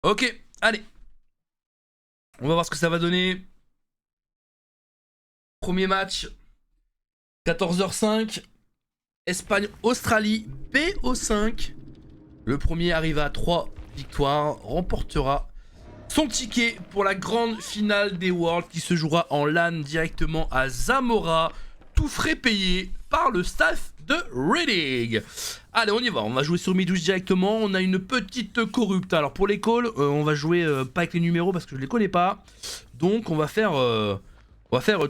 Ok, allez. On va voir ce que ça va donner. Premier match, 14h05. Espagne-Australie, BO5. Le premier arrive à 3 victoires, remportera son ticket pour la grande finale des Worlds qui se jouera en LAN directement à Zamora, tout frais payé par le staff de Reading. Allez, on y va, on va jouer sur Midouche directement, on a une petite corrupte. Alors pour les calls, on va jouer pas avec les numéros parce que je les connais pas. Donc on va faire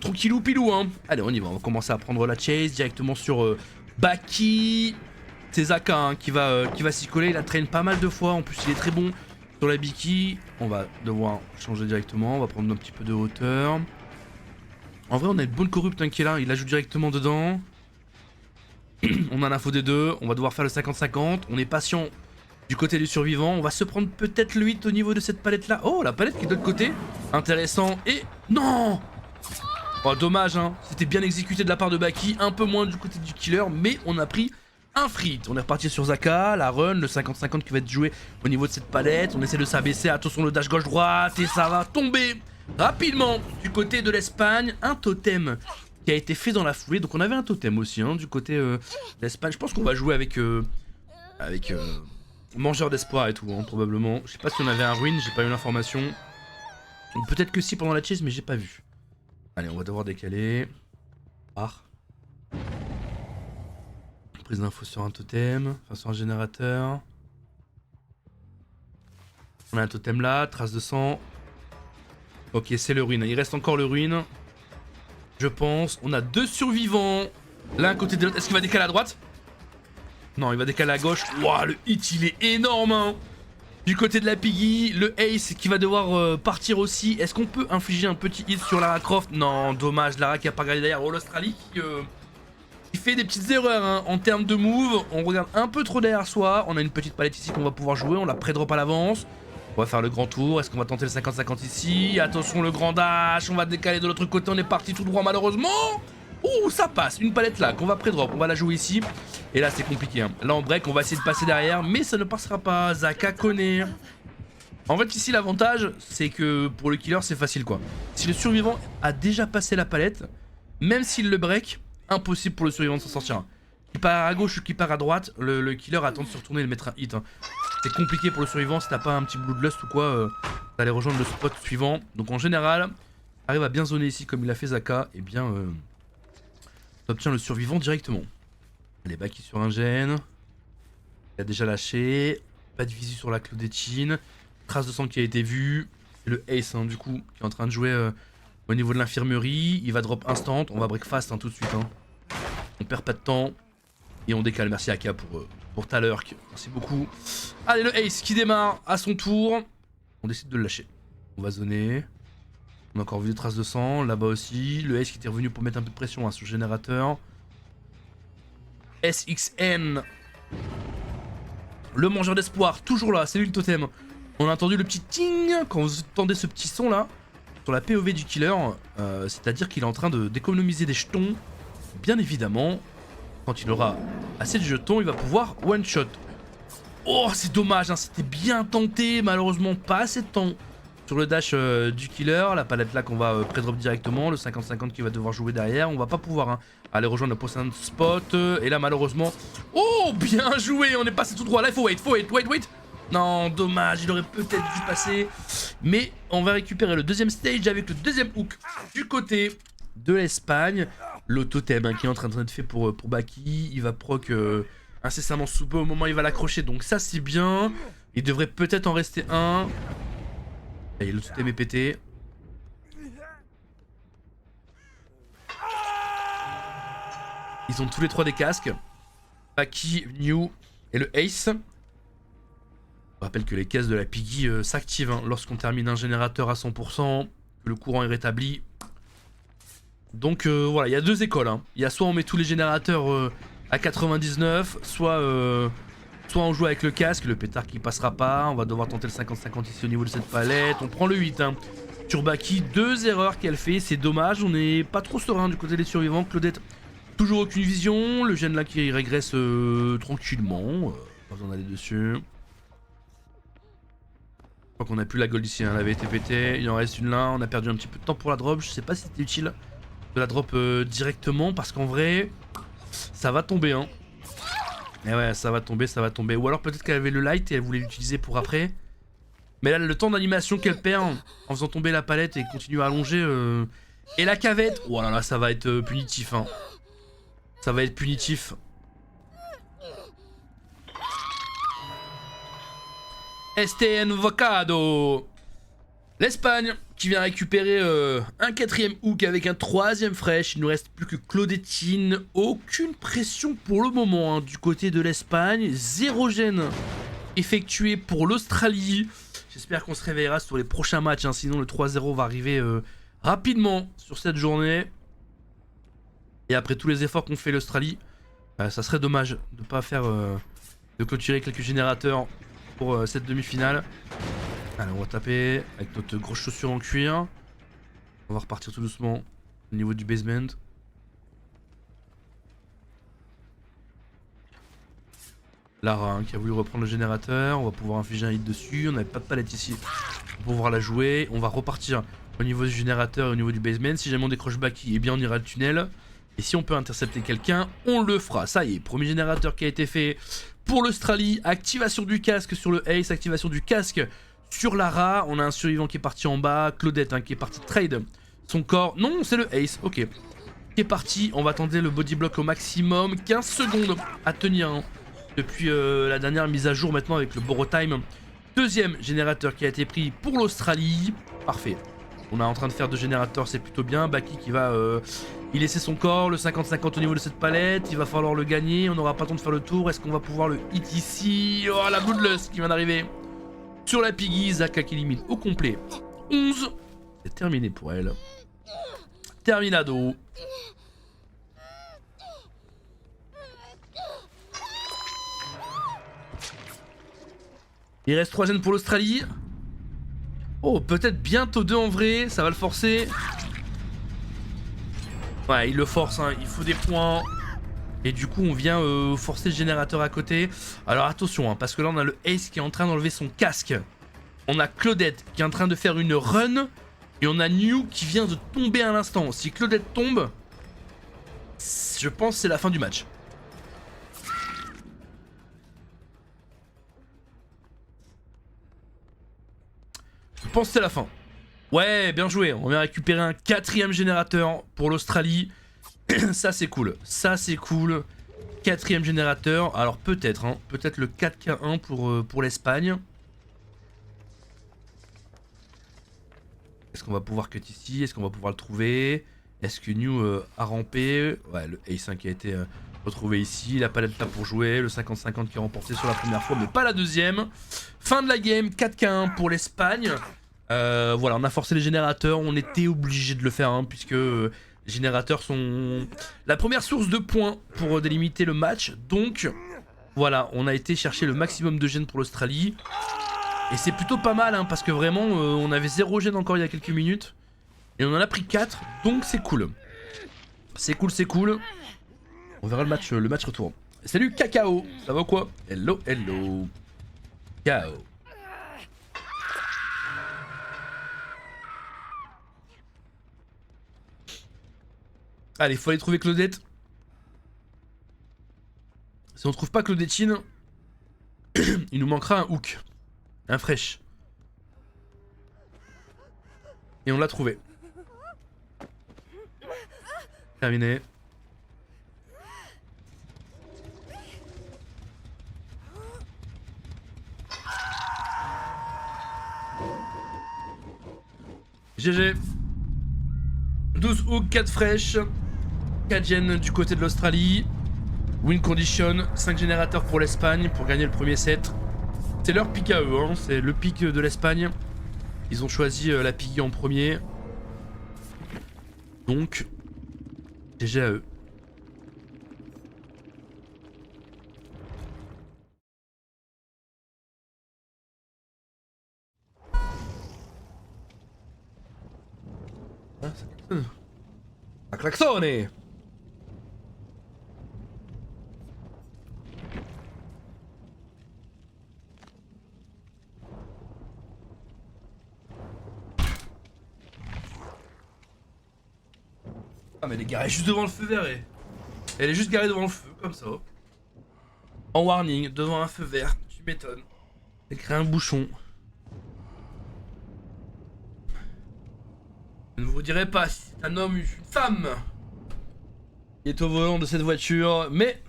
tranquillou pilou hein. Allez, on y va, on va commencer à prendre la chase directement sur Baki. C'est Zaka hein, qui va s'y coller, il a traîné pas mal de fois, en plus il est très bon sur la Biki. On va devoir changer directement, on va prendre un petit peu de hauteur. En vrai on a une bonne corrupte hein, qui est là, il la joue directement dedans. On a l'info des deux, on va devoir faire le 50-50, on est patient du côté du survivant. On va se prendre peut-être le 8 au niveau de cette palette là. Oh la palette qui est de l'autre côté, intéressant et... Non. Oh dommage hein, c'était bien exécuté de la part de Baki, un peu moins du côté du killer, mais on a pris un frit. On est reparti sur Zaka, la run, le 50-50 qui va être joué au niveau de cette palette. On essaie de s'abaisser, attention le dash gauche-droite et ça va tomber rapidement du côté de l'Espagne. Un totem qui a été fait dans la foulée, donc on avait un totem aussi hein, du côté de l'Espagne. Je pense qu'on va jouer avec mangeur d'espoir et tout hein, probablement. Je sais pas si on avait un ruin, j'ai pas eu l'information. Peut-être que si pendant la chase mais j'ai pas vu. Allez, on va devoir décaler. Prise d'info sur un totem, enfin sur un générateur. On a un totem là, trace de sang. Ok, c'est le ruin. Il reste encore le ruin. Je pense. On a deux survivants. L'un à côté de l'autre. Est-ce qu'il va décaler à droite? Non, il va décaler à gauche. Waouh, le hit, il est énorme hein. Du côté de la Piggy, le Ace qui va devoir partir aussi. Est-ce qu'on peut infliger un petit hit sur Lara Croft? Non, dommage, Lara qui a pas regardé derrière. Oh, l'Australie qui fait des petites erreurs hein, en termes de move. On regarde un peu trop derrière soi. On a une petite palette ici qu'on va pouvoir jouer. On la pré-drop à l'avance. On va faire le grand tour. Est-ce qu'on va tenter le 50-50 ici? Attention, le grand dash. On va décaler de l'autre côté. On est parti tout droit malheureusement. Ouh, ça passe. Une palette là qu'on va pré-drop. On va la jouer ici. Et là, c'est compliqué. Hein. Là, en break, on va essayer de passer derrière. Mais ça ne passera pas. Zaka connaît. En fait, ici, l'avantage, c'est que pour le killer, c'est facile quoi. Si le survivant a déjà passé la palette, même s'il le break, impossible pour le survivant de s'en sortir. Qui part à gauche ou qui part à droite, le killer attend de se retourner et de mettre un hit. Hein. C'est compliqué pour le survivant si t'as pas un petit bloodlust ou quoi, d'aller rejoindre le spot suivant. Donc en général, arrive à bien zoner ici comme il a fait Zaka, et bien t'obtiens le survivant directement. Allez, Baki sur un gène. Il a déjà lâché. Pas de visu sur la Claudetine. Trace de sang qui a été vue. Et le Ace hein, du coup qui est en train de jouer au niveau de l'infirmerie. Il va drop instant. On va break fast hein, tout de suite. Hein. On perd pas de temps. Et on décale. Merci Aka pour ta lurk. Merci beaucoup. Allez, le Ace qui démarre à son tour. On décide de le lâcher. On va zoner. On a encore vu des traces de sang. Là-bas aussi. Le Ace qui était revenu pour mettre un peu de pression hein, sur le générateur. SXN. Le mangeur d'espoir. Toujours là. C'est lui le totem. On a entendu le petit ting quand vous entendez ce petit son là. Sur la POV du killer. C'est-à-dire qu'il est en train d'économiser des jetons. Bien évidemment. Quand il aura assez de jetons, il va pouvoir one shot. Oh, c'est dommage, hein, c'était bien tenté. Malheureusement, pas assez de temps sur le dash du killer. La palette là qu'on va pré-drop directement. Le 50-50 qui va devoir jouer derrière. On va pas pouvoir hein, aller rejoindre le prochain spot. Et là, malheureusement. Oh, bien joué. On est passé tout droit. Là, il faut wait. Non, dommage. Il aurait peut-être dû passer. Mais on va récupérer le deuxième stage avec le deuxième hook du côté de l'Espagne. Le totem hein, qui est en train d'être fait pour Baki. Il va proc incessamment sous peu au moment où il va l'accrocher. Donc ça c'est bien. Il devrait peut-être en rester un. Et le totem est pété. Ils ont tous les trois des casques. Baki, New et le Ace. Je rappelle que les caisses de la Piggy s'activent hein, lorsqu'on termine un générateur à 100%. Que le courant est rétabli. Donc voilà, il y a deux écoles. Hein. Il y a soit on met tous les générateurs à 99, soit on joue avec le casque, le pétard qui passera pas. On va devoir tenter le 50-50 ici au niveau de cette palette. On prend le 8. Hein. Sur Baki, deux erreurs qu'elle fait, c'est dommage. On n'est pas trop serein du côté des survivants. Claudette, toujours aucune vision. Le gène là qui régresse tranquillement. Pas besoin d'aller dessus. crois qu'on a plus la gold ici, hein. Elle avait été pétée, il en reste une là, on a perdu un petit peu de temps pour la drop, je sais pas si c'était utile de la drop directement parce qu'en vrai ça va tomber hein. Et ouais ça va tomber, ou alors peut-être qu'elle avait le light et elle voulait l'utiliser pour après. Mais là le temps d'animation qu'elle perd en faisant tomber la palette et continue à allonger et la cavette, oh là là ça va être punitif hein. Ça va être punitif. STN Vocado. L'Espagne qui vient récupérer un 4ème hook avec un 3ème fresh. Il nous reste plus que Claudettine. Aucune pression pour le moment hein, du côté de l'Espagne. 0 gène effectué pour l'Australie. J'espère qu'on se réveillera sur les prochains matchs. Hein, sinon le 3-0 va arriver rapidement sur cette journée. Et après tous les efforts qu'ont fait l'Australie, ça serait dommage de ne pas faire de clôturer quelques générateurs pour cette demi-finale. Allez, on va taper avec notre grosse chaussure en cuir. On va repartir tout doucement au niveau du basement. Lara hein, qui a voulu reprendre le générateur. On va pouvoir infliger un hit dessus. On n'avait pas de palette ici pour pouvoir la jouer. On va repartir au niveau du générateur et au niveau du basement. Si jamais on décroche Baki, eh bien on ira le tunnel. Et si on peut intercepter quelqu'un, on le fera. Ça y est, premier générateur qui a été fait pour l'Australie. Activation du casque sur le Ace, activation du casque sur Lara. On a un survivant qui est parti en bas, Claudette hein, qui est parti trade son corps. Non, c'est le Ace, ok. Qui est parti, on va tenter le body block au maximum. 15 secondes à tenir hein, depuis la dernière mise à jour maintenant avec le Borrow Time. Deuxième générateur qui a été pris pour l'Australie. Parfait. On est en train de faire 2 générateurs, c'est plutôt bien. Baki qui va y laisser son corps, le 50-50 au niveau de cette palette. Il va falloir le gagner, on n'aura pas le temps de faire le tour. Est-ce qu'on va pouvoir le hit ici? Oh la Bloodlust qui vient d'arriver sur la Piggy. Zaka qui élimine au complet 11. C'est terminé pour elle. Terminado. Il reste 3 gènes pour l'Australie. Oh, peut-être bientôt 2 en vrai, ça va le forcer. Ouais, il le force, hein. Il faut des points. Et du coup, on vient forcer le générateur à côté. Alors attention, hein, parce que là, on a le Ace qui est en train d'enlever son casque. On a Claudette qui est en train de faire une run. Et on a New qui vient de tomber à l'instant. Si Claudette tombe, je pense que c'est la fin du match. Je pense que c'est la fin. Ouais, bien joué. On vient récupérer un 4ème générateur pour l'Australie. Ça, c'est cool. Ça, c'est cool. 4ème générateur. Alors, peut-être, hein. Peut-être le 4K1 pour l'Espagne. Est-ce qu'on va pouvoir cut ici? Est-ce qu'on va pouvoir le trouver? Est-ce que New a rampé? Ouais, le Ace 5 qui a été retrouvé ici. La palette là pour jouer. Le 50-50 qui est remporté sur la première fois, mais pas la deuxième. Fin de la game. 4K1 pour l'Espagne. Voilà, on a forcé les générateurs, on était obligé de le faire hein, puisque les générateurs sont la première source de points pour délimiter le match. Donc voilà, on a été chercher le maximum de gènes pour l'Australie. Et c'est plutôt pas mal hein, parce que vraiment on avait 0 gènes encore il y a quelques minutes. Et on en a pris 4, donc c'est cool. C'est cool, c'est cool. On verra le match retour. Salut Cacao, ça va quoi? Hello, hello. Ciao. Allez, faut aller trouver Claudette. Si on trouve pas Claudettine, il nous manquera un hook. Un fresh. Et on l'a trouvé. Terminé. GG. 12 hooks, 4 fresh. 4 gènes du côté de l'Australie. Win condition, 5 générateurs pour l'Espagne pour gagner le premier set. C'est leur pick à eux, hein. C'est le pick de l'Espagne. Ils ont choisi la Piggy en premier. Donc, GG à eux. Ah, ça klaxonne. Ça klaxonne. Ah mais elle est garée juste devant le feu vert et... Elle est juste garée devant le feu, comme ça. En warning, devant un feu vert, tu m'étonnes. Elle crée un bouchon. Je ne vous dirai pas si c'est un homme ou une femme qui est au volant de cette voiture, mais...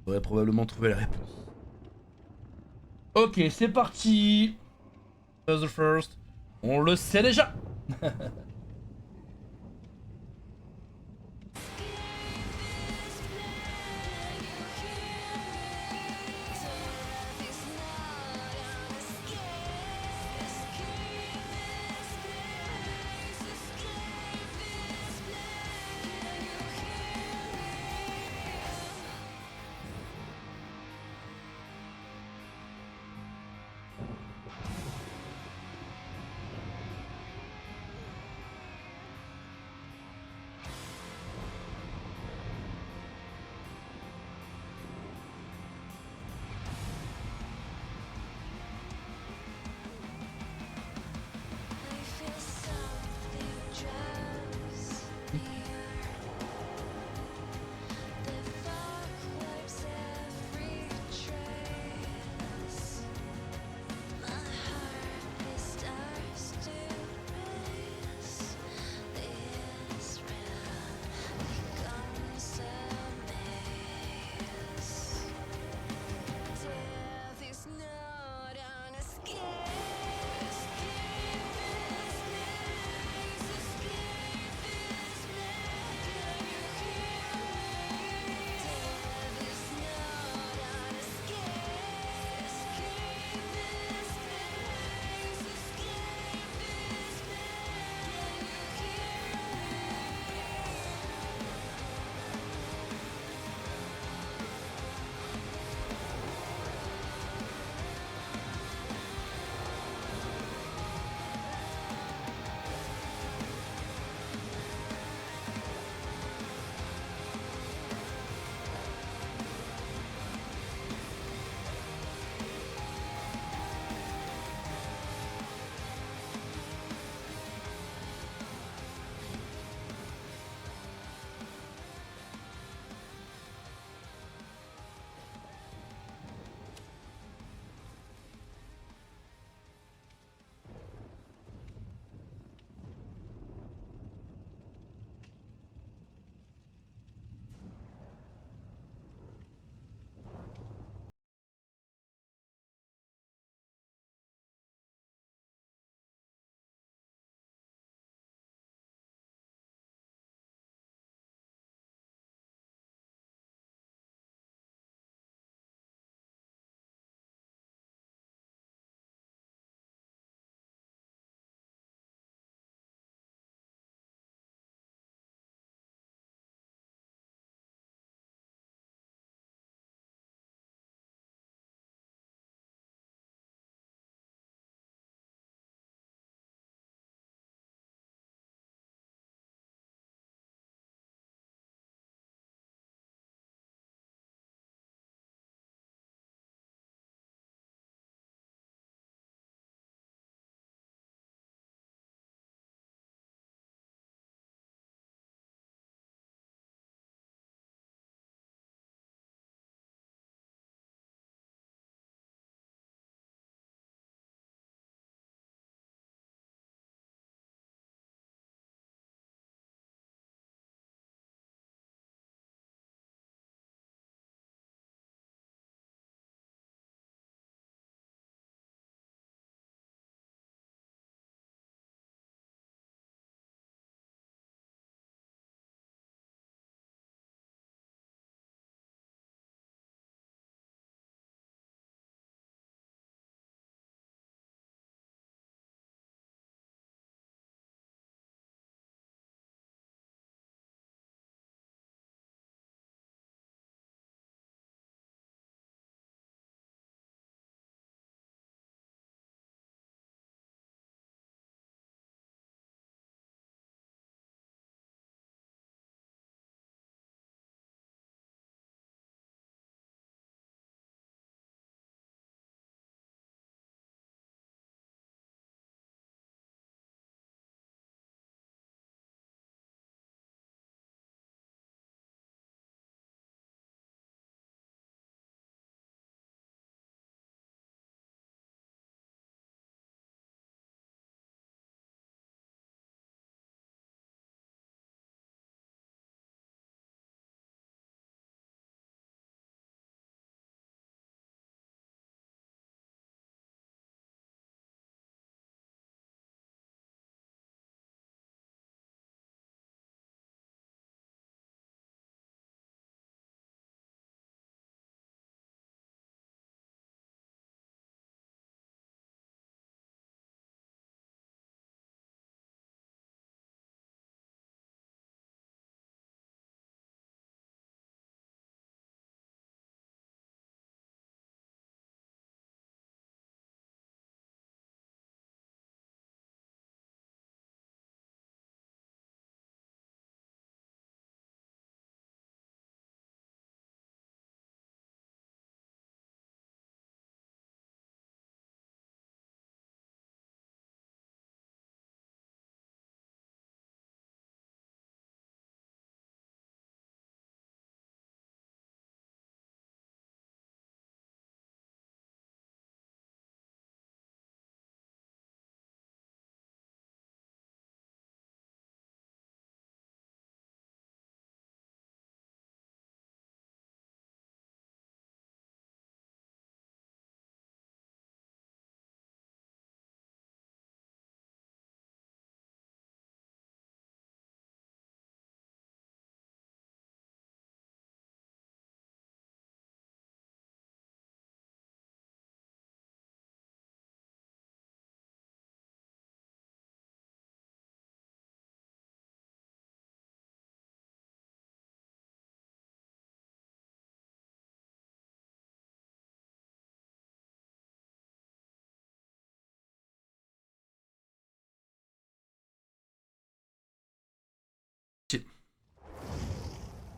Vous aurez probablement trouvé la réponse. Ok, c'est parti. The first. On le sait déjà.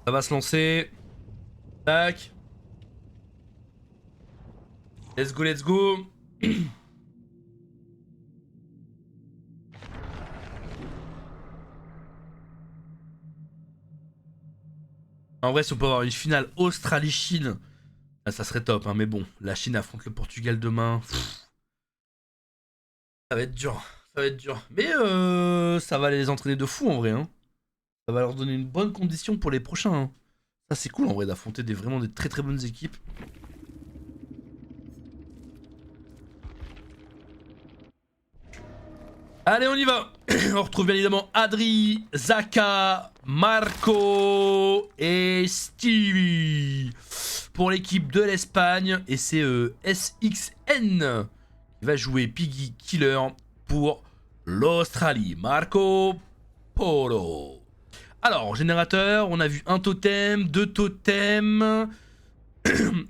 Ça va se lancer. Tac. Let's go, let's go. En vrai, si on peut avoir une finale Australie-Chine, ça serait top, hein, mais bon, la Chine affronte le Portugal demain. Ça va être dur, ça va être dur. Mais ça va les entraîner de fou en vrai. Hein. Ça va leur donner une bonne condition pour les prochains. Hein. Ça c'est cool en vrai d'affronter vraiment des très très bonnes équipes. Allez, on y va. On retrouve bien évidemment Adri, Zaka, Marco et Stevie pour l'équipe de l'Espagne. Et c'est SXN qui va jouer Piggy Killer pour l'Australie. Marco Polo. Alors, générateur, on a vu un totem, deux totems.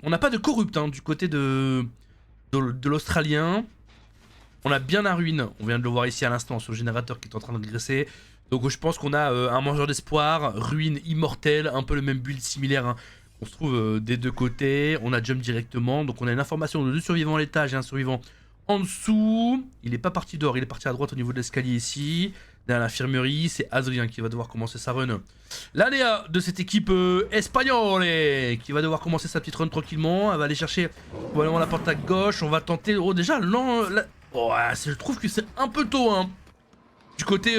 On n'a pas de corrupt hein, du côté de l'Australien. On a bien un ruine, on vient de le voir ici à l'instant sur le générateur qui est en train de graisser. Donc je pense qu'on a un mangeur d'espoir, ruine immortel, un peu le même build similaire. Hein. On se trouve des deux côtés, on a jump directement. Donc on a une information de deux survivants à l'étage et un survivant en dessous. Il n'est pas parti dehors, il est parti à droite au niveau de l'escalier ici. Derrière l'infirmerie, c'est Adrien qui va devoir commencer sa run. L'Aléa de cette équipe espagnole qui va devoir commencer sa petite run tranquillement. Elle va aller chercher probablement la porte à gauche. On va tenter, oh déjà, oh, je trouve que c'est un peu tôt hein. Du côté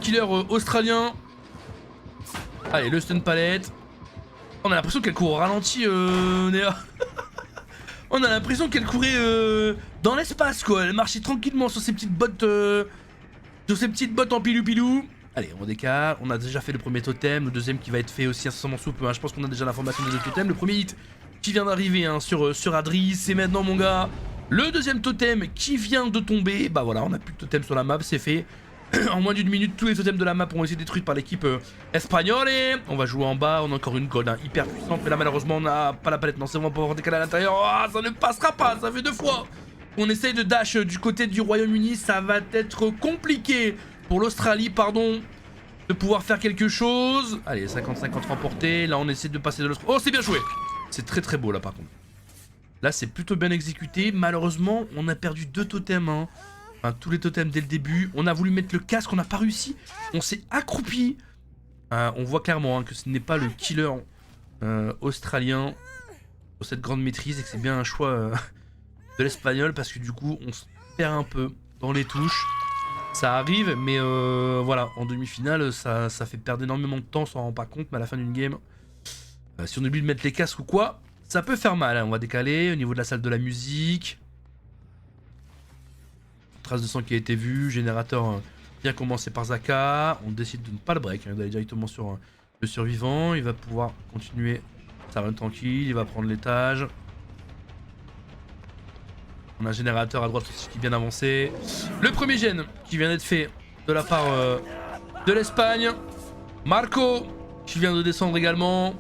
killer australien. Allez, le stun palette. On a l'impression qu'elle court au ralenti, Néa. On a l'impression qu'elle courait dans l'espace, quoi. Elle marchait tranquillement sur ses petites bottes. Sur ses petites bottes en pilou-pilou. Allez, on décale. On a déjà fait le premier totem. Le deuxième qui va être fait aussi incessamment sous peu. Hein. Je pense qu'on a déjà l'information des deux totems. Le premier hit qui vient d'arriver hein, sur Adri. C'est maintenant, mon gars. Le deuxième totem qui vient de tomber. Bah voilà, on n'a plus de totem sur la map. C'est fait. En moins d'une minute, tous les totems de la map ont été détruits par l'équipe espagnole. On va jouer en bas. On a encore une gold hein, hyper puissante. Mais là, malheureusement, on n'a pas la palette. Non, c'est bon, on va pouvoir décaler à l'intérieur. Oh, ça ne passera pas. Ça fait 2 fois. On essaye de dash du côté du Royaume-Uni. Ça va être compliqué pour l'Australie, pardon, de pouvoir faire quelque chose. Allez, 50-50 remporté. Là, on essaie de passer de l'autre. Oh, c'est bien joué. C'est très très beau là, par contre. Là, c'est plutôt bien exécuté. Malheureusement, on a perdu 2 totems. Hein. Enfin, tous les totems dès le début. On a voulu mettre le casque, on n'a pas réussi. On s'est accroupi. On voit clairement hein, que ce n'est pas le killer australien pour cette grande maîtrise et que c'est bien un choix de l'espagnol parce que du coup, on se perd un peu dans les touches. Ça arrive, mais voilà, en demi-finale, ça fait perdre énormément de temps, on s'en rend pas compte, mais à la fin d'une game, si on oublie de mettre les casques ou quoi, ça peut faire mal. Hein. On va décaler au niveau de la salle de la musique. Trace de sang qui a été vue, générateur bien commencé par Zaka. On décide de ne pas le break, hein, d'aller directement sur le survivant. Il va pouvoir continuer sa run tranquille, il va prendre l'étage. On a un générateur à droite aussi qui vient d'avancer. Le premier gène qui vient d'être fait de la part de l'Espagne. Marco qui vient de descendre également.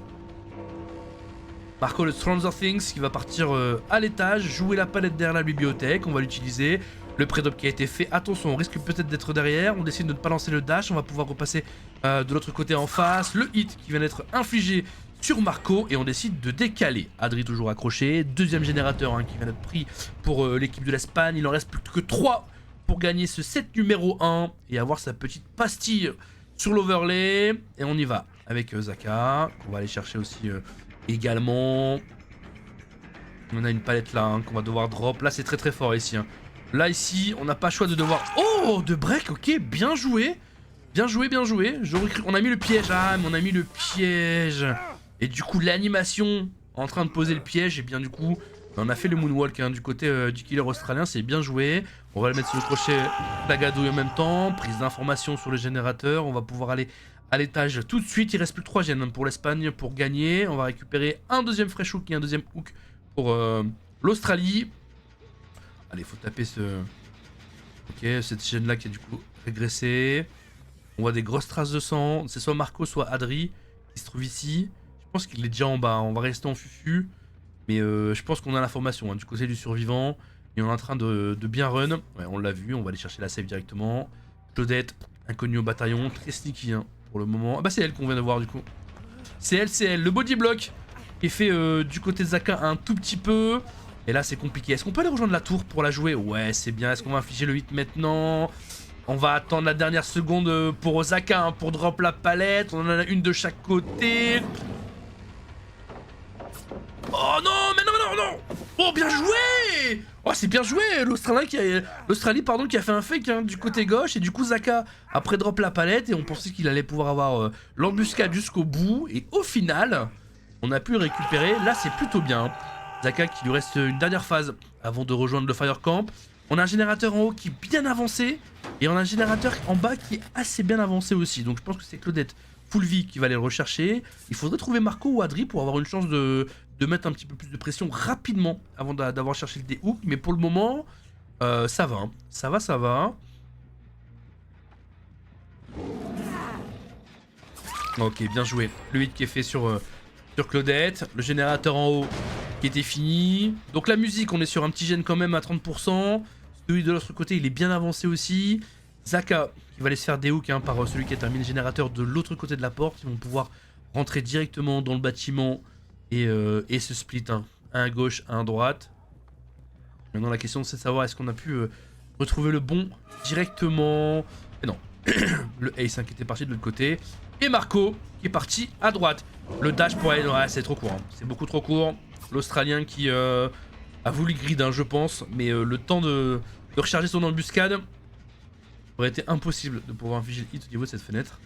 Marco le Stranger Things qui va partir à l'étage, jouer la palette derrière la bibliothèque. On va l'utiliser. Le pré-dop qui a été fait. Attention, on risque peut-être d'être derrière. On décide de ne pas lancer le dash. On va pouvoir repasser de l'autre côté en face. Le hit qui vient d'être infligé sur Marco et on décide de décaler. Adri toujours accroché, deuxième générateur hein, qui vient d'être pris pour l'équipe de l'Espagne. Il en reste plus que 3 pour gagner ce set numéro 1 et avoir sa petite pastille sur l'overlay. Et on y va avec Zaka, qu'on va aller chercher aussi également. On a une palette là hein, qu'on va devoir drop. Là c'est très très fort ici. Hein. Là ici on n'a pas le choix de devoir... Oh, de break, ok, bien joué. Bien joué, bien joué. On a mis le piège, ah mais on a mis le piège. Et du coup, l'animation en train de poser le piège, et bien du coup, on a fait le moonwalk hein, du côté du killer australien, c'est bien joué. On va le mettre sur le crochet d'agadouille en même temps, prise d'information sur le générateur. On va pouvoir aller à l'étage tout de suite. Il reste plus que 3 gènes pour l'Espagne pour gagner. On va récupérer un deuxième fresh hook et un deuxième hook pour l'Australie. Allez, il faut taper ce... Ok, cette gène là qui a du coup régressé. On voit des grosses traces de sang. C'est soit Marco, soit Adri qui se trouve ici. Je pense qu'il est déjà en bas, on va rester en fufu. Mais je pense qu'on a l'information hein, du côté du survivant. Et on est en train de bien run. Ouais, on l'a vu, on va aller chercher la save directement. Claudette, inconnu au bataillon, très sneaky hein, pour le moment. Ah bah c'est elle qu'on vient de voir du coup. C'est elle, c'est elle. Le body block qui est fait du côté de Zaka un tout petit peu. Et là, c'est compliqué. Est-ce qu'on peut aller rejoindre la tour pour la jouer? Ouais, c'est bien. Est-ce qu'on va infliger le hit maintenant? On va attendre la dernière seconde pour Zaka pour drop la palette. On en a une de chaque côté. Oh non, mais non. Oh, bien joué. Oh, c'est bien joué. L'Australie qui a fait un fake du côté gauche. Et du coup, Zaka après drop la palette. Et on pensait qu'il allait pouvoir avoir l'embuscade jusqu'au bout. Et au final, on a pu le récupérer. Là, c'est plutôt bien. Zaka qui lui reste une dernière phase avant de rejoindre le Fire Camp. On a un générateur en haut qui est bien avancé. Et on a un générateur en bas qui est assez bien avancé aussi. Donc je pense que c'est Claudette full vie qui va aller le rechercher. Il faudrait trouver Marco ou Adri pour avoir une chance de mettre un petit peu plus de pression rapidement avant d'avoir cherché le D-Hook. Mais pour le moment, ça va. Ça va. Ok, bien joué. Le hit qui est fait sur Claudette. Le générateur en haut qui était fini. Donc la musique, on est sur un petit gène quand même à 30%. Celui de l'autre côté, il est bien avancé aussi. Zaka qui va aller se faire des hooks par celui qui a terminé le générateur de l'autre côté de la porte. Ils vont pouvoir rentrer directement dans le bâtiment et se split. Un à gauche, un à droite. Maintenant la question c'est de savoir est-ce qu'on a pu retrouver le bon directement. Mais non. Le Ace qui était parti de l'autre côté. Et Marco qui est parti à droite. Le dash pour aller... Ouais, c'est trop court. C'est beaucoup trop court. L'Australien qui a voulu grid, je pense. Mais le temps de recharger son embuscade aurait été impossible de pouvoir infliger le hit au niveau de cette fenêtre.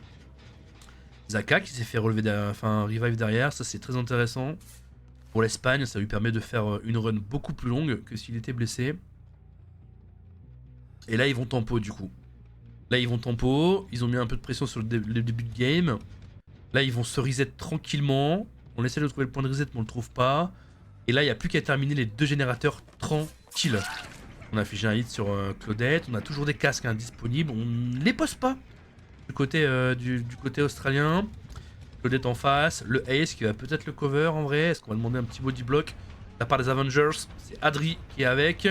Zaka qui s'est fait relever revive derrière. Ça, c'est très intéressant. Pour l'Espagne, ça lui permet de faire une run beaucoup plus longue que s'il était blessé. Et là, ils vont tempo du coup. Ils ont mis un peu de pression sur le début de game. Là, ils vont se reset tranquillement. On essaie de trouver le point de reset, mais on le trouve pas. Et là, il n'y a plus qu'à terminer les deux générateurs tranquilles. On a affiché un hit sur Claudette. On a toujours des casques disponibles. On ne les pose pas du côté, du côté australien. Claudette en face. Le Ace qui va peut-être le cover en vrai. Est-ce qu'on va demander un petit body block de la part des Avengers? C'est Adri qui est avec.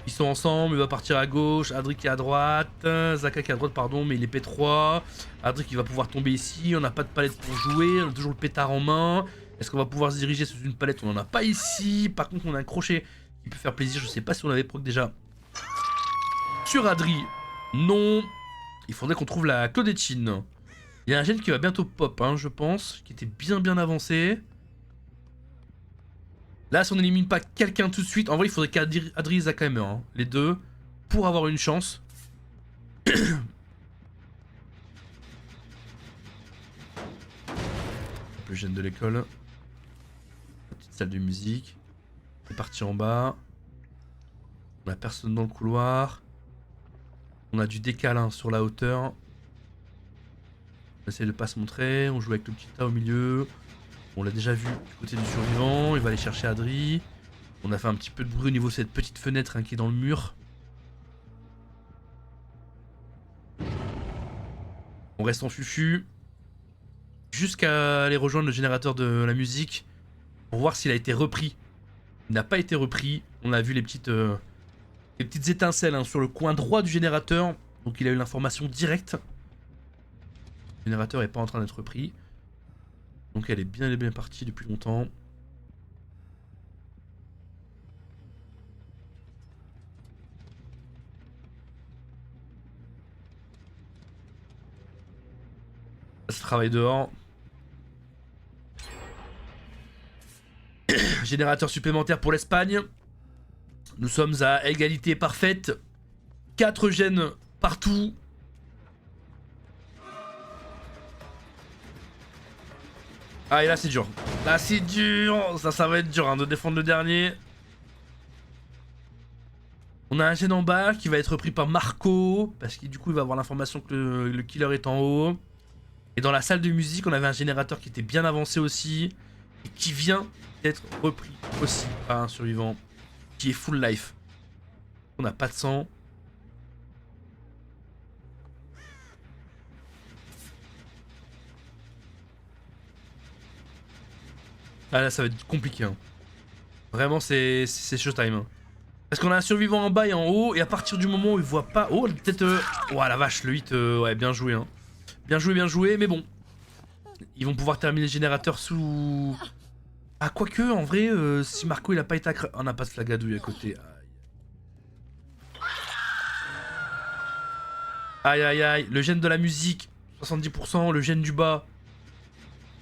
Ils sont ensemble, il va partir à gauche, Adri qui est à droite, Zaka qui est à droite pardon, mais il est P3, Adri qui va pouvoir tomber ici, on n'a pas de palette pour jouer, on a toujours le pétard en main, est-ce qu'on va pouvoir se diriger sous une palette? On n'en a pas ici, par contre on a un crochet qui peut faire plaisir, je sais pas si on avait proc déjà. Sur Adri, non, il faudrait qu'on trouve la Claudetine. Il y a un gène qui va bientôt pop, je pense, qui était bien avancé. Là, si on n'élimine pas quelqu'un tout de suite, en vrai, il faudrait qu'Adri et Zaka meurent, les deux, pour avoir une chance. Le gène de l'école. Petite salle de musique. On est parti en bas. On a personne dans le couloir. On a du décal sur la hauteur. On essaie de pas se montrer. On joue avec le petit tas au milieu. On l'a déjà vu du côté du survivant, il va aller chercher Adri. On a fait un petit peu de bruit au niveau de cette petite fenêtre qui est dans le mur. On reste en fufu. Jusqu'à aller rejoindre le générateur de la musique. Pour voir s'il a été repris. Il n'a pas été repris. On a vu les petites étincelles sur le coin droit du générateur. Donc il a eu l'information directe. Le générateur n'est pas en train d'être repris. Donc elle est bien partie depuis longtemps. Ça se travaille dehors. Générateur supplémentaire pour l'Espagne. Nous sommes à égalité parfaite. 4 gènes partout. Ah et là c'est dur. Là c'est dur. Ça va être dur de défendre le dernier. On a un gène en bas qui va être repris par Marco. Parce que du coup il va avoir l'information que le killer est en haut. Et dans la salle de musique on avait un générateur qui était bien avancé aussi. Et qui vient d'être repris aussi par un survivant. Qui est full life. On n'a pas de sang. Ah là ça va être compliqué. Vraiment c'est showtime. Parce qu'on a un survivant en bas et en haut. Et à partir du moment où il voit pas... Oh peut-être... Oh la vache le hit ouais bien joué Bien joué mais bon. Ils vont pouvoir terminer le générateur sous... Ah, quoique, en vrai, si Marco il a pas été on n'a pas de flagadouille à côté. Aïe aïe aïe, le gène de la musique, 70%, le gène du bas.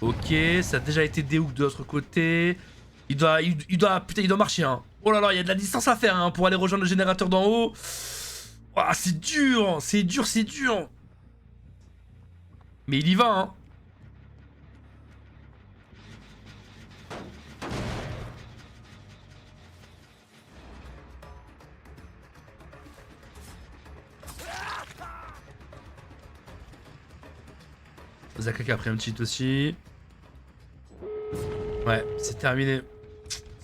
Ok, ça a déjà été déhook de l'autre côté. Putain, il doit marcher, hein. Oh là là, il y a de la distance à faire, hein, pour aller rejoindre le générateur d'en haut. Ouah, c'est dur, c'est dur, c'est dur. Mais il y va, hein. Zaka qui a pris un cheat aussi. Ouais, c'est terminé.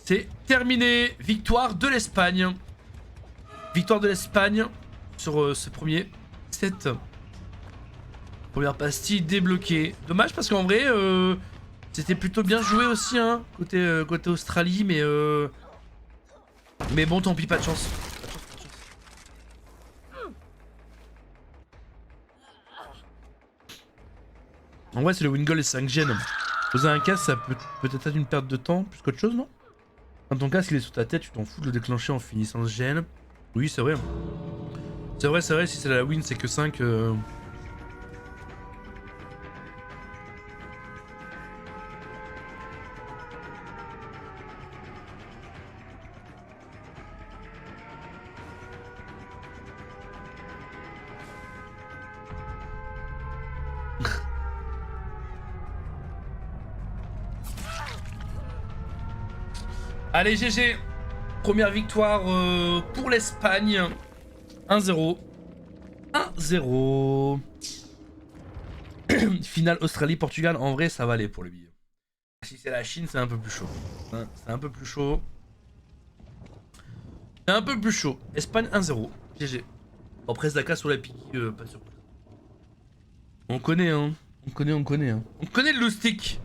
C'est terminé. Victoire de l'Espagne. Victoire de l'Espagne sur ce premier set. Première pastille débloquée. Dommage parce qu'en vrai, c'était plutôt bien joué aussi, hein, côté Australie, mais bon, tant pis, pas de chance. En vrai, c'est le win goal et 5 gènes. Poser un casque, ça peut peut-être être une perte de temps plus qu'autre chose, non? Quand ton casque il est sur ta tête, tu t'en fous de le déclencher en finissant ce gène. Oui, c'est vrai. C'est vrai, si c'est la win, c'est que 5. Allez, GG. Première victoire pour l'Espagne. 1-0. 1-0. Finale Australie-Portugal. En vrai, ça va aller pour le billet. Si c'est la Chine, c'est un peu plus chaud. Hein, c'est un peu plus chaud. C'est un peu plus chaud. Espagne 1-0. GG. Après Zaka sur la pique, pas surpris. On connaît, hein. On connaît, hein. On connaît le stick.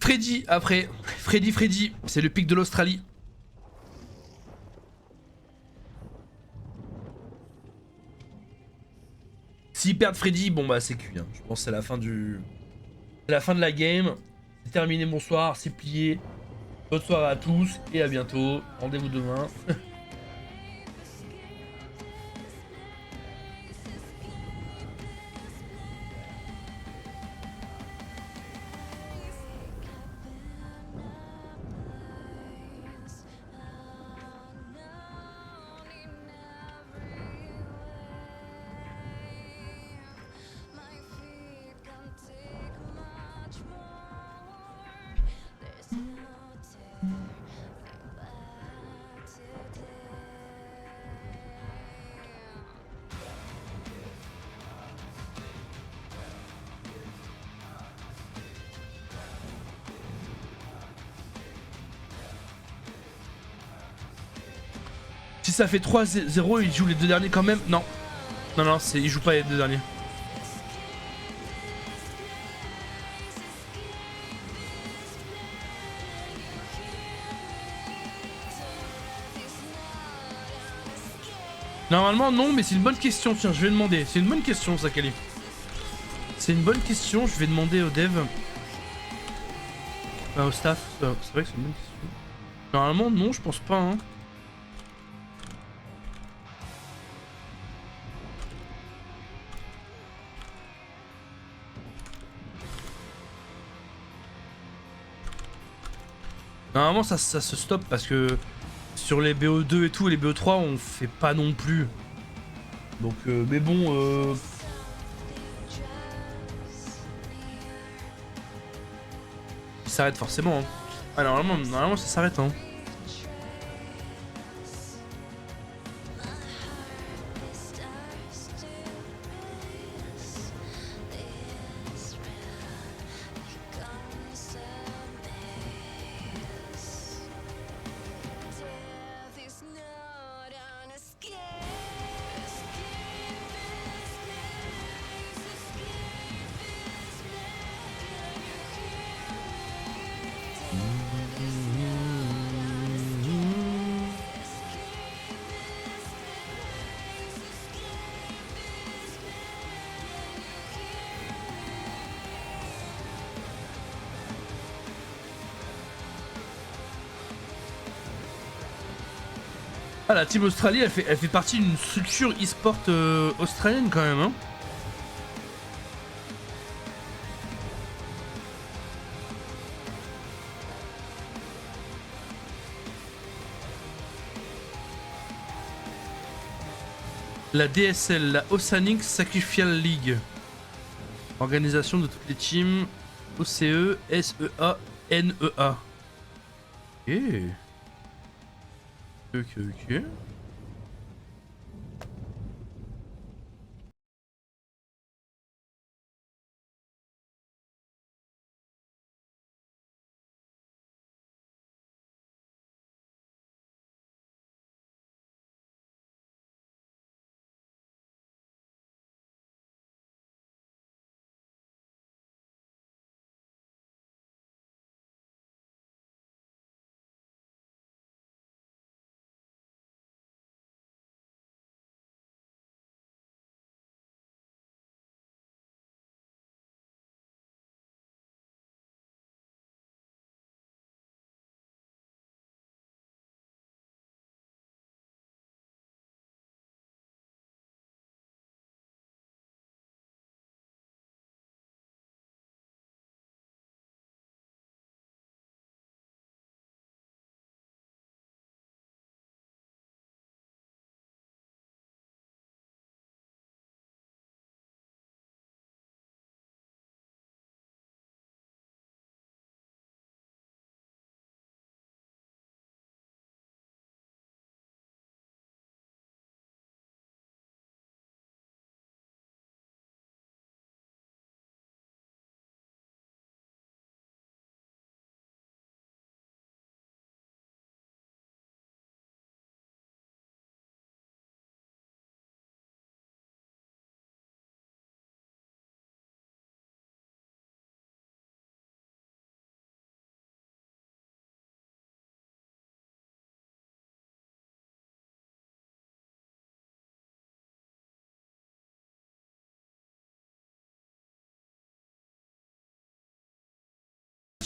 Freddy après. Freddy. C'est le pic de l'Australie. S'ils perdent Freddy, bon bah c'est cuit. Hein. Je pense que c'est la fin du... C'est la fin de la game. C'est terminé, bonsoir, c'est plié. Bonne soirée à tous et à bientôt. Rendez-vous demain. Si ça fait 3-0, il joue les deux derniers quand même. Non. Non, il joue pas les deux derniers. Normalement non, mais c'est une bonne question. Tiens, je vais demander. C'est une bonne question, ça, Kali. C'est une bonne question. Je vais demander au dev. Enfin, au staff. C'est vrai que c'est une bonne question. Normalement non, je pense pas. Hein. Normalement ça se stoppe parce que sur les BO2 et tout, les BO3 on fait pas non plus. Donc mais bon il s'arrête forcément. Hein. Ah, normalement ça s'arrête hein. Ah, la team Australie, elle fait partie d'une structure e-sport australienne quand même, hein. La DSL, la Oceanic Sacrificial League. Organisation de toutes les teams. OCE, SEA, NEA. Ok.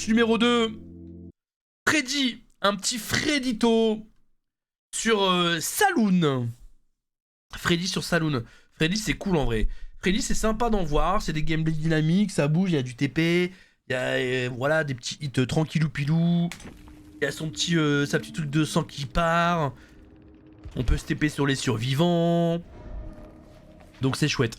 Numéro 2. Freddy. Un petit Freddito sur Saloon. Freddy sur Saloon. Freddy, c'est cool en vrai. Freddy, c'est sympa d'en voir. C'est des gameplays dynamiques, ça bouge, il y a du TP. Il y a voilà, des petits hits tranquillou pilou. Il y a son petit, sa petite truc de sang qui part. On peut se TP sur les survivants. Donc c'est chouette.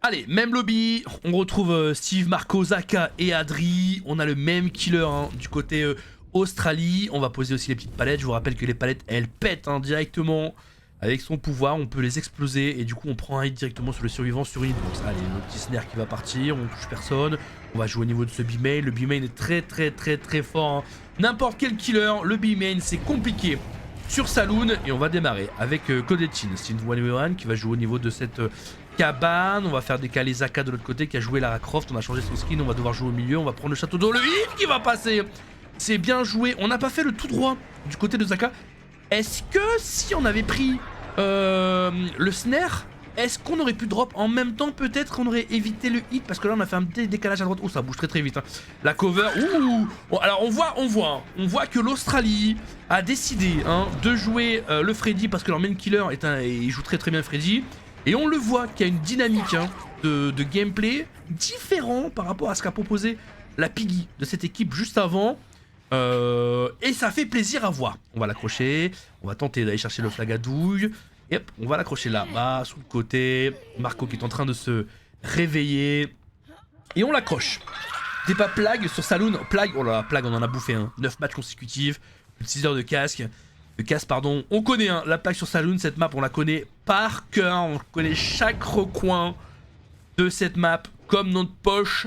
Allez, même lobby. On retrouve Steve, Marco, Zaka et Adri. On a le même killer hein, du côté Australie. On va poser aussi les petites palettes. Je vous rappelle que les palettes, elles pètent hein, directement. Avec son pouvoir, on peut les exploser. Et du coup, on prend un hit directement sur le survivant sur une hitbox. Allez, le petit snare qui va partir. On touche personne. On va jouer au niveau de ce B-main. Le B-main est très fort. Hein. N'importe quel killer, le B-main, c'est compliqué. Sur Saloon, et on va démarrer avec Codetin, Steve 1v1 qui va jouer au niveau de cette cabane. On va faire décaler Zaka de l'autre côté qui a joué Lara Croft. On a changé son skin, on va devoir jouer au milieu. On va prendre le château d'eau, le hit qui va passer. C'est bien joué. On n'a pas fait le tout droit du côté de Zaka. Est-ce que si on avait pris le snare, est-ce qu'on aurait pu drop en même temps? Peut-être qu'on aurait évité le hit parce que là on a fait un petit décalage à droite. Oh, ça bouge très vite hein. La cover, ouh bon, alors on voit que l'Australie a décidé hein, de jouer le Freddy parce que leur main killer il joue très bien Freddy. Et on le voit qu'il y a une dynamique hein, de gameplay différent par rapport à ce qu'a proposé la Piggy de cette équipe juste avant. Et ça fait plaisir à voir. On va l'accrocher, on va tenter d'aller chercher le flag à douille. Et hop, on va l'accrocher là-bas, sous le côté. Marco qui est en train de se réveiller. Et on l'accroche. T'es pas Plague sur Saloon. Plague, oh là là, Plague on en a bouffé hein. 9 matchs consécutifs, plus de 6 heures de casque. Pardon. On connaît hein, la Plague sur Saloon, cette map on la connaît par cœur. On connaît chaque recoin de cette map comme notre poche.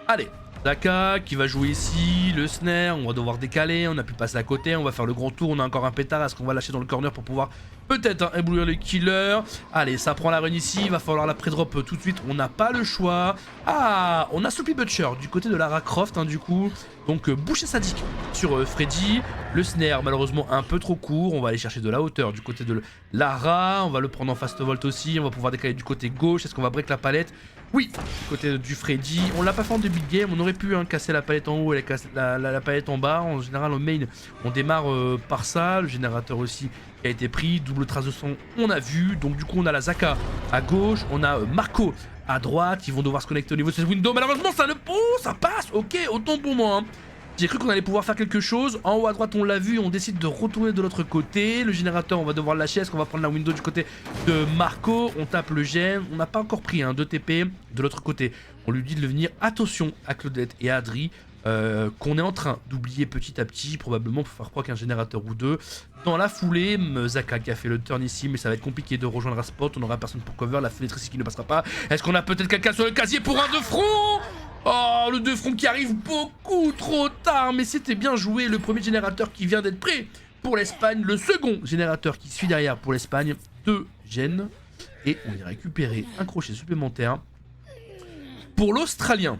Allez. Zaka qui va jouer ici, le snare, on va devoir décaler, on a pu passer à côté, on va faire le grand tour, on a encore un pétard, est-ce qu'on va lâcher dans le corner pour pouvoir peut-être hein, éblouir le killer. Allez, ça prend la run ici, il va falloir la pré-drop tout de suite, on n'a pas le choix. Ah, on a Sloppy Butcher du côté de Lara Croft, hein, du coup, Donc boucher sadique sur Freddy. Le snare malheureusement un peu trop court. On va aller chercher de la hauteur du côté de Lara. On va le prendre en fast volt aussi. On va pouvoir décaler du côté gauche. Est-ce qu'on va break la palette? Oui, du côté du Freddy. On l'a pas fait en début de game. On aurait pu casser la palette en haut et la palette en bas. En général au main on démarre par ça. Le générateur aussi qui a été pris. Double trace de sang on a vu. Donc du coup on a la Zaka à gauche. On a Marco à droite. Ils vont devoir se connecter au niveau de cette window. Malheureusement ça ne... Oh, ça passe. Ok, autant pour moi. J'ai cru qu'on allait pouvoir faire quelque chose. En haut à droite, on l'a vu. On décide de retourner de l'autre côté. Le générateur, on va devoir le lâcher. Est-ce qu'on va prendre la window du côté de Marco? On tape le gène. On n'a pas encore pris 2 TP de l'autre côté. On lui dit de venir. Attention à Claudette et à Adri. Qu'on est en train d'oublier petit à petit. Probablement pour faire croire qu'un générateur ou deux. Dans la foulée, Zaka qui a fait le turn ici. Mais ça va être compliqué de rejoindre un spot. On n'aura personne pour cover. La fenêtre ici qui ne passera pas. Est-ce qu'on a peut-être quelqu'un sur le casier pour un de front? Oh, le 2 front qui arrive beaucoup trop tard, mais c'était bien joué. Le premier générateur qui vient d'être prêt pour l'Espagne. Le second générateur qui suit derrière pour l'Espagne. 2 gènes. Et on ira récupérer un crochet supplémentaire pour l'Australien.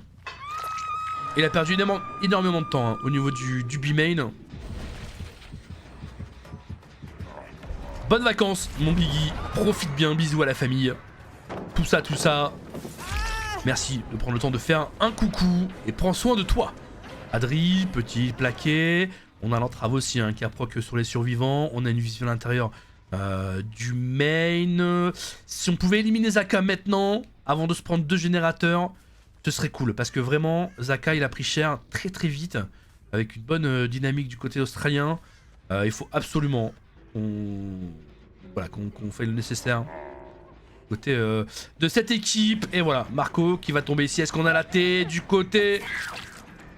Il a perdu énormément de temps au niveau du B-main. Bonnes vacances, mon Biggie. Profite bien, bisous à la famille. Tout ça. Merci de prendre le temps de faire un coucou et prends soin de toi. Adri, petit plaqué. On a l'entrave aussi qui a proc sur les survivants. On a une vision à l'intérieur du main. Si on pouvait éliminer Zaka maintenant, avant de se prendre 2 générateurs, ce serait cool. Parce que vraiment, Zaka il a pris cher très vite. Avec une bonne dynamique du côté australien. Il faut absolument qu'on fasse le nécessaire. Côté de cette équipe. Et voilà, Marco qui va tomber ici. Est-ce qu'on a la T du côté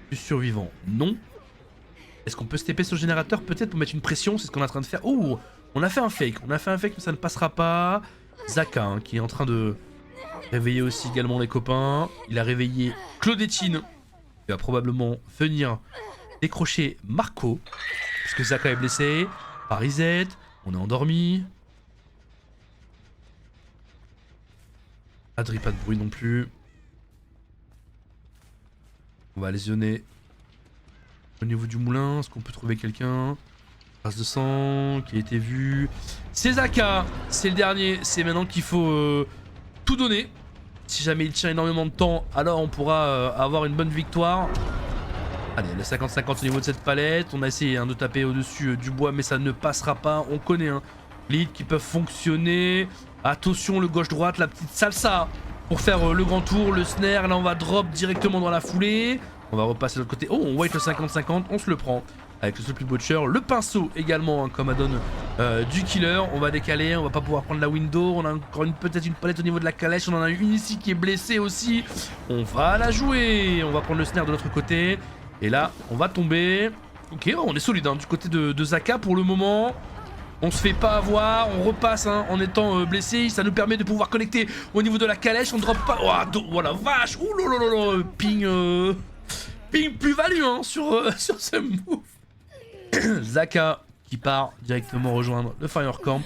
du survivant? Non. Est-ce qu'on peut se TP sur le générateur peut-être pour mettre une pression? C'est ce qu'on est en train de faire. Oh, on a fait un fake. On a fait un fake mais ça ne passera pas. Zaka qui est en train de réveiller aussi également les copains. Il a réveillé Claudettine. Il va probablement venir décrocher Marco. Parce que Zaka est blessé. Parisette. On est endormi. Adri, pas de bruit non plus. On va lésionner au niveau du moulin. Est-ce qu'on peut trouver quelqu'un? Trace de sang qui a été vu. C'est Zaka, c'est le dernier. C'est maintenant qu'il faut tout donner. Si jamais il tient énormément de temps, alors on pourra avoir une bonne victoire. Allez, le 50-50 au niveau de cette palette. On a essayé de taper au-dessus du bois, mais ça ne passera pas. On connaît les hits qui peuvent fonctionner. Attention, le gauche-droite, la petite salsa pour faire le grand tour, le snare. Là, on va drop directement dans la foulée. On va repasser de l'autre côté. Oh, on wait le 50-50, on se le prend. Avec le Supply Butcher, le pinceau également, comme add-on du killer. On va décaler, on va pas pouvoir prendre la window. On a encore peut-être une palette au niveau de la calèche. On en a une ici qui est blessée aussi. On va la jouer. On va prendre le snare de l'autre côté. Et là, on va tomber. Ok, on est solide du côté de Zaka pour le moment. On se fait pas avoir, on repasse en étant blessé. Ça nous permet de pouvoir connecter au niveau de la calèche. On drop pas. Oh la vache. Ouh là. Ping plus-value sur ce move. Zaka qui part directement rejoindre le Fire Camp.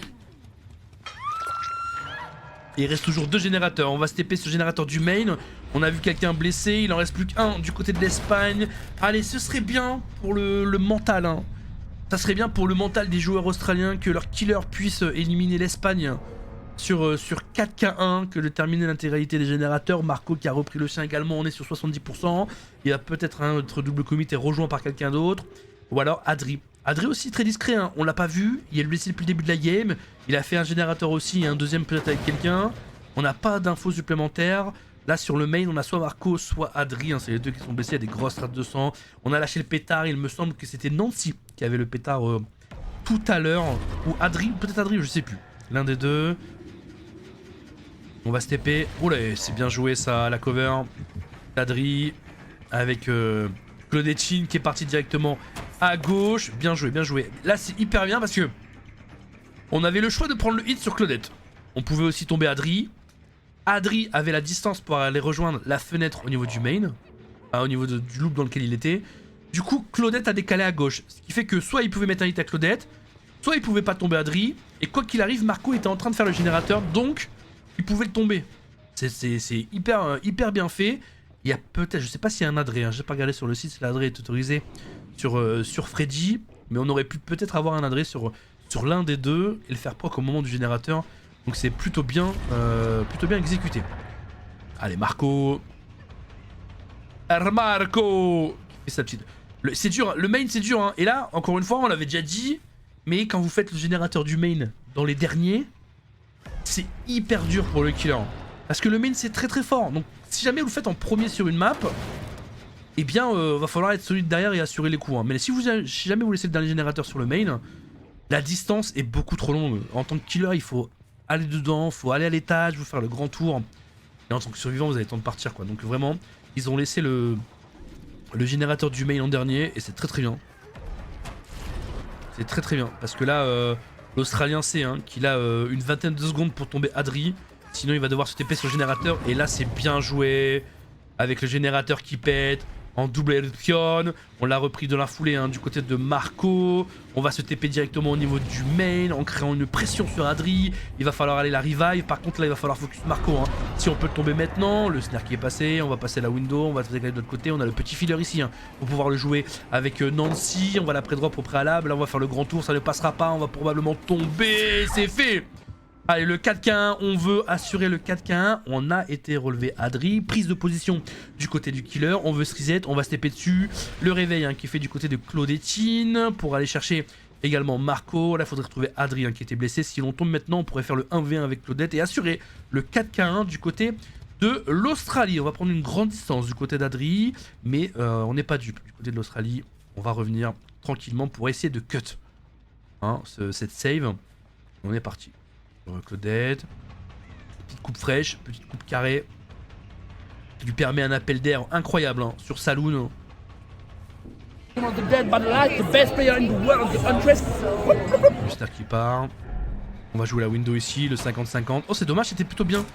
Et il reste toujours 2 générateurs. On va se TP sur le générateur du main. On a vu quelqu'un blessé. Il en reste plus qu'un du côté de l'Espagne. Allez, ce serait bien pour le mental. Ça serait bien pour le mental des joueurs australiens que leur killer puisse éliminer l'Espagne sur 4K1, que de terminer l'intégralité des générateurs. Marco qui a repris le sien également, on est sur 70%. Il y a peut-être un autre double commit et rejoint par quelqu'un d'autre. Ou alors Adri. Adri aussi très discret, on l'a pas vu. Il est blessé depuis le début de la game. Il a fait un générateur aussi, un deuxième peut-être avec quelqu'un. On n'a pas d'infos supplémentaires. Là sur le main, on a soit Marco, soit Adri, c'est les deux qui sont blessés, il y a des grosses strates de sang. On a lâché le pétard, il me semble que c'était Nancy qui avait le pétard tout à l'heure. Ou Adri, peut-être Adri, je sais plus. L'un des deux. On va se TP. Oh là, c'est bien joué ça, la cover. Adri avec Claudettine qui est parti directement à gauche. Bien joué, bien joué. Là c'est hyper bien parce que on avait le choix de prendre le hit sur Claudette. On pouvait aussi tomber Adri. Adri avait la distance pour aller rejoindre la fenêtre au niveau du main, au niveau du loop dans lequel il était. Du coup, Claudette a décalé à gauche, ce qui fait que soit il pouvait mettre un hit à Claudette, soit il pouvait pas tomber Adri. Et quoi qu'il arrive, Marco était en train de faire le générateur, donc il pouvait le tomber. C'est hyper bien fait. Il y a peut-être, je sais pas s'il y a un adré, hein, j'ai pas regardé sur le site si l'adré est autorisé sur Freddy, mais on aurait pu peut-être avoir un adré sur l'un des deux et le faire proc au moment du générateur. Donc c'est plutôt bien exécuté. Allez, Marco. Marco qui fait sa petite. C'est dur, hein. Le main c'est dur, hein. Et là, encore une fois, on l'avait déjà dit, mais quand vous faites le générateur du main dans les derniers, c'est hyper dur pour le killer. Parce que le main c'est très très fort. Donc si jamais vous le faites en premier sur une map, eh bien va falloir être solide derrière et assurer les coups, hein. Mais si jamais vous laissez le dernier générateur sur le main, la distance est beaucoup trop longue. En tant que killer, il faut aller dedans, faut aller à l'étage, vous faire le grand tour. Et en tant que survivant, vous avez le temps de partir, quoi. Donc vraiment, ils ont laissé le générateur du main en dernier et c'est très très bien. C'est très très bien. Parce que là, l'Australien sait hein, qu'il a une vingtaine de secondes pour tomber Adri. Sinon, il va devoir se TP sur le générateur. Et là, c'est bien joué. Avec le générateur qui pète. En double éruption, on l'a repris de la foulée hein, du côté de Marco. On va se TP directement au niveau du main en créant une pression sur Adri. Il va falloir aller la revive. Par contre là il va falloir focus Marco hein. Si on peut le tomber maintenant, le snare qui est passé, on va passer la window, on va se décaler de l'autre côté. On a le petit filler ici hein, pour pouvoir le jouer avec Nancy. On va la pré-drop au préalable, là on va faire le grand tour, ça ne passera pas, on va probablement tomber. C'est fait. Allez, le 4K1, on veut assurer le 4K1. On a été relevé Adri. Prise de position du côté du killer. On veut se reset, on va se taper dessus. Le réveil hein, qui est fait du côté de Claudetine pour aller chercher également Marco. Là, il faudrait retrouver Adri hein, qui était blessé. Si l'on tombe maintenant, on pourrait faire le 1v1 avec Claudette et assurer le 4K1 du côté de l'Australie. On va prendre une grande distance du côté d'Adri, mais on n'est pas dupe. Du côté de l'Australie, on va revenir tranquillement pour essayer de cut hein, cette save. On est parti. Claudette, petite coupe fraîche, petite coupe carrée qui lui permet un appel d'air incroyable hein, sur Saloon. Le star qui part. On va jouer la window ici, le 50-50. Oh c'est dommage, c'était plutôt bien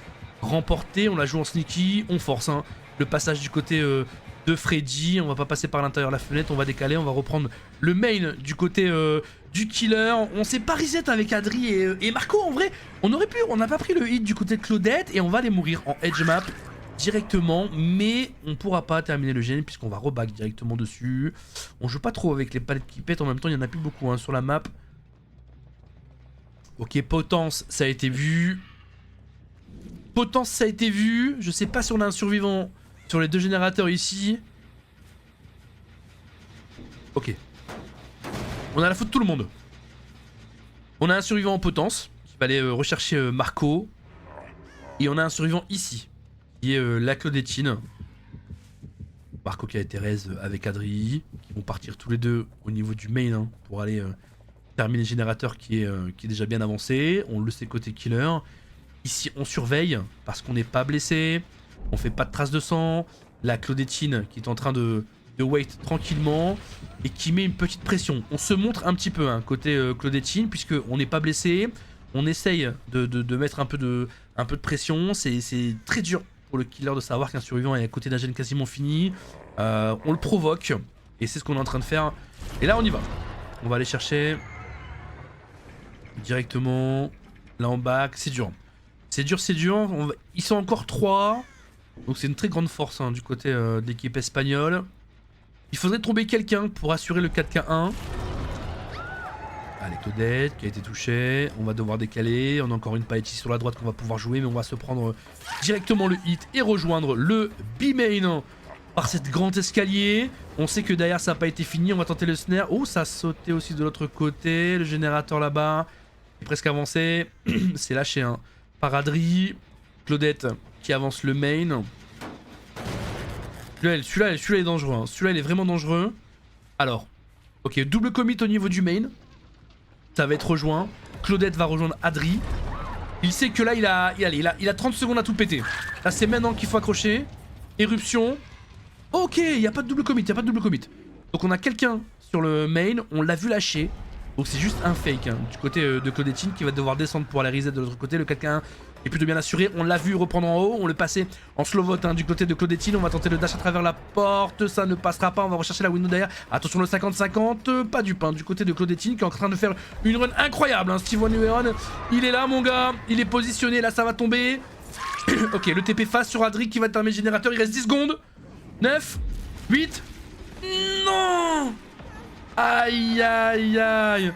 remporté. On la joue en sneaky, on force hein. Le passage du côté de Freddy. On va pas passer par l'intérieur de la fenêtre, on va décaler, on va reprendre le main du côté du killer. On s'est pas reset avec Adri et Marco en vrai. On aurait pu, on n'a pas pris le hit du côté de Claudette et on va les mourir en edge map directement. Mais on pourra pas terminer le gène puisqu'on va reback directement dessus. On joue pas trop avec les palettes qui pètent, en même temps il y en a plus beaucoup hein, sur la map. Ok, potence ça a été vu. Potence ça a été vu. Je sais pas si on a un survivant sur les deux générateurs ici. Ok. On a la faute de tout le monde. On a un survivant en potence qui va aller rechercher Marco. Et on a un survivant ici qui est la Claudetine. Marco qui a été raise avec Adri. Qui vont partir tous les deux au niveau du main hein, pour aller terminer le générateur qui est déjà bien avancé. On le sait côté killer. Ici on surveille parce qu'on n'est pas blessé. On fait pas de traces de sang. La Claudetine qui est en train de wait tranquillement et qui met une petite pression. On se montre un petit peu hein, côté Claudetine puisque on n'est pas blessé. On essaye de mettre un peu de pression. C'est très dur pour le killer de savoir qu'un survivant est à côté d'un gène quasiment fini. On le provoque et c'est ce qu'on est en train de faire. Et là on y va. On va aller chercher directement là en back. C'est dur. C'est dur, c'est dur. Ils sont encore 3. Donc c'est une très grande force hein, du côté de l'équipe espagnole. Il faudrait tomber quelqu'un pour assurer le 4K1. Allez, Claudette qui a été touchée. On va devoir décaler. On a encore une palette ici sur la droite qu'on va pouvoir jouer. Mais on va se prendre directement le hit et rejoindre le B-main par cette grande escalier. On sait que derrière ça n'a pas été fini. On va tenter le snare. Oh, ça a sauté aussi de l'autre côté. Le générateur là-bas est presque avancé. C'est lâché hein, par Adri. Claudette qui avance le main. Celui-là est dangereux. Hein. Celui-là, il est vraiment dangereux. Alors, ok, double commit au niveau du main. Ça va être rejoint. Claudette va rejoindre Adri. Il sait que là, il a 30 secondes à tout péter. Là, c'est maintenant qu'il faut accrocher. Éruption. Ok, il n'y a pas de double commit. Donc, on a quelqu'un sur le main. On l'a vu lâcher. Donc, c'est juste un fake hein, du côté de Claudetine qui va devoir descendre pour aller reset de l'autre côté. Le 4K1 est plutôt bien assuré. On l'a vu reprendre en haut. On le passait en slow vote hein, du côté de Claudetine. On va tenter le dash à travers la porte. Ça ne passera pas. On va rechercher la window derrière. Attention le 50-50. Pas du pain du côté de Claudetine qui est en train de faire une run incroyable. Hein. Steve Wonderone, il est là mon gars. Il est positionné. Là ça va tomber. Ok, le TP face sur Adri qui va terminer le générateur. Il reste 10 secondes. 9, 8. Non. Aïe, aïe, aïe.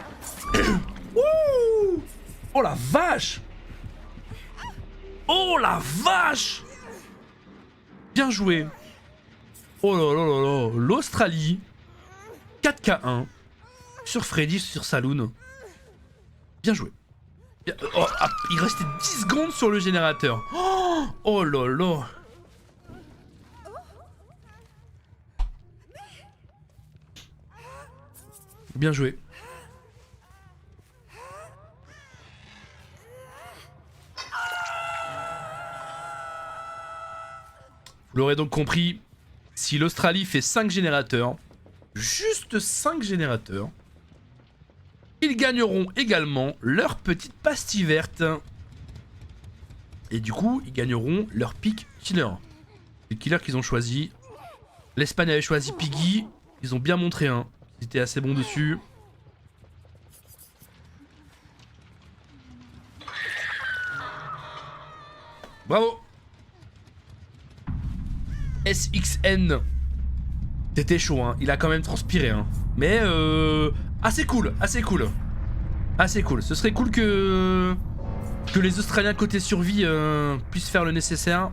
Ouh. Oh la vache. Oh la vache. Bien joué. Oh là là là là. L'Australie. 4K1. Sur Freddy, sur Saloon. Bien joué. Bien... Oh, ah, il restait 10 secondes sur le générateur. Oh, oh là là. Bien joué. Vous l'aurez donc compris, si l'Australie fait 5 générateurs, juste 5 générateurs, ils gagneront également leur petite pastille verte. Et du coup, ils gagneront leur pick killer. Le killer qu'ils ont choisi. L'Espagne avait choisi Piggy. Ils ont bien montré, hein. Ils étaient assez bons dessus. Bravo. SXN. C'était chaud, hein. Il a quand même transpiré, hein. Mais assez cool, assez cool. Assez cool. Ce serait cool que les Australiens côté survie puissent faire le nécessaire.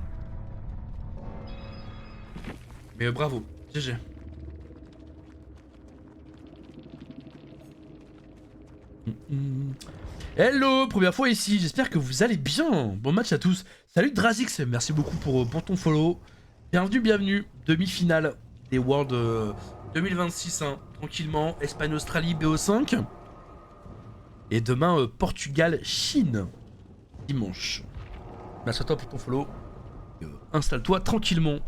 Mais bravo. GG. Hello, première fois ici, j'espère que vous allez bien. Bon match à tous. Salut Drazix, merci beaucoup pour ton follow. Bienvenue, bienvenue. Demi-finale des Worlds 2026, hein. Tranquillement. Espagne-Australie, BO5. Et demain, Portugal-Chine. Dimanche. Merci à toi pour ton follow. Installe-toi tranquillement.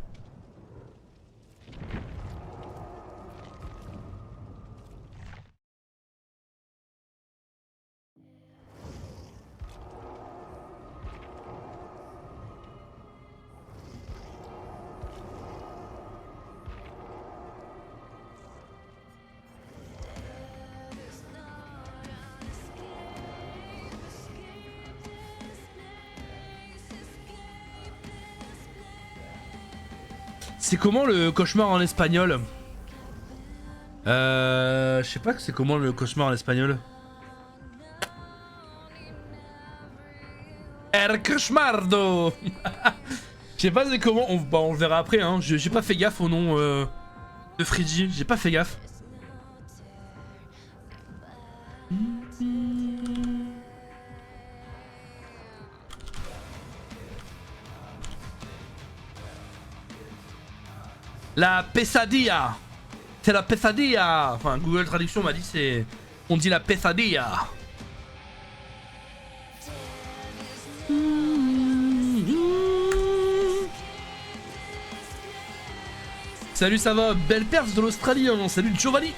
C'est comment le cauchemar en espagnol? Je sais pas que c'est comment le cauchemar en espagnol. El cauchemardo. Je sais pas c'est comment, on le verra après, hein. J'ai pas fait gaffe au nom de Freddy, j'ai pas fait gaffe. La pesadilla. C'est la pesadilla. Enfin, Google Traduction m'a dit c'est... On dit la pesadilla. Salut, ça va? Belle perf de l'Australie, hein. Salut Giovanni.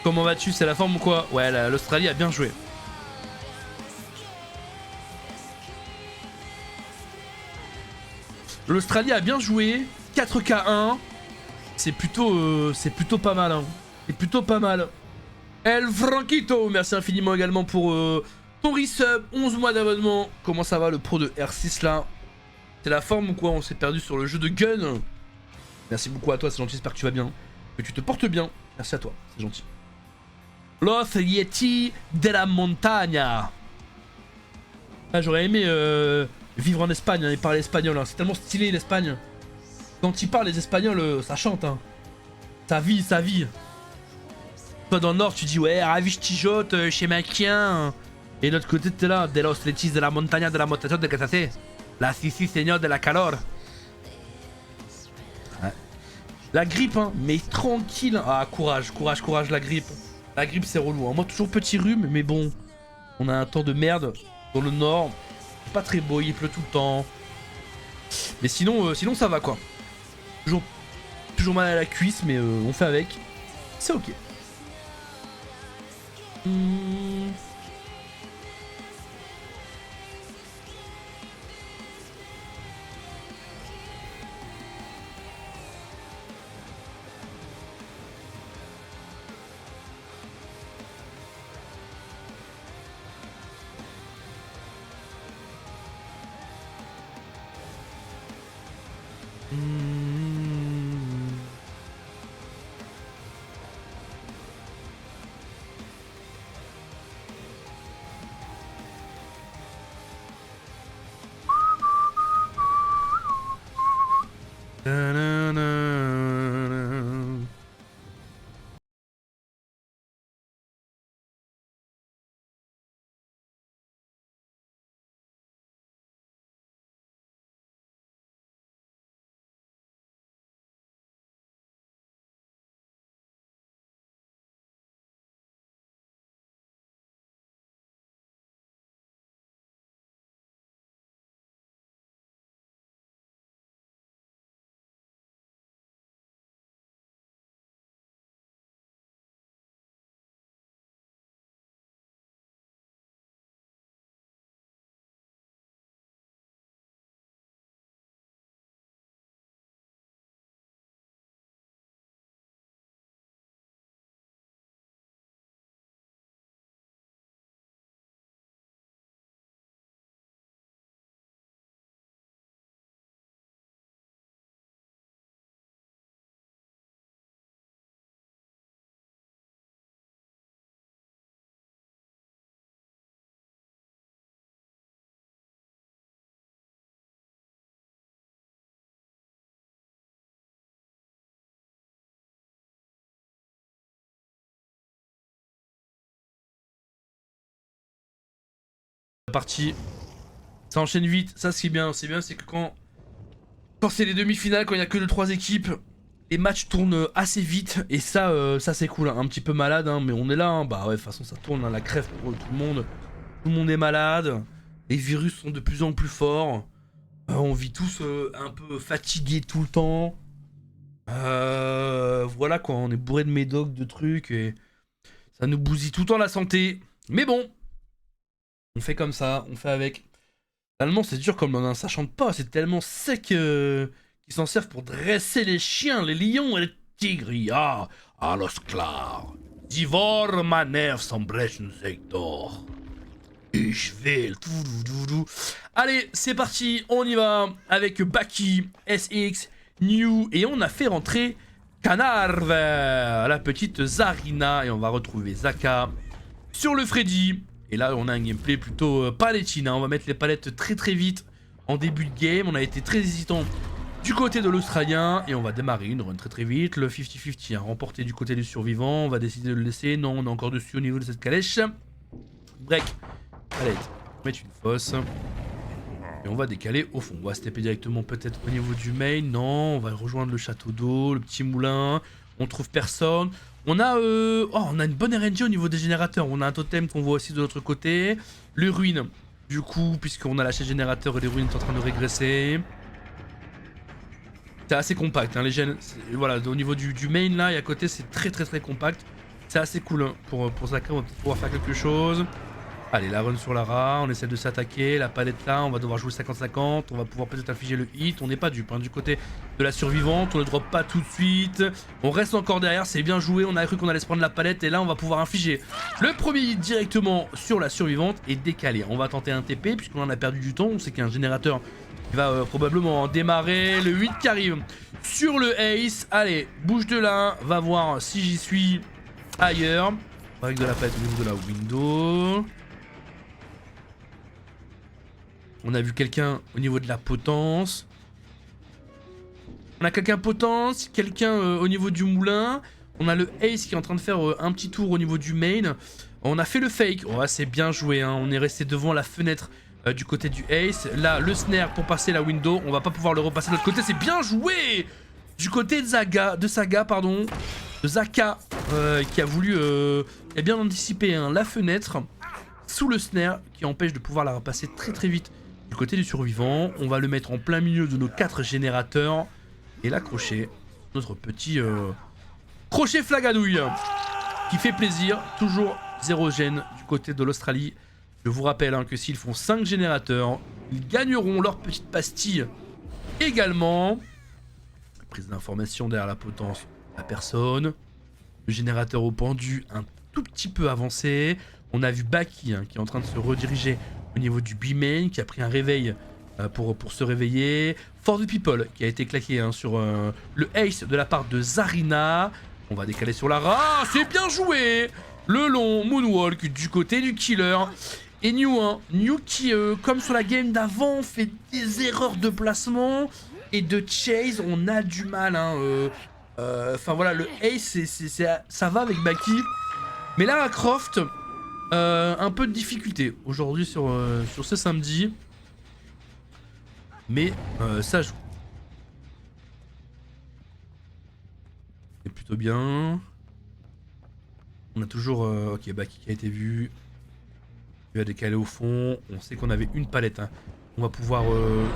Comment vas-tu? C'est la forme ou quoi? Ouais, l'Australie a bien joué. L'Australie a bien joué. 4K1. C'est plutôt pas mal, hein. C'est plutôt pas mal. El Franquito, merci infiniment également pour ton resub, 11 mois d'abonnement. Comment ça va le pro de R6 là? C'est la forme ou quoi? On s'est perdu sur le jeu de gun. Merci beaucoup à toi, c'est gentil, j'espère que tu vas bien. Que tu te portes bien. Merci à toi, c'est gentil. Los Yeti de la Montaña. Ah, j'aurais aimé vivre en Espagne, hein, et parler espagnol, hein. C'est tellement stylé l'Espagne. Quand ils parlent les Espagnols, ça chante, hein. Ça vit, ça vit. Toi dans le nord, tu dis ouais, ravistijote, chez Maquien. Et de l'autre côté, t'es là, de los letis de la montaña de la motación de Casase. La sisi señor de la calor. Ouais. La grippe, hein, mais tranquille. Ah, courage, courage, courage, la grippe. La grippe, c'est relou, hein. Moi, toujours petit rhume, mais bon. On a un temps de merde dans le nord. Pas très beau, il pleut tout le temps. Mais sinon, sinon ça va, quoi. Toujours mal à la cuisse, mais on fait avec. C'est ok. Parti. Ça enchaîne vite. Ça, c'est bien, c'est que quand c'est les demi-finales, quand il n'y a que 2-3 équipes, les matchs tournent assez vite. Et ça, ça c'est cool. Un petit peu malade, hein, mais on est là. Hein. Bah ouais, de toute façon, ça tourne. Hein, la crève pour tout le monde. Tout le monde est malade. Les virus sont de plus en plus forts. On vit tous un peu fatigués tout le temps. Voilà quoi, on est bourré de médocs, de trucs. Et ça nous bousille tout le temps la santé. Mais bon. On fait comme ça, on fait avec. L'allemand c'est dur comme ça chante pas, c'est tellement sec qu'ils s'en servent pour dresser les chiens, les lions et les tigres. Ja, alles klar. Sie wollen ma nerf s'embrechen sector. Ich will. Allez, c'est parti, on y va avec Baki, SX, New et on a fait rentrer Canard, la petite Zarina et on va retrouver Zaka sur le Freddy. Et là, on a un gameplay plutôt paletine. Hein. On va mettre les palettes très très vite en début de game. On a été très hésitant du côté de l'Australien. Et on va démarrer une run très très vite. Le 50-50 a remporté du côté du survivant. On va décider de le laisser. Non, on est encore dessus au niveau de cette calèche. Break. Palette. On va mettre une fosse. Et on va décaler au fond. On va stepper directement peut-être au niveau du main. Non, on va rejoindre le château d'eau, le petit moulin. On trouve personne. On a une bonne RNG au niveau des générateurs. On a un totem qu'on voit aussi de l'autre côté. Le ruine, du coup, puisqu'on a lâché le générateur et les ruines sont en train de régresser. C'est assez compact, hein, les gènes. Voilà, au niveau du main là et à côté, c'est très très très compact. C'est assez cool hein, pour Zaka, on va peut-être pouvoir faire quelque chose. Allez, la run sur Lara, on essaie de s'attaquer, la palette là, on va devoir jouer 50-50, on va pouvoir peut-être infliger le hit, on n'est pas dupe, hein, du côté de la survivante, on ne drop pas tout de suite, on reste encore derrière, c'est bien joué, on a cru qu'on allait se prendre la palette et là on va pouvoir infliger le premier hit directement sur la survivante et décaler. On va tenter un TP puisqu'on en a perdu du temps, on sait qu'il y a un générateur qui va probablement démarrer, le 8 qui arrive sur le ace, allez, bouge de là, va voir si j'y suis ailleurs, avec de la palette au niveau de la window. On a vu quelqu'un au niveau de la potence. On a quelqu'un potence, quelqu'un au niveau du moulin. On a le Ace qui est en train de faire un petit tour au niveau du main. On a fait le fake. Oh, c'est bien joué. Hein. On est resté devant la fenêtre du côté du Ace. Là, le snare pour passer la window. On va pas pouvoir le repasser de l'autre côté. C'est bien joué du côté de Zaka, de Zaka, qui a voulu bien anticiper hein, la fenêtre sous le snare qui empêche de pouvoir la repasser très très vite. Du côté du survivant, on va le mettre en plein milieu de nos 4 générateurs et l'accrocher. Notre petit crochet flagadouille qui fait plaisir. Toujours 0 gène du côté de l'Australie. Je vous rappelle hein, que s'ils font 5 générateurs, ils gagneront leur petite pastille également. Prise d'information derrière la potence, la personne. Le générateur au pendu un tout petit peu avancé. On a vu Baki hein, qui est en train de se rediriger au niveau du B-main, qui a pris un réveil pour se réveiller. For the People qui a été claqué hein, sur le ace de la part de Zarina. On va décaler sur Lara. C'est bien joué. Le long moonwalk du côté du killer. Et New qui, comme sur la game d'avant, fait des erreurs de placement. Et de chase, on a du mal. Enfin voilà, le ace, ça va avec Baki. Mais là, à Croft, un peu de difficulté aujourd'hui sur ce samedi. Mais ça joue. C'est plutôt bien. On a toujours... ok, Baki qui a été vu. Il va décaler au fond. On sait qu'on avait une palette. Hein. On va pouvoir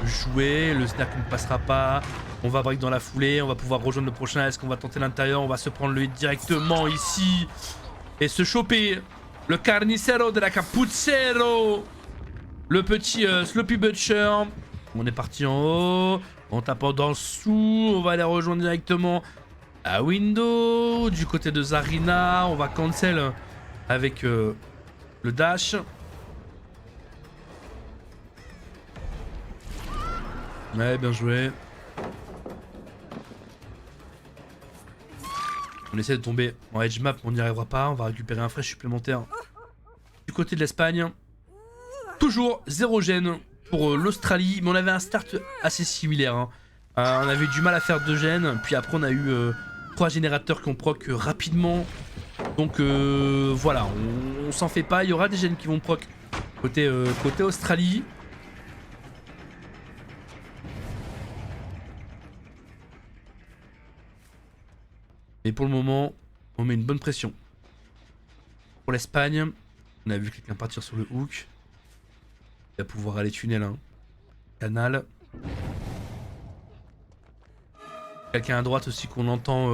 jouer. Le snack ne passera pas. On va break dans la foulée. On va pouvoir rejoindre le prochain. Est-ce qu'on va tenter l'intérieur? On va se prendre le hit directement ici. Et se choper le carnicero de la Capucero. Le petit Sloppy Butcher. On est parti en haut. En tapant dans le sous. On va aller rejoindre directement à Window. Du côté de Zarina. On va cancel avec le dash. Ouais, bien joué. On essaie de tomber en edge map, on n'y arrivera pas. On va récupérer un fresh supplémentaire du côté de l'Espagne. Toujours 0 gène pour l'Australie, mais on avait un start assez similaire. Hein. On avait du mal à faire 2 gènes, puis après on a eu 3 générateurs qui ont proc rapidement. Donc voilà, on s'en fait pas. Il y aura des gènes qui vont proc côté Australie. Mais pour le moment, on met une bonne pression. Pour l'Espagne, on a vu quelqu'un partir sur le hook. Il va pouvoir aller tunnel. Hein. Canal. Quelqu'un à droite aussi qu'on entend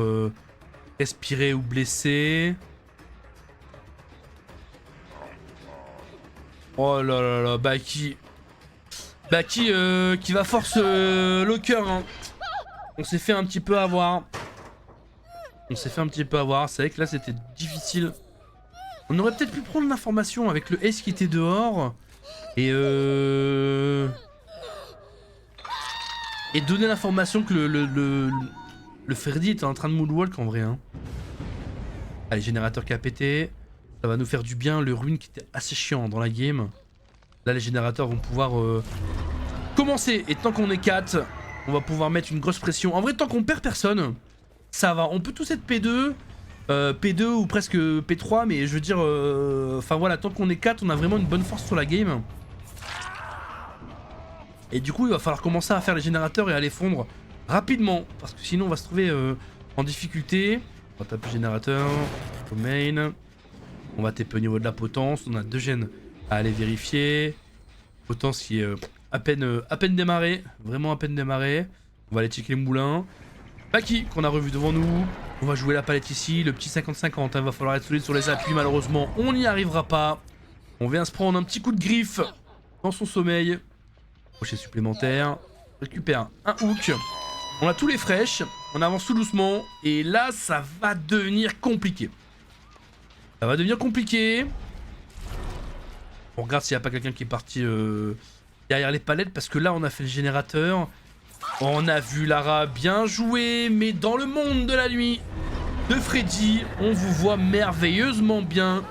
respirer ou blesser. Oh là là là, Baki. Baki qui va force locker. Hein. On s'est fait un petit peu avoir. C'est vrai que là c'était difficile. On aurait peut-être pu prendre l'information avec le S qui était dehors. Et donner l'information que le Ferdi était en train de moonwalk en vrai. Hein. Allez, générateur qui a pété. Ça va nous faire du bien. Le ruine qui était assez chiant dans la game. Là les générateurs vont pouvoir commencer. Et tant qu'on est 4, on va pouvoir mettre une grosse pression. En vrai, tant qu'on perd personne, ça va. On peut tous être P2. P2 ou presque P3, mais je veux dire... Enfin voilà, tant qu'on est 4, on a vraiment une bonne force sur la game. Et du coup, il va falloir commencer à faire les générateurs et à les fondre rapidement. Parce que sinon, on va se trouver en difficulté. On va taper générateur, main. On va taper au niveau de la potence. On a 2 gènes à aller vérifier. Potence qui est à peine démarrée. Vraiment à peine démarrée. On va aller checker les moulins. Baki qu'on a revu devant nous. On va jouer la palette ici, le petit 50-50, il va falloir être solide sur les appuis, malheureusement on n'y arrivera pas. On vient se prendre un petit coup de griffe dans son sommeil. Crochet supplémentaire, récupère un hook. On a tous les fraîches, on avance tout doucement et là ça va devenir compliqué. Ça va devenir compliqué. On regarde s'il n'y a pas quelqu'un qui est parti derrière les palettes parce que là on a fait le générateur. On a vu Lara bien jouer, mais dans le monde de la nuit de Freddy, on vous voit merveilleusement bien.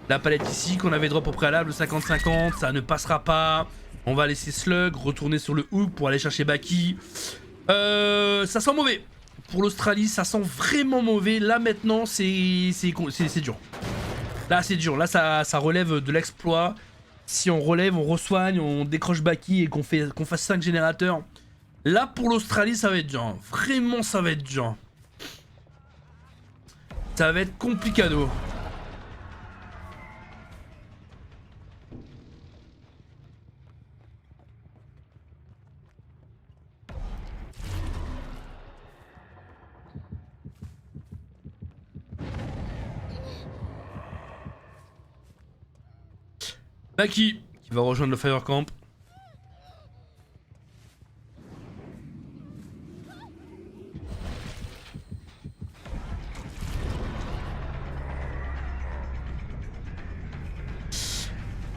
La palette ici qu'on avait drop au préalable, 50-50, ça ne passera pas. On va laisser Slug retourner sur le hook pour aller chercher Baki. Ça sent mauvais. Pour l'Australie, ça sent vraiment mauvais. Là maintenant, c'est dur. Là c'est dur, là ça relève de l'exploit. Si on relève, on resoigne, on décroche Baki et qu'on fasse 5 générateurs. Là pour l'Australie ça va être dur, vraiment ça va être dur. Ça va être complicado. Baki qui va rejoindre le Fire Camp.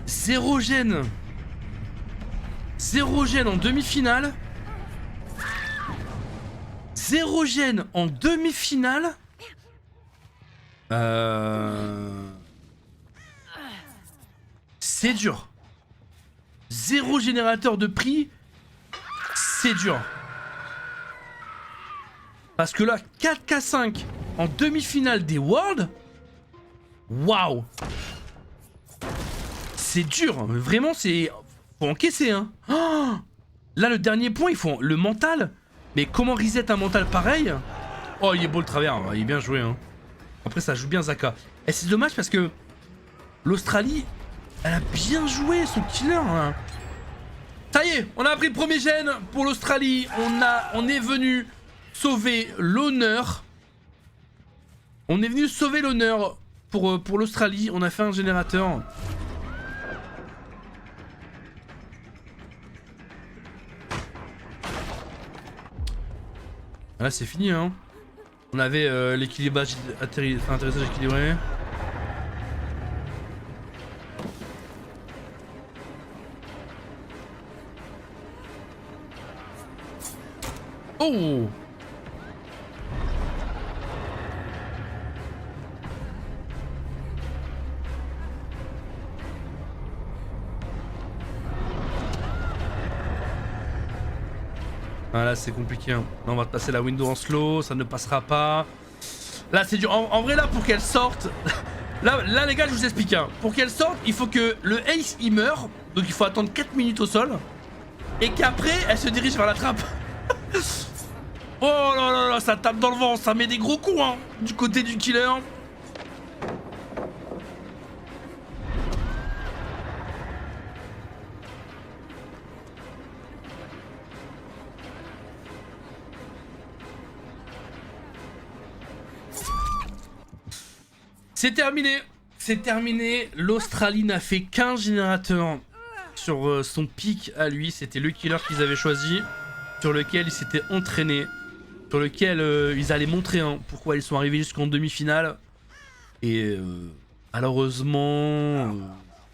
Zéro gène en demi-finale. 0 gène en demi-finale. C'est dur. 0 générateur de prix. C'est dur. Parce que là, 4K5 en demi-finale des Worlds. Waouh. C'est dur, hein. Vraiment, c'est... Faut encaisser, hein. Oh, là, le dernier point, ils font le mental. Mais comment reset un mental pareil? Oh, il est beau le travers, il est bien joué, hein. Après, ça joue bien Zaka. Et c'est dommage parce que l'Australie, elle a bien joué son killer, hein. Ça y est, on a pris le premier gène pour l'Australie. On est venu sauver l'honneur. On est venu sauver l'honneur pour l'Australie. On a fait un générateur. Là c'est fini hein. On avait l'équilibrage atterrissage équilibré. Oh! Ah là c'est compliqué hein. Là on va passer la window en slow, ça ne passera pas. Là c'est dur, en vrai là pour qu'elle sorte. là les gars je vous explique hein. Pour qu'elle sorte il faut que le ace il meure. Donc il faut attendre 4 minutes au sol. Et qu'après elle se dirige vers la trappe. Oh là là là, ça tape dans le vent, ça met des gros coups hein, du côté du killer. C'est terminé, c'est terminé. L'Australie n'a fait qu'un générateur sur son pic à lui. C'était le killer qu'ils avaient choisi, sur lequel ils s'étaient entraînés, sur lequel ils allaient montrer hein, pourquoi ils sont arrivés jusqu'en demi-finale. Et malheureusement,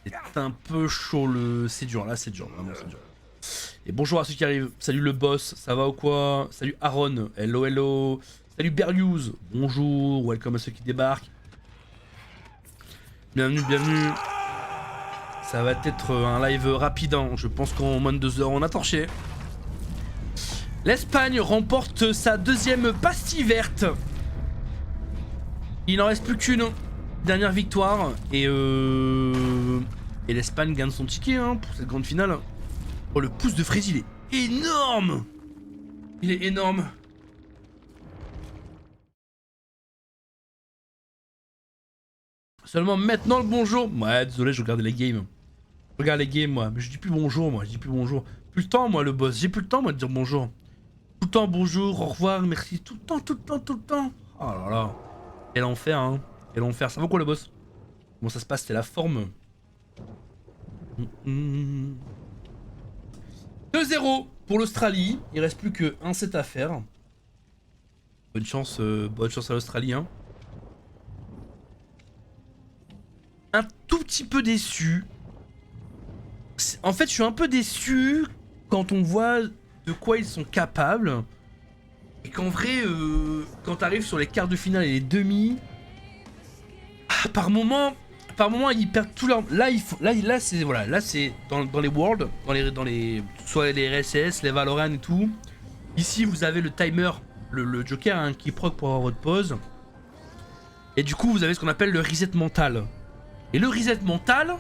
c'est un peu chaud. C'est dur, là c'est dur, vraiment c'est dur. Et bonjour à ceux qui arrivent. Salut le boss, ça va ou quoi? Salut Aaron, hello hello. Salut Berliouz, bonjour, welcome à ceux qui débarquent. Bienvenue, bienvenue. Ça va être un live rapide, hein. Je pense qu'en moins de 2 heures on a torché. L'Espagne remporte sa deuxième pastille verte. Il n'en reste plus qu'une dernière victoire. Et l'Espagne gagne son ticket hein, pour cette grande finale. Oh le pouce de Frézy il est énorme. Il est énorme. Seulement maintenant le bonjour. Ouais, désolé, je regardais les games. Je regarde les games, moi. Mais je dis plus bonjour, moi. Je dis plus bonjour. Plus le temps, moi, le boss. J'ai plus le temps, moi, de dire bonjour. Tout le temps, bonjour, au revoir, merci. Tout le temps, tout le temps, tout le temps. Oh là là. Quel enfer, hein. Quel enfer. Ça va quoi, le boss? Comment ça se passe? C'est la forme. 2-0 pour l'Australie. Il reste plus que 1 set à faire. Bonne chance à l'Australie, hein. Un tout petit peu déçu. En fait, je suis un peu déçu quand on voit de quoi ils sont capables. Et qu'en vrai, quand t'arrives sur les quarts de finale et les demi, par moment, ils perdent tout leur. Là, c'est voilà, là c'est dans les Worlds, dans les soit les RSS, les Valorant et tout. Ici, vous avez le timer, le Joker hein, qui proc pour avoir votre pause. Et du coup, vous avez ce qu'on appelle le reset mental. Et le reset mental,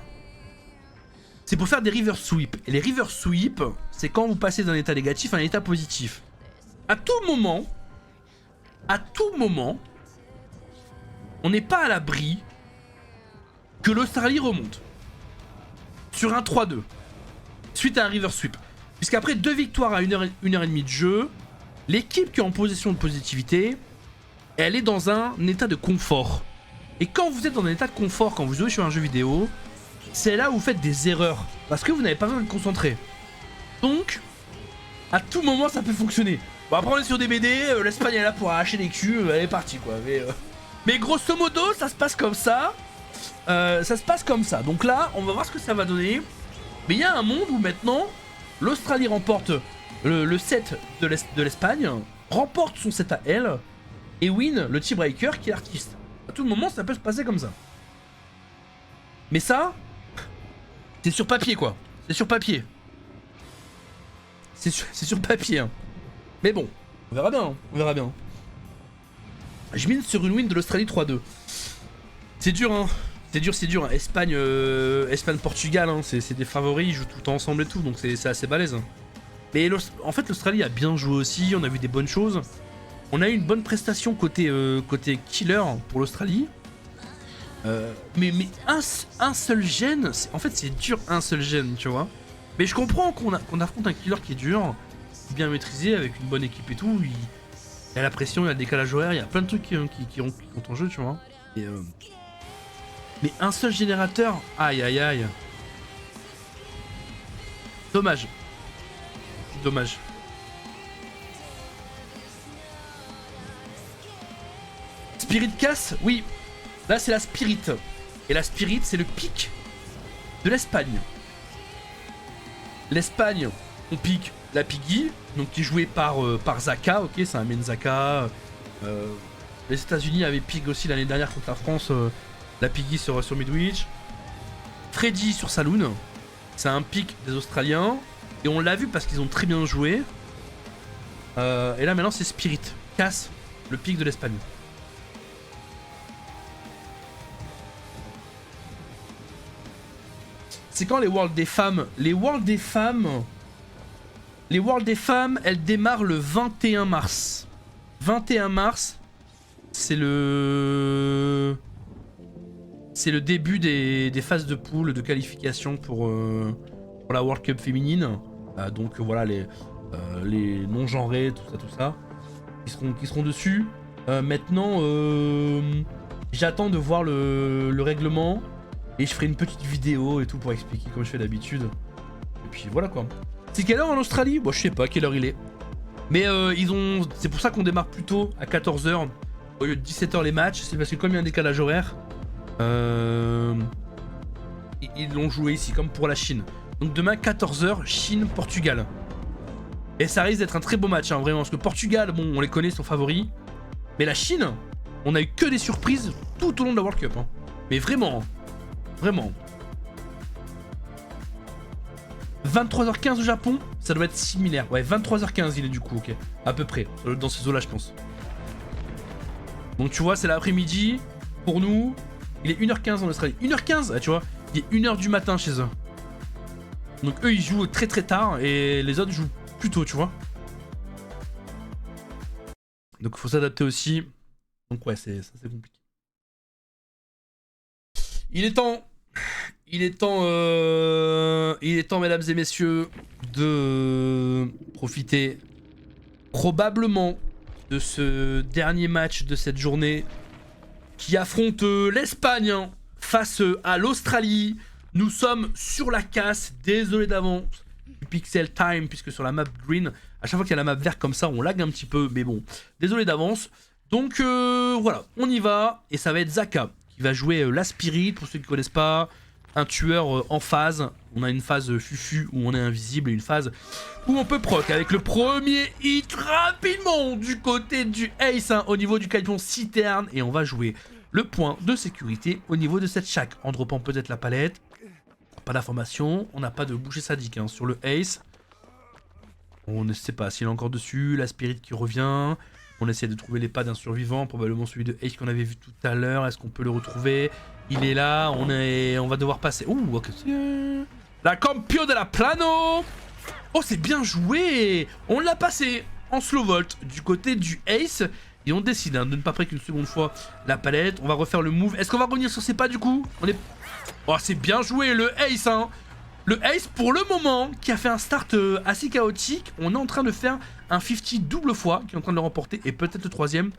c'est pour faire des reverse sweep. Et les reverse sweep, c'est quand vous passez d'un état négatif à un état positif. À tout moment, on n'est pas à l'abri que l'Australie remonte sur un 3-2 suite à un reverse sweep. Puisqu'après 2 victoires à 1h30 de jeu, l'équipe qui est en position de positivité, elle est dans un état de confort. Et quand vous êtes dans un état de confort, quand vous jouez sur un jeu vidéo, c'est là où vous faites des erreurs. Parce que vous n'avez pas besoin de vous concentrer. Donc, à tout moment, ça peut fonctionner. Bon, après, on est sur des BD, l'Espagne est là pour arracher les culs, elle est partie quoi. Mais grosso modo, ça se passe comme ça. Donc là, on va voir ce que ça va donner. Mais il y a un monde où maintenant, l'Australie remporte le set de l'Espagne, remporte son set à elle, et win le tiebreaker qui est l'artiste. À tout moment, ça peut se passer comme ça. Mais ça, c'est sur papier quoi. C'est sur papier. C'est sur papier. Hein. Mais bon, on verra bien. On verra bien. Je mine sur une win de l'Australie 3-2. C'est dur, hein. C'est dur, hein. Espagne, Espagne-Portugal, hein. C'est des favoris, ils jouent tout le temps ensemble et tout, donc c'est assez balèze. Mais en fait, l'Australie a bien joué aussi, on a vu des bonnes choses. On a eu une bonne prestation côté killer pour l'Australie. Mais un seul gène, en fait c'est dur un seul gène, tu vois. Mais je comprends qu'on affronte un killer qui est dur, bien maîtrisé, avec une bonne équipe et tout. Il y a la pression, il y a le décalage horaire, il y a plein de trucs qui comptent en jeu, tu vois. Mais un seul générateur, aïe aïe aïe. Dommage. Dommage. Spirit casse, oui. Là c'est la Spirit. Et la Spirit c'est le pic de l'Espagne. L'Espagne, on pique la Piggy, donc qui est jouée par Zaka, ok, c'est un main Zaka. Les États-Unis avaient pique aussi l'année dernière contre la France, la Piggy sur Midwich. Freddy sur Saloon, c'est un pic des Australiens. Et on l'a vu parce qu'ils ont très bien joué. Et là maintenant c'est Spirit, casse le pic de l'Espagne. C'est quand les Worlds des femmes? Les Worlds des femmes, elles démarrent le 21 mars. 21 mars, c'est le début des phases de poule de qualification pour la World Cup féminine. Donc voilà, les non-genrés, tout ça, qui seront dessus. Maintenant, j'attends de voir le règlement. Et je ferai une petite vidéo et tout pour expliquer comme je fais d'habitude. Et puis voilà quoi. C'est quelle heure en Australie? Bon, je sais pas quelle heure il est. Mais c'est pour ça qu'on démarre plus tôt, à 14h, au lieu de 17h les matchs. C'est parce que comme il y a un décalage horaire, ils l'ont joué ici, comme pour la Chine. Donc demain, 14h, Chine-Portugal. Et ça risque d'être un très beau match, hein, vraiment. Parce que Portugal, bon, on les connaît, sont favoris. Mais la Chine, on a eu que des surprises tout au long de la World Cup. Hein. Mais vraiment, vraiment. 23h15 au Japon, ça doit être similaire. Ouais, 23h15 il est du coup, ok. À peu près, dans ces eaux-là, je pense. Donc tu vois, c'est l'après-midi. Pour nous, il est 1h15 en Australie. 1h15, ah, tu vois, il est 1h du matin chez eux. Donc eux, ils jouent très très tard et les autres jouent plus tôt, tu vois. Donc il faut s'adapter aussi. Donc ouais, c'est compliqué. Il est temps, mesdames et messieurs, de profiter probablement de ce dernier match de cette journée qui affronte l'Espagne face à l'Australie. Nous sommes sur la casse, désolé d'avance du pixel time, puisque sur la map green, à chaque fois qu'il y a la map verte comme ça, on lag un petit peu, mais bon, désolé d'avance. Donc voilà, on y va, et ça va être Zaka qui va jouer la Spirit, pour ceux qui ne connaissent pas, un tueur en phase. On a une phase fufu où on est invisible et une phase où on peut proc avec le premier hit rapidement du côté du Ace, hein, au niveau du camion citerne, et on va jouer le point de sécurité au niveau de cette shack en droppant peut-être la palette. Pas d'information, on n'a pas de boucher sadique hein, sur le Ace. On ne sait pas s'il est encore dessus, la Spirit qui revient. On essaie de trouver les pas d'un survivant, probablement celui de Ace qu'on avait vu tout à l'heure. Est-ce qu'on peut le retrouver? Il est là, on va devoir passer. Ouh, ok. La Campio de la Plano. Oh, c'est bien joué. On l'a passé en slow volt du côté du Ace. Et on décide hein, de ne pas prendre qu'une seconde fois la palette. On va refaire le move. Est-ce qu'on va revenir sur ses pas du coup? Oh, c'est bien joué le Ace, hein. Le Ace, pour le moment, qui a fait un start assez chaotique. On est en train de faire un 50 double fois, qui est en train de le remporter, et peut-être le troisième.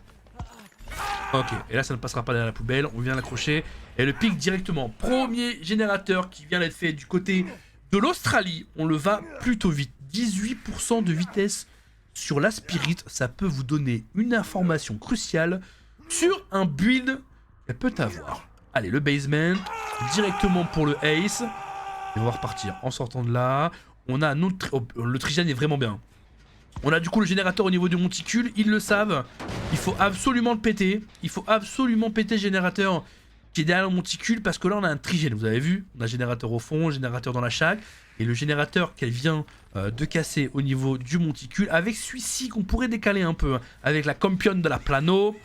Ok, et là ça ne passera pas derrière la poubelle, on vient l'accrocher. Et le pique directement. Premier générateur qui vient d'être fait du côté de l'Australie. On le va plutôt vite. 18% de vitesse sur la Spirit. Ça peut vous donner une information cruciale sur un build qu'elle peut avoir. Allez, le basement, directement pour le Ace. Et on va repartir en sortant de là. On a un autre... Oh, le Trigène est vraiment bien. On a du coup le générateur au niveau du monticule. Ils le savent. Il faut absolument le péter. Il faut absolument péter le générateur qui est derrière le monticule. Parce que là on a un Trigène. Vous avez vu? On a un générateur au fond, un générateur dans la shack. Et le générateur qu'elle vient de casser au niveau du monticule. Avec celui-ci qu'on pourrait décaler un peu. Hein, avec la Campion de la Plano.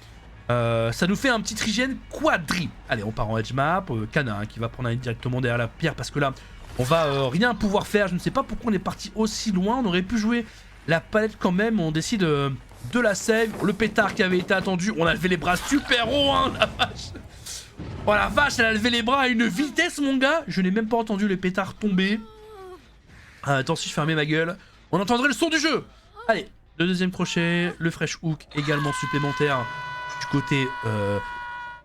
Ça nous fait un petit trigène quadri. Allez, on part en edge map. Kana hein, qui va prendre un hit directement derrière la pierre parce que là, on va rien pouvoir faire. Je ne sais pas pourquoi on est parti aussi loin. On aurait pu jouer la palette quand même. On décide de la save. Le pétard qui avait été attendu. On a levé les bras super haut, hein, la vache. Oh la vache, elle a levé les bras à une vitesse, mon gars. Je n'ai même pas entendu les pétards tomber. Attends, si je fermais ma gueule, on entendrait le son du jeu. Allez, le deuxième crochet, le fresh hook également supplémentaire du côté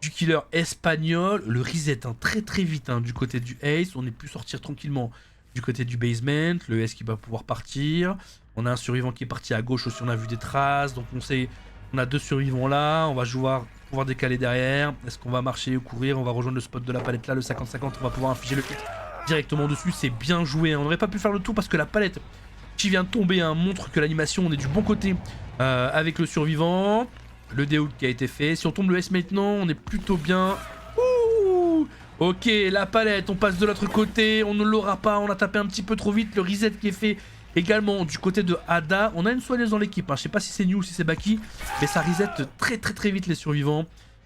du killer espagnol. Le reset hein, très très vite hein, du côté du ace. On est pu sortir tranquillement du côté du basement. Le S qui va pouvoir partir. On a un survivant qui est parti à gauche aussi, on a vu des traces. Donc on sait, on a 2 survivants là. On va pouvoir décaler derrière. Est-ce qu'on va marcher ou courir? On va rejoindre le spot de la palette là, le 50-50. On va pouvoir infliger le hit directement dessus. C'est bien joué. On n'aurait pas pu faire le tour parce que la palette qui vient de tomber hein, montre que l'animation, on est du bon côté avec le survivant. Le déhook qui a été fait. Si on tombe le S maintenant, on est plutôt bien. Ouh, ok, la palette, on passe de l'autre côté. On ne l'aura pas. On a tapé un petit peu trop vite. Le reset qui est fait également du côté de Ada. On a une soigneuse dans l'équipe. Hein. Je sais pas si c'est New ou si c'est Baki. Mais ça reset très très très vite les survivants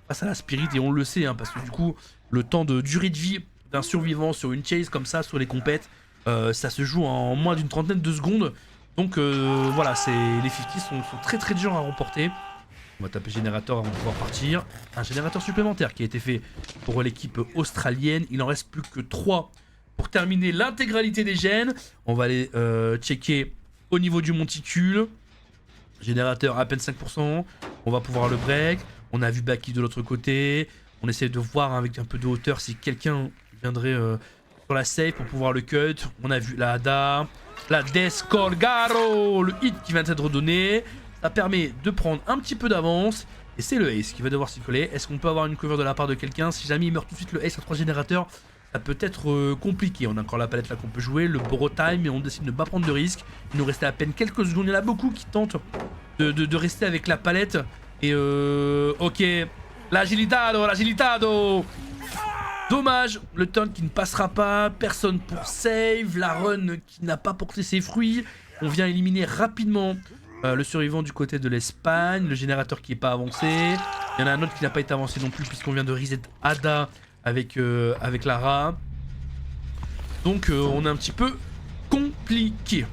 face à la Spirit. Et on le sait, hein, parce que du coup, le temps de durée de vie d'un survivant sur une chase comme ça, sur les compètes, ça se joue en moins d'une trentaine de secondes. Donc voilà, les 50 sont très très durs à remporter. On va taper générateur avant de pouvoir partir. Un générateur supplémentaire qui a été fait pour l'équipe australienne. Il en reste plus que 3 pour terminer l'intégralité des gènes. On va aller checker au niveau du monticule. Générateur à peine 5%. On va pouvoir le break. On a vu Baki de l'autre côté. On essaie de voir avec un peu de hauteur si quelqu'un viendrait sur la save pour pouvoir le cut. On a vu la Hada. La Descolgaro. Le hit qui vient d'être donné. Ça permet de prendre un petit peu d'avance. Et c'est le ace qui va devoir s'y coller. Est-ce qu'on peut avoir une cover de la part de quelqu'un? Si jamais il meurt tout de suite le ace à 3 générateurs, ça peut être compliqué. On a encore la palette là qu'on peut jouer. Le borrow time. Mais on décide de ne pas prendre de risque. Il nous restait à peine quelques secondes. Il y en a beaucoup qui tentent de rester avec la palette. Et ok. L'agilitado, l'agilitado. Dommage. Le turn qui ne passera pas. Personne pour save. La run qui n'a pas porté ses fruits. On vient éliminer rapidement le survivant du côté de l'Espagne, le générateur qui n'est pas avancé. Il y en a un autre qui n'a pas été avancé non plus puisqu'on vient de reset Ada avec Lara. Donc on est un petit peu compliqué.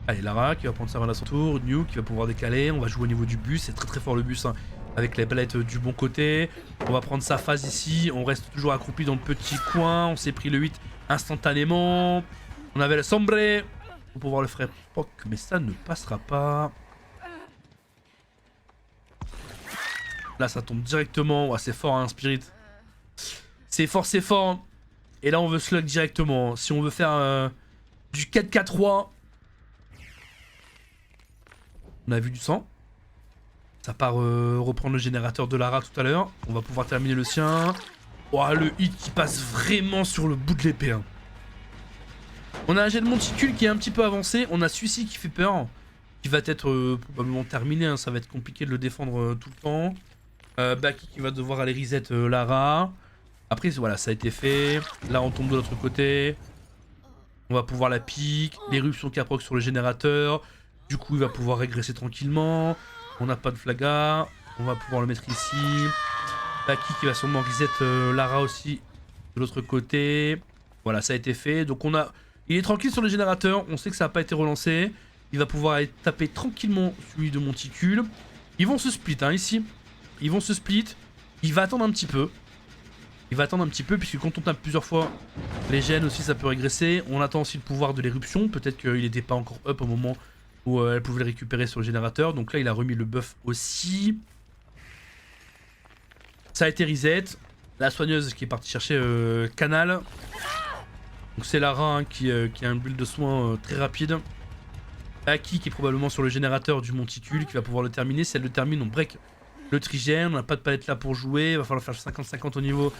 Allez, Lara qui va prendre sa run à son tour. New qui va pouvoir décaler. On va jouer au niveau du bus. C'est très très fort le bus hein, avec les palettes du bon côté. On va prendre sa phase ici. On reste toujours accroupi dans le petit coin. On s'est pris le 8 instantanément. On avait le sombre. Pour pouvoir le faire POC, mais ça ne passera pas. Là, ça tombe directement. Ouais, c'est fort, hein, Spirit. C'est fort, c'est fort. Et là, on veut slug directement. Si on veut faire du 4K3, on a vu du sang. Ça part reprendre le générateur de Lara tout à l'heure. On va pouvoir terminer le sien. Oh, le hit qui passe vraiment sur le bout de l'épée. Hein. On a un jet de monticule qui est un petit peu avancé. On a celui-ci qui fait peur. Qui va être probablement terminé. Hein. Ça va être compliqué de le défendre tout le temps. Baki qui va devoir aller reset Lara. Après, voilà, ça a été fait. Là, on tombe de l'autre côté. On va pouvoir la pique. L'éruption qui approche sur le générateur. Du coup, il va pouvoir régresser tranquillement. On n'a pas de flaga. On va pouvoir le mettre ici. Baki qui va sûrement reset Lara aussi de l'autre côté. Voilà, ça a été fait. Donc, on a... Il est tranquille sur le générateur, on sait que ça n'a pas été relancé. Il va pouvoir aller taper tranquillement celui de monticule. Ils vont se split hein, ici. Ils vont se split. Il va attendre un petit peu. Il va attendre un petit peu puisque quand on tape plusieurs fois les gènes aussi ça peut régresser. On attend aussi le pouvoir de l'éruption. Peut-être qu'il n'était pas encore up au moment où elle pouvait le récupérer sur le générateur. Donc là il a remis le buff aussi. Ça a été reset. La soigneuse qui est partie chercher Canal. Donc c'est Lara hein, qui a un build de soins très rapide. Baki qui est probablement sur le générateur du monticule qui va pouvoir le terminer. Si elle le termine, on break le trigène. On n'a pas de palette là pour jouer. Il va falloir faire 50-50 au niveau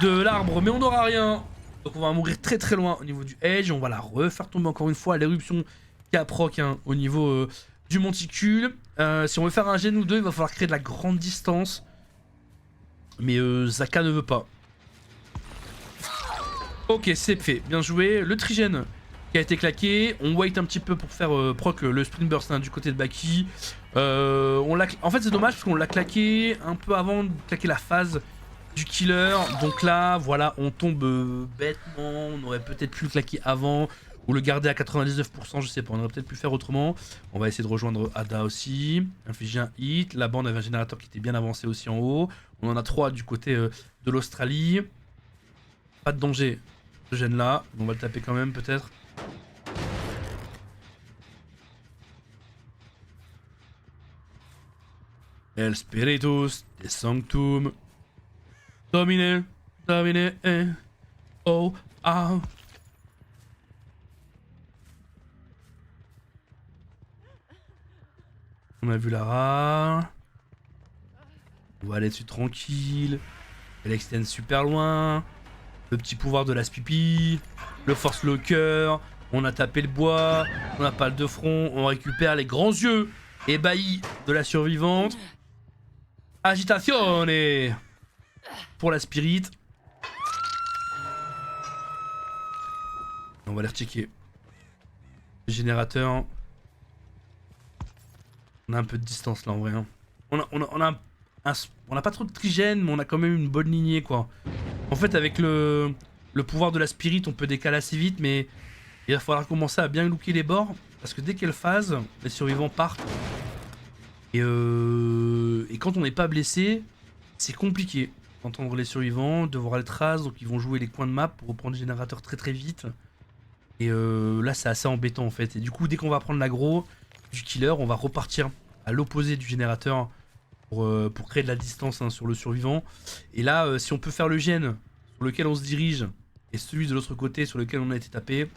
de l'arbre, mais on n'aura rien. Donc on va mourir très très loin au niveau du edge. On va la refaire tomber encore une fois. L'éruption qui a proc hein, au niveau du monticule. Si on veut faire un gène ou deux, il va falloir créer de la grande distance. Mais Zaka ne veut pas. Ok, c'est fait. Bien joué. Le trigène qui a été claqué. On wait un petit peu pour faire proc le sprint burst du côté de Baki. En fait c'est dommage parce qu'on l'a claqué un peu avant de claquer la phase du killer. Donc là voilà on tombe bêtement. On aurait peut-être pu le claquer avant ou le garder à 99%, je sais pas, on aurait peut-être pu faire autrement. On va essayer de rejoindre Ada aussi, infliger un hit. Là-bas on avait un générateur qui était bien avancé aussi en haut. On en a 3 du côté de l'Australie. Pas de danger ce gène là, on va le taper quand même peut-être. El Spiritus de Sanctum Domine, Domine, oh, ah. On a vu Lara. On va aller dessus tranquille. Elle extend super loin. Le petit pouvoir de la spipi. Le force locker. On a tapé le bois. On a pas le de front. On récupère les grands yeux ébahis de la survivante. Agitazione pour la spirit. On va aller rechecker. Le générateur. On a un peu de distance là en vrai. Hein. On a pas trop de trigène, mais on a quand même une bonne lignée quoi. En fait, avec le pouvoir de la spirit, on peut décaler assez vite, mais il va falloir commencer à bien looker les bords. Parce que dès qu'elle phase, les survivants partent. Et quand on n'est pas blessé, c'est compliqué d'entendre les survivants, de voir les traces, donc ils vont jouer les coins de map pour reprendre le générateur très très vite. Et là, c'est assez embêtant en fait. Et du coup, dès qu'on va prendre l'aggro du killer, on va repartir à l'opposé du générateur pour créer de la distance hein, sur le survivant. Et là, si on peut faire le gène sur lequel on se dirige et celui de l'autre côté sur lequel on a été tapé,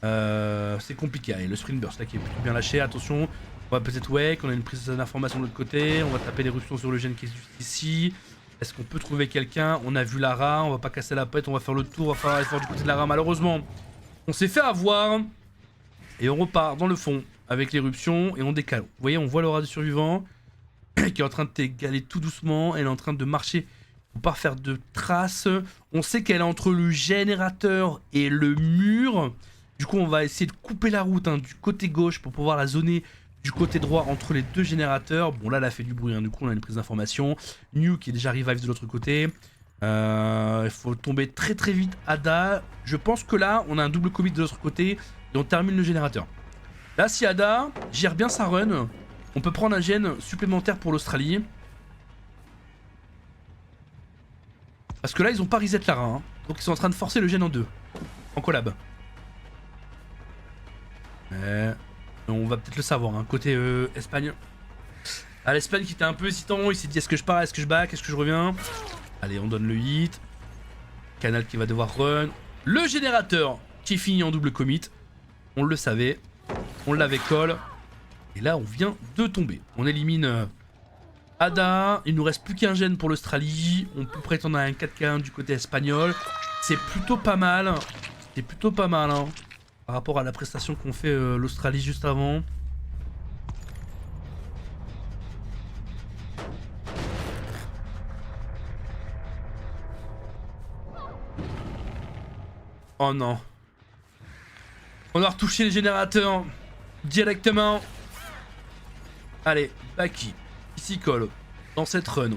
c'est compliqué. Allez, le sprint burst là qui est plutôt bien lâché, attention. On va peut-être wake, on a une prise d'information de l'autre côté, on va taper l'éruption sur le gène qui est juste ici. Est-ce qu'on peut trouver quelqu'un? On a vu Lara, on va pas casser la pète, on va faire le tour, on va faire l'effort du côté de Lara. Malheureusement, on s'est fait avoir et on repart dans le fond avec l'éruption et on décale. Vous voyez, on voit l'aura du survivant qui est en train de t'égaler tout doucement, elle est en train de marcher pour pas faire de traces. On sait qu'elle est entre le générateur et le mur. Du coup, on va essayer de couper la route hein, du côté gauche pour pouvoir la zoner du côté droit entre les deux générateurs. Bon là elle a fait du bruit, hein. Du coup on a une prise d'information. New qui est déjà revive de l'autre côté. Il faut tomber très très vite Ada. Je pense que là on a un double commit de l'autre côté et on termine le générateur. Là si Ada gère bien sa run, on peut prendre un gène supplémentaire pour l'Australie. Parce que là ils ont pas reset Lara hein. Donc ils sont en train de forcer le gène en deux. En collab. On va peut-être le savoir, hein, côté Espagne. Ah, l'Espagne qui était un peu hésitant, il s'est dit est-ce que je pars, est-ce que je back, est-ce que je reviens. Allez, on donne le hit. Canal qui va devoir run. Le générateur qui finit en double commit. On le savait, on l'avait call. Et là, on vient de tomber. On élimine Ada. Il nous reste plus qu'un gène pour l'Australie. On peut prétendre à un 4K1 du côté espagnol. C'est plutôt pas mal. C'est plutôt pas mal, hein. Par rapport à la prestation qu'ont fait l'Australie juste avant. Oh non. On a retouché le générateur directement. Allez, Baki. Ici colle. Dans cette run.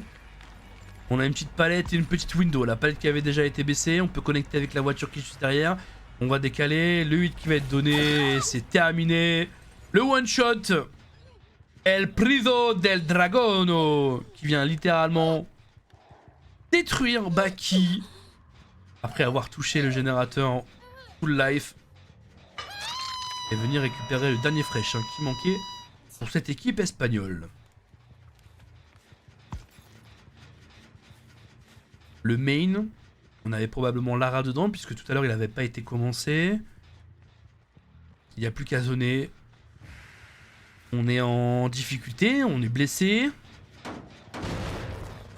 On a une petite palette et une petite window. La palette qui avait déjà été baissée. On peut connecter avec la voiture qui est juste derrière. On va décaler, le 8 qui va être donné, c'est terminé. Le one shot, El Priso del Dragono, qui vient littéralement détruire Baki. Après avoir touché le générateur en full life. Et venir récupérer le dernier fresh hein, qui manquait pour cette équipe espagnole. Le main. On avait probablement Lara dedans, puisque tout à l'heure il n'avait pas été commencé. Il n'y a plus qu'à zoner. On est en difficulté, on est blessé.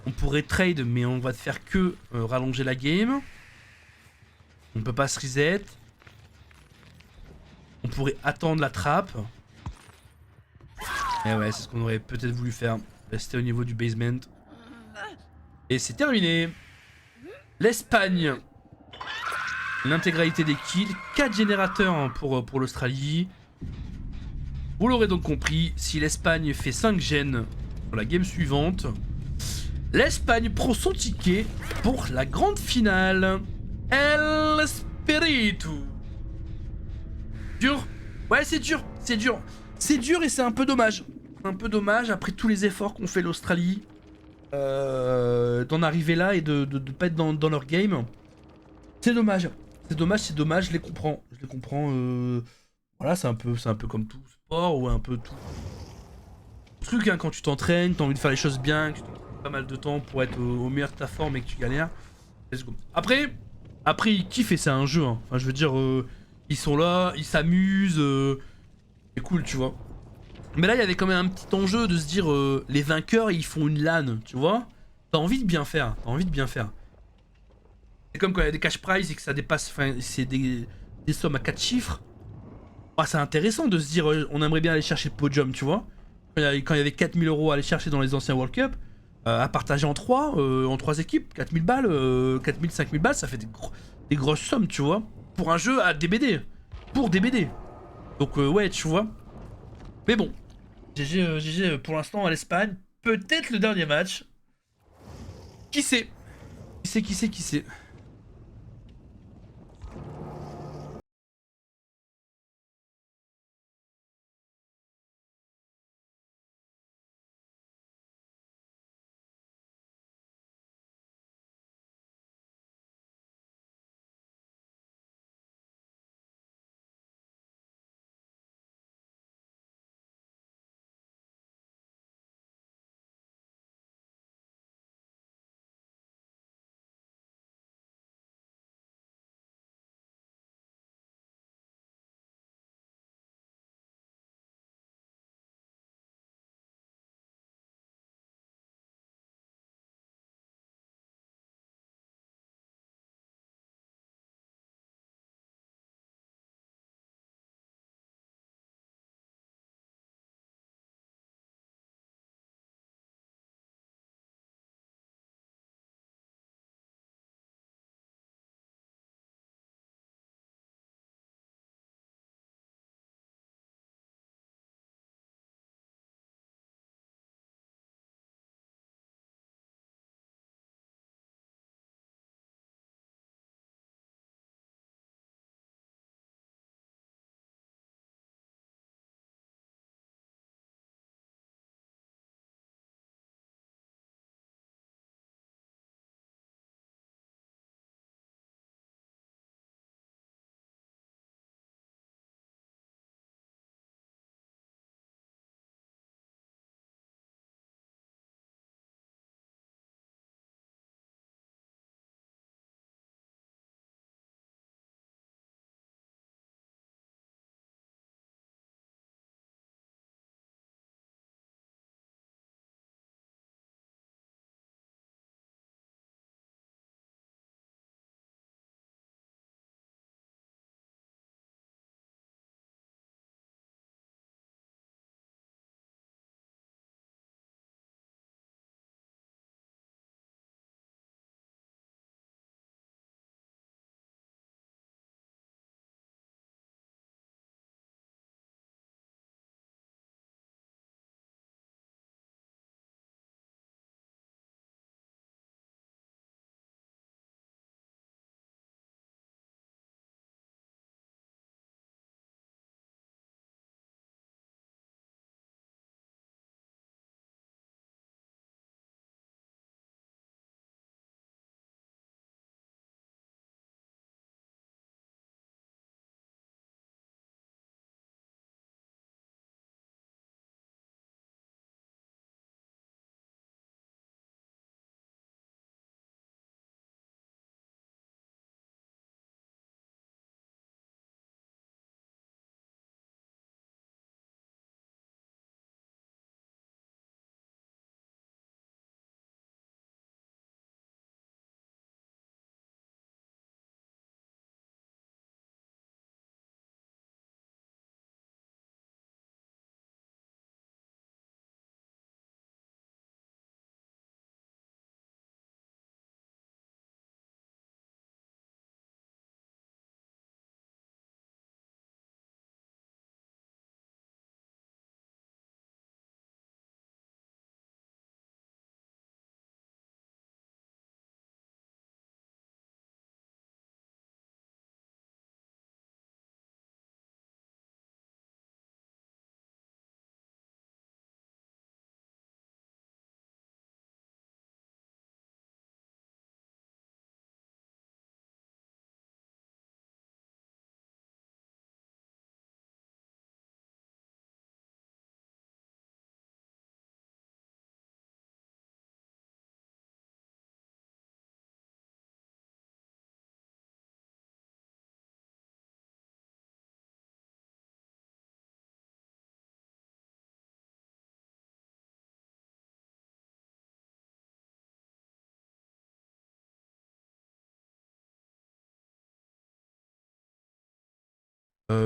On pourrait trade, mais on va faire que rallonger la game. On peut pas se reset. On pourrait attendre la trappe. Et ouais, c'est ce qu'on aurait peut-être voulu faire. Rester au niveau du basement. Et c'est terminé. L'Espagne l'intégralité des kills. 4 générateurs hein, pour l'Australie. Vous l'aurez donc compris, si l'Espagne fait 5 gènes pour la game suivante, l'Espagne prend son ticket pour la grande finale. El Espiritu. Dur. Ouais, c'est dur, c'est dur. C'est dur et c'est un peu dommage. Un peu dommage après tous les efforts qu'ont fait l'Australie d'en arriver là et de pas être dans leur game. C'est dommage. C'est dommage, c'est dommage, je les comprends. Je les comprends. Voilà, c'est un peu comme tout sport ou un peu tout truc hein, quand tu t'entraînes, t'as envie de faire les choses bien, que tu t'entraînes pas mal de temps pour être au meilleur de ta forme et que tu galères. Let's go. Après ils kiffent et c'est un jeu. Hein. Enfin, je veux dire, ils sont là, ils s'amusent. C'est cool, tu vois. Mais là, il y avait quand même un petit enjeu de se dire, les vainqueurs, ils font une LAN, tu vois. T'as envie de bien faire, t'as envie de bien faire. C'est comme quand il y a des cash prizes et que ça dépasse, enfin, c'est des sommes à 4 chiffres. Ah, c'est intéressant de se dire, on aimerait bien aller chercher le podium, tu vois. Quand il y avait 4000 € à aller chercher dans les anciens World Cup, à partager en 3 en 3 équipes, 4000 balles, 4000, 5000 balles, ça fait des grosses sommes, tu vois. Pour un jeu à DBD. Pour DBD. Donc, ouais, tu vois. Mais bon, GG pour l'instant à l'Espagne. Peut-être le dernier match. Qui sait? Qui sait?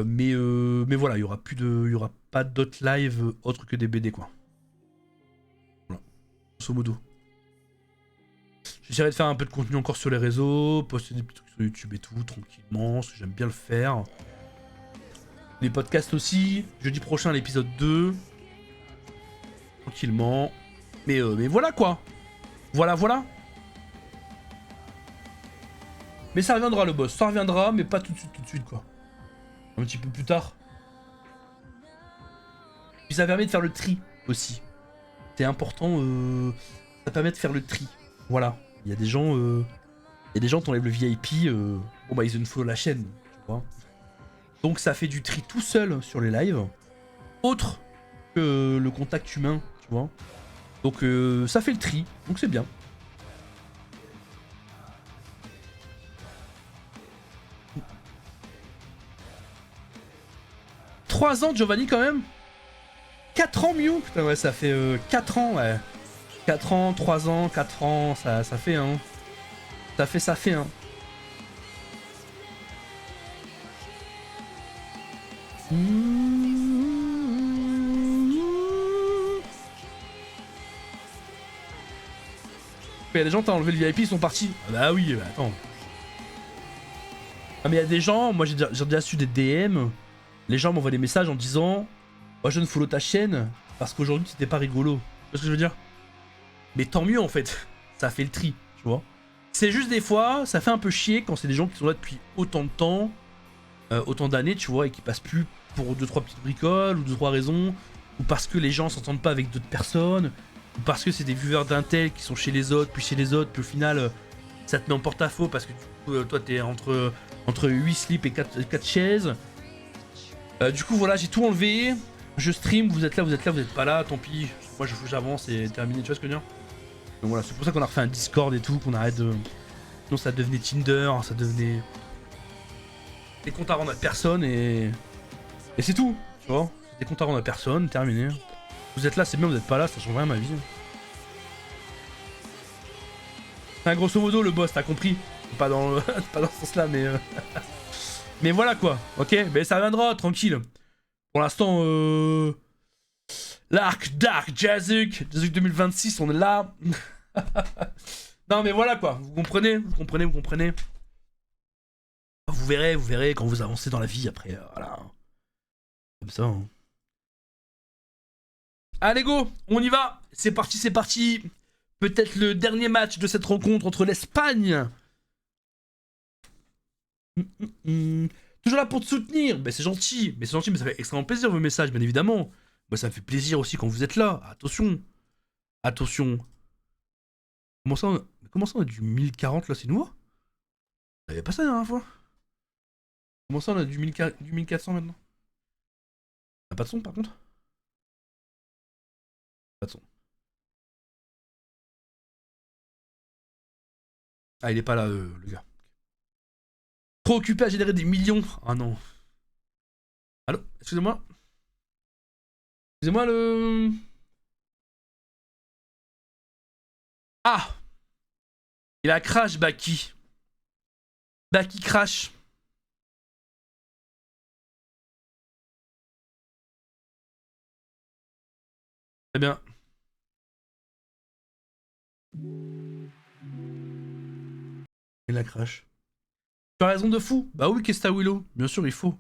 Mais voilà, il y aura pas d'autres lives autres que des BD quoi. Voilà, grosso modo. J'essaierai de faire un peu de contenu encore sur les réseaux, poster des petits trucs sur YouTube et tout, tranquillement, parce que j'aime bien le faire. Les podcasts aussi, jeudi prochain l'épisode 2. Tranquillement. Mais voilà quoi. Voilà. Mais ça reviendra le boss, ça reviendra, mais pas tout de suite quoi. Un petit peu plus tard. Puis ça permet de faire le tri aussi. C'est important, ça permet de faire le tri. Voilà. Il y a des gens, t'enlèvent le VIP, bon bah ils unfollow la chaîne, tu vois. Donc ça fait du tri tout seul sur les lives. Autre que le contact humain, tu vois. Donc ça fait le tri, donc c'est bien. « 3 ans Giovanni quand même. 4 ans Mew. Putain ouais ça fait 4 ans ouais. 4 ans, 3 ans, 4 ans, ça fait hein. Ça fait hein. Il y a des gens, t'as enlevé le VIP, ils sont partis. Ah bah oui, bah attends. Ah mais il y a des gens, moi j'ai déjà su des DM. Les gens m'envoient des messages en disant moi je ne follow ta chaîne parce qu'aujourd'hui c'était pas rigolo. Tu vois ce que je veux dire? Mais tant mieux en fait. Ça fait le tri, tu vois. C'est juste des fois, ça fait un peu chier quand c'est des gens qui sont là depuis autant de temps, autant d'années, tu vois, et qui passent plus pour 2-3 petites bricoles ou 2-3 raisons, ou parce que les gens s'entendent pas avec d'autres personnes, ou parce que c'est des viewers d'Intel qui sont chez les autres, puis au final, ça te met en porte-à-faux parce que du coup, toi t'es entre 8 slips et 4 chaises. Du coup, voilà, j'ai tout enlevé. Je stream, vous êtes là, vous êtes pas là, tant pis. Moi, j'avance et terminé, tu vois ce que je veux dire? Donc voilà, c'est pour ça qu'on a refait un Discord et tout, qu'on arrête de. Sinon, ça devenait Tinder, ça devenait. Des comptes à rendre à personne et. Et c'est tout, tu vois. Des comptes à rendre à personne, terminé. Vous êtes là, c'est bien, vous êtes pas là, ça change rien à ma vie. Enfin, grosso modo, le boss, t'as compris. Pas dans, pas dans ce sens-là, mais. Mais voilà quoi, ok? Mais ça viendra, tranquille. Pour l'instant, l'arc Dark Jazuk 2026, on est là. Non mais voilà quoi, vous comprenez. Vous verrez quand vous avancez dans la vie après, voilà. Comme ça. Hein. Allez go, on y va. C'est parti. Peut-être le dernier match de cette rencontre entre l'Espagne. Toujours là pour te soutenir. Mais c'est gentil, mais ça fait extrêmement plaisir vos messages, bien évidemment. Moi, ça me fait plaisir aussi quand vous êtes là. Attention. Comment ça on a du 1040 là, c'est nouveau? On avait pas ça la dernière fois. Comment ça on a du 1400 maintenant? T'as pas de son par contre? Pas de son. Ah, il est pas là, le gars. Trop occupé à générer des millions. Ah non. Allô? Excusez-moi. Excusez-moi le. Ah! Il a crash Baki. Baki crash. Très bien. Il a crash. Tu as raison de fou. Bah oui, qu'est-ce que t'as Willow? Bien sûr, il faut.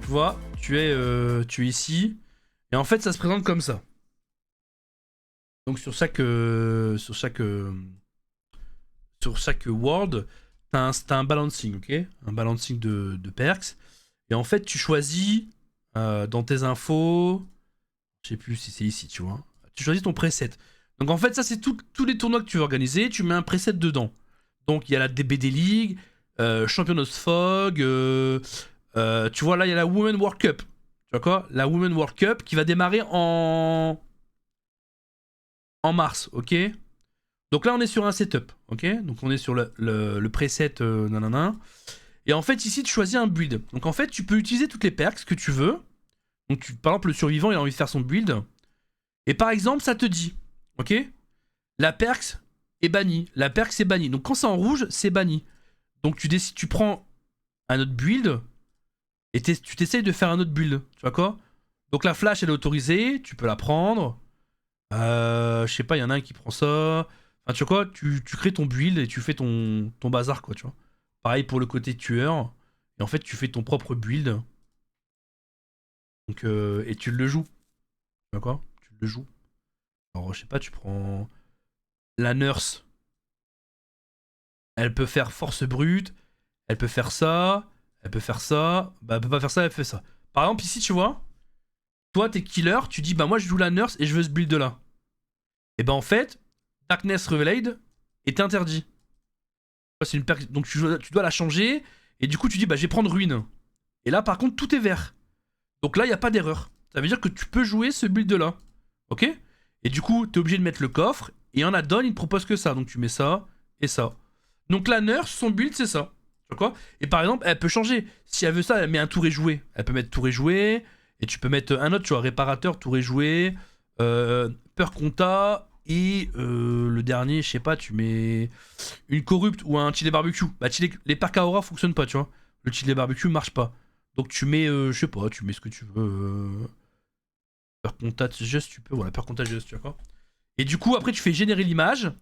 Tu vois, tu es ici. Et en fait, ça se présente comme ça. Donc sur chaque world, t'as un balancing, ok? Un balancing de perks. Et en fait, tu choisis dans tes infos, je sais plus si c'est ici, tu vois. Tu choisis ton preset. Donc en fait, ça c'est tous les tournois que tu veux organiser, tu mets un preset dedans. Donc il y a la DBD League, Champions Fog, tu vois là il y a la Women World Cup. Tu vois quoi? La Women World Cup qui va démarrer en mars, ok? Donc là on est sur un setup, ok? Donc on est sur le preset nanana. Et en fait ici tu choisis un build. Donc en fait tu peux utiliser toutes les perks que tu veux. Donc par exemple le survivant il a envie de faire son build. Et par exemple ça te dit, ok? La perks est bannie, la perks est bannie. Donc quand c'est en rouge c'est banni. Donc tu décides, tu prends un autre build et tu t'essayes de faire un autre build. Tu vois quoi? Donc la flash elle est autorisée, tu peux la prendre. Je sais pas, il y en a un qui prend ça. Enfin, tu vois quoi, tu crées ton build et tu fais ton bazar, quoi, tu vois. Pareil pour le côté tueur. Et en fait, tu fais ton propre build. Donc, et tu le joues. Tu vois quoi? Tu le joues. Alors, je sais pas, tu prends la nurse. Elle peut faire force brute. Elle peut faire ça. Elle peut faire ça. Bah, elle peut pas faire ça, elle fait ça. Par exemple, ici, tu vois, toi, t'es killer. Tu dis, bah, moi, je joue la nurse et je veux ce build là. Et bah, en fait, Darkness Revealed est interdit. C'est une perk, donc tu dois la changer. Et du coup, tu dis, bah, je vais prendre ruine. Et là, par contre, tout est vert. Donc là, il n'y a pas d'erreur. Ça veut dire que tu peux jouer ce build là. Ok? Et du coup, tu es obligé de mettre le coffre. Et en add-on, il ne propose que ça. Donc tu mets ça et ça. Donc la nurse, son build, c'est ça. Tu vois quoi? Et par exemple, elle peut changer. Si elle veut ça, elle met un tour et joué. Elle peut mettre tour et joué. Et tu peux mettre un autre, tu vois, réparateur, tour et joué. Peur compta. Et le dernier, je sais pas, tu mets une corrupte ou un chili barbecue. Bah, les perks à aura fonctionnent pas, tu vois. Le chili barbecue marche pas. Donc tu mets, je sais pas, tu mets ce que tu veux. Peur contagious, tu peux. Voilà, peur contagieuse, tu vois quoi. Et du coup, après, tu fais générer l'image.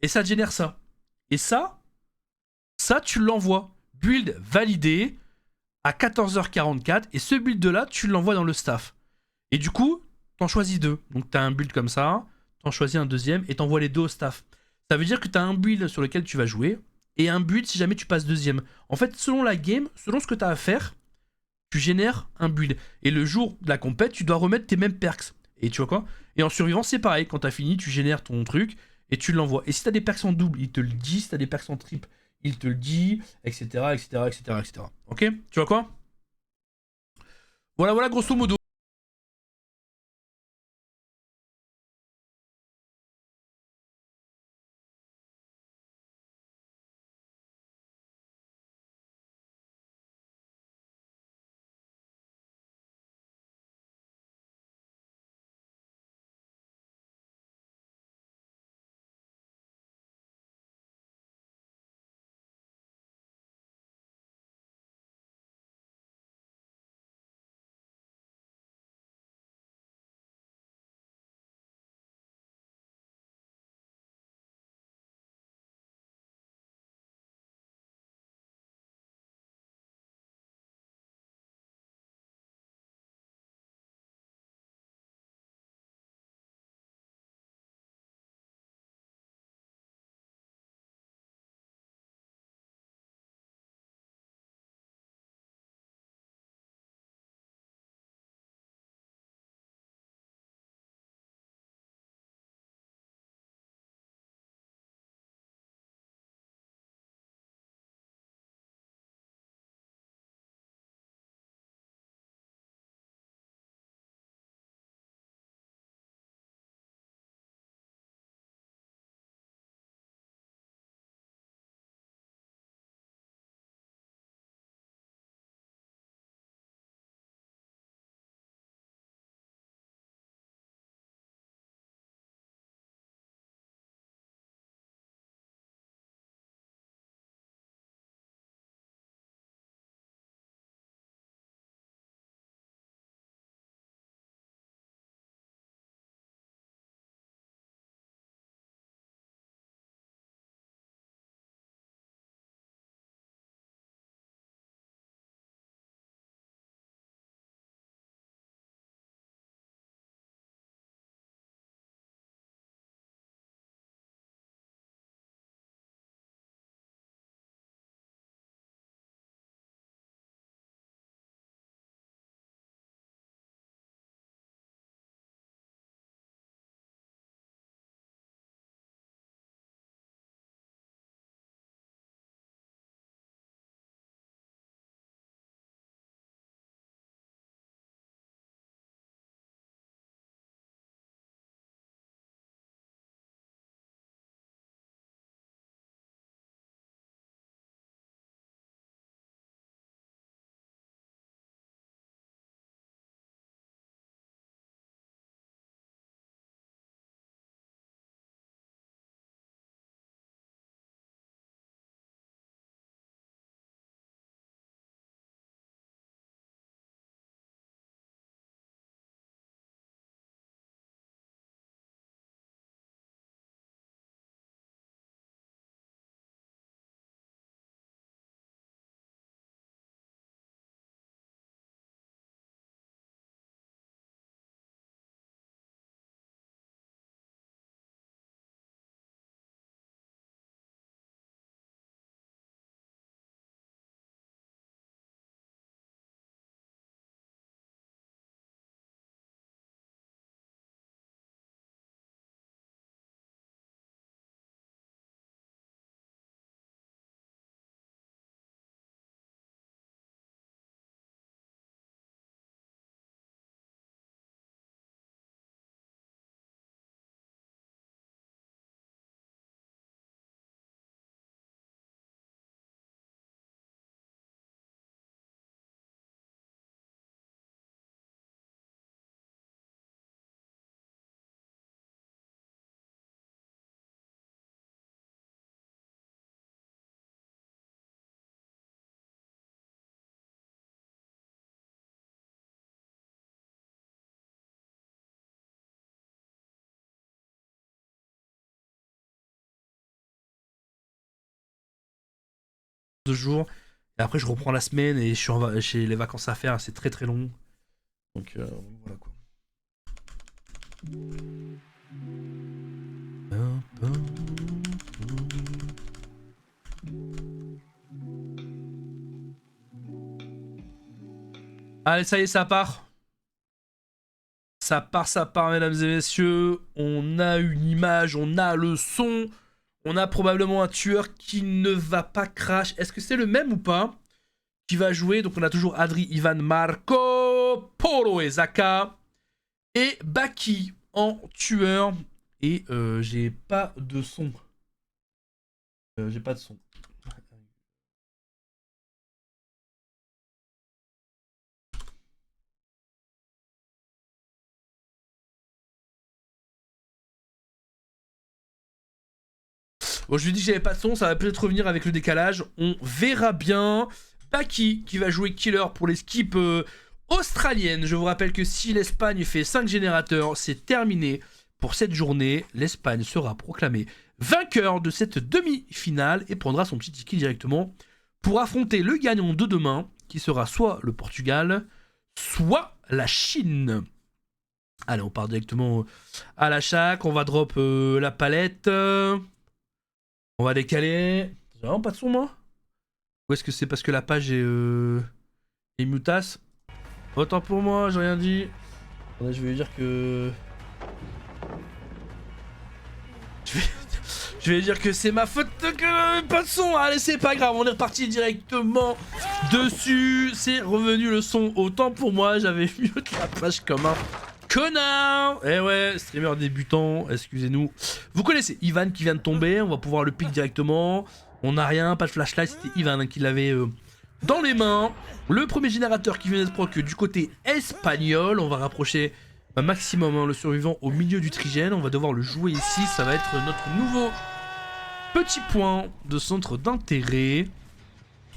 Et ça te génère ça. Et ça, tu l'envoies. Build validé à 14h44. Et ce build-là, tu l'envoies dans le staff. Et du coup, t'en choisis deux. Donc t'as un build comme ça. T'en choisis un deuxième. Et t'envoies les deux au staff. Ça veut dire que t'as un build sur lequel tu vas jouer. Et un build si jamais tu passes deuxième. En fait, selon la game, selon ce que t'as à faire, tu génères un build. Et le jour de la compète, tu dois remettre tes mêmes perks. Et tu vois quoi? Et en survivant, c'est pareil. Quand t'as fini, tu génères ton truc et tu l'envoies. Et si t'as des perks en double, il te le dit. Si t'as des perks en triple, il te le dit, etc., etc., etc., etc. Ok? Tu vois quoi? Voilà, voilà, grosso modo. 2 jours. Et après, je reprends la semaine et je suis chez les vacances à faire. C'est très très long. Donc voilà quoi. Allez, ça y est, ça part. Ça part, mesdames et messieurs. On a une image, on a le son. On a probablement un tueur qui ne va pas crash. Est-ce que c'est le même ou pas qui va jouer? Donc on a toujours Adri, Ivan, Marco, Polo et Zaka. Et Baki en tueur. Et j'ai pas de son. J'ai pas de son. Bon, je lui ai dit que j'avais pas de son, ça va peut-être revenir avec le décalage. On verra bien. Baki qui va jouer killer pour l'équipe australienne. Je vous rappelle que si l'Espagne fait 5 générateurs, c'est terminé pour cette journée. L'Espagne sera proclamée vainqueur de cette demi-finale et prendra son petit ticket directement pour affronter le gagnant de demain, qui sera soit le Portugal, soit la Chine. Allez, on part directement à la chac. On va drop la palette. On va décaler. J'ai vraiment pas de son, moi? Ou est-ce que c'est parce que la page est mutasse? Autant pour moi, j'ai rien dit. Attendez, je vais lui dire que... Je vais dire que c'est ma faute que pas de son. Allez, c'est pas grave, on est reparti directement dessus. C'est revenu le son. Autant pour moi, j'avais mieux la page comme un connard. Eh ouais, streamer débutant, excusez-nous. Vous connaissez Ivan qui vient de tomber, on va pouvoir le pick directement. On n'a rien, pas de flashlight, c'était Ivan qui l'avait dans les mains. Le premier générateur qui vient d'être proc du côté espagnol. On va rapprocher un maximum le survivant au milieu du trigène. On va devoir le jouer ici, ça va être notre nouveau petit point de centre d'intérêt.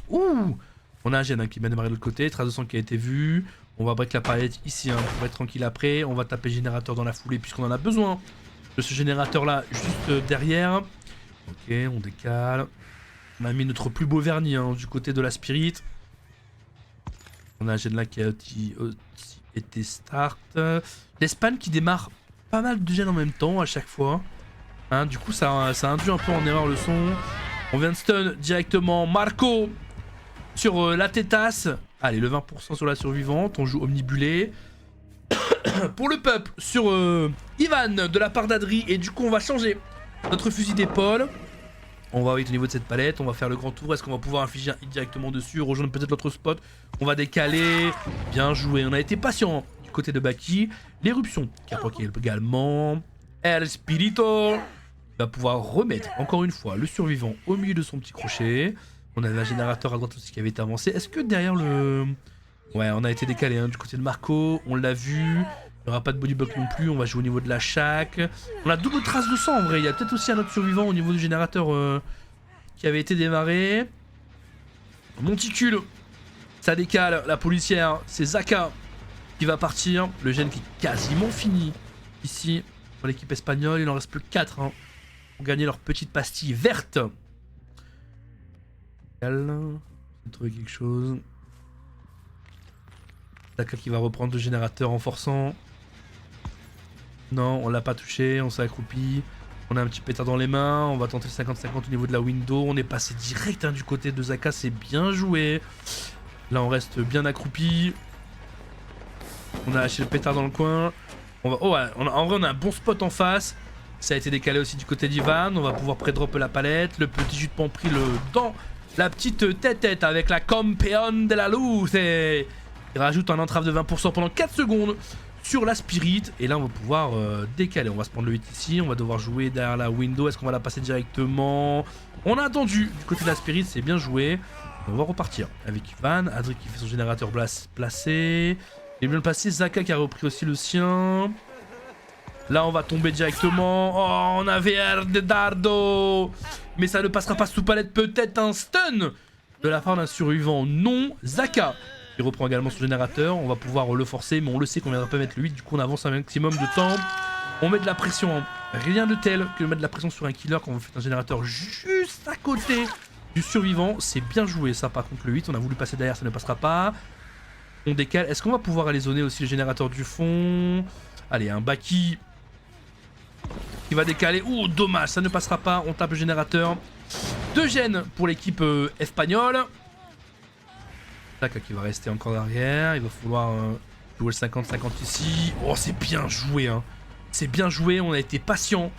Ouh, on a un gène qui vient de démarrer de l'autre côté, trace de sang qui a été vue. On va break la palette ici pour être tranquille après. On va taper générateur dans la foulée puisqu'on en a besoin de ce générateur là juste derrière. Ok, on décale. On a mis notre plus beau vernis du côté de la spirit. On a un gène là qui a aussi été start. L'Espagne qui démarre pas mal de gènes en même temps à chaque fois. Du coup ça induit un peu en erreur le son. On vient de stun directement Marco sur la tétasse. Allez, le 20% sur la survivante, on joue omnibulé. Pour le peuple, sur Ivan de la part d'Adri. Et du coup, on va changer notre fusil d'épaule. On va être au niveau de cette palette, on va faire le grand tour. Est-ce qu'on va pouvoir infliger un hit directement dessus, rejoindre peut-être l'autre spot? On va décaler. Bien joué, on a été patient du côté de Baki. L'éruption qui a proqué également. El Spirito va pouvoir remettre encore une fois le survivant au milieu de son petit crochet. On avait un générateur à droite aussi qui avait été avancé. Est-ce que derrière le... Ouais, on a été décalé du côté de Marco. On l'a vu. Il n'y aura pas de body block non plus. On va jouer au niveau de la chac. On a double trace de sang en vrai. Il y a peut-être aussi un autre survivant au niveau du générateur qui avait été démarré. Monticule. Ça décale. La policière, c'est Zaka qui va partir. Le gène qui est quasiment fini. Ici, pour l'équipe espagnole, il en reste plus que 4 pour gagner leur petite pastille verte. J'ai trouvé quelque chose. Zaka qui va reprendre le générateur en forçant. Non, on l'a pas touché, on s'est accroupi. On a un petit pétard dans les mains. On va tenter le 50-50 au niveau de la window. On est passé direct du côté de Zaka, c'est bien joué. Là, on reste bien accroupi. On a lâché le pétard dans le coin. On va... Oh ouais, en vrai, on a un bon spot en face. Ça a été décalé aussi du côté d'Ivan. On va pouvoir pré-drop la palette. Le petit jus de pampri dans la petite tête avec la Campeon de la Luz. Et il rajoute un entrave de 20% pendant 4 secondes sur la spirit. Et là, on va pouvoir décaler. On va se prendre le 8 ici. On va devoir jouer derrière la window. Est-ce qu'on va la passer directement? On a attendu du côté de la spirit. C'est bien joué. On va repartir avec Ivan. Adri qui fait son générateur placé. Il est bien placé. Zaka qui a repris aussi le sien. Là, on va tomber directement. Oh, on avait air de Dardo. Mais ça ne passera pas sous palette. Peut-être un stun de la part d'un survivant. Non. Zaka qui reprend également son générateur. On va pouvoir le forcer, mais on le sait qu'on ne viendra pas mettre le 8. Du coup, on avance un maximum de temps. On met de la pression. Rien de tel que de mettre de la pression sur un killer quand on fait un générateur juste à côté du survivant. C'est bien joué ça par contre le 8. On a voulu passer derrière, ça ne passera pas. On décale. Est-ce qu'on va pouvoir aller zoner aussi le générateur du fond? Allez, un Baki qui va décaler. Ouh, dommage, ça ne passera pas. On tape le générateur. 2 gènes pour l'équipe espagnole. Tac, qui va rester encore derrière. Il va falloir jouer le 50-50 ici. Oh, c'est bien joué, hein. C'est bien joué, on a été patient.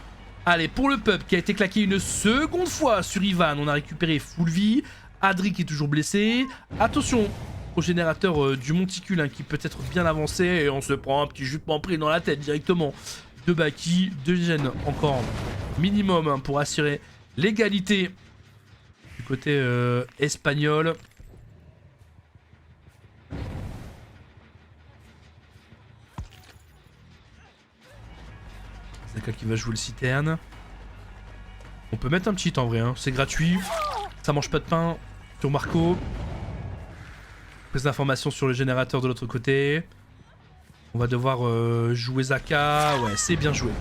Allez, pour le pub qui a été claqué une seconde fois sur Ivan, on a récupéré full vie. Adri qui est toujours blessé. Attention au générateur du monticule hein, qui peut être bien avancé. Et on se prend un petit jupement pris dans la tête directement. 2 Baki, 2 gènes encore minimum hein, pour assurer l'égalité du côté espagnol. Zaka qui va jouer le citerne. On peut mettre un petit hit en vrai, hein. C'est gratuit. Ça mange pas de pain sur Marco. Plus d'informations sur le générateur de l'autre côté. On va devoir jouer Zaka. Ouais, c'est bien joué.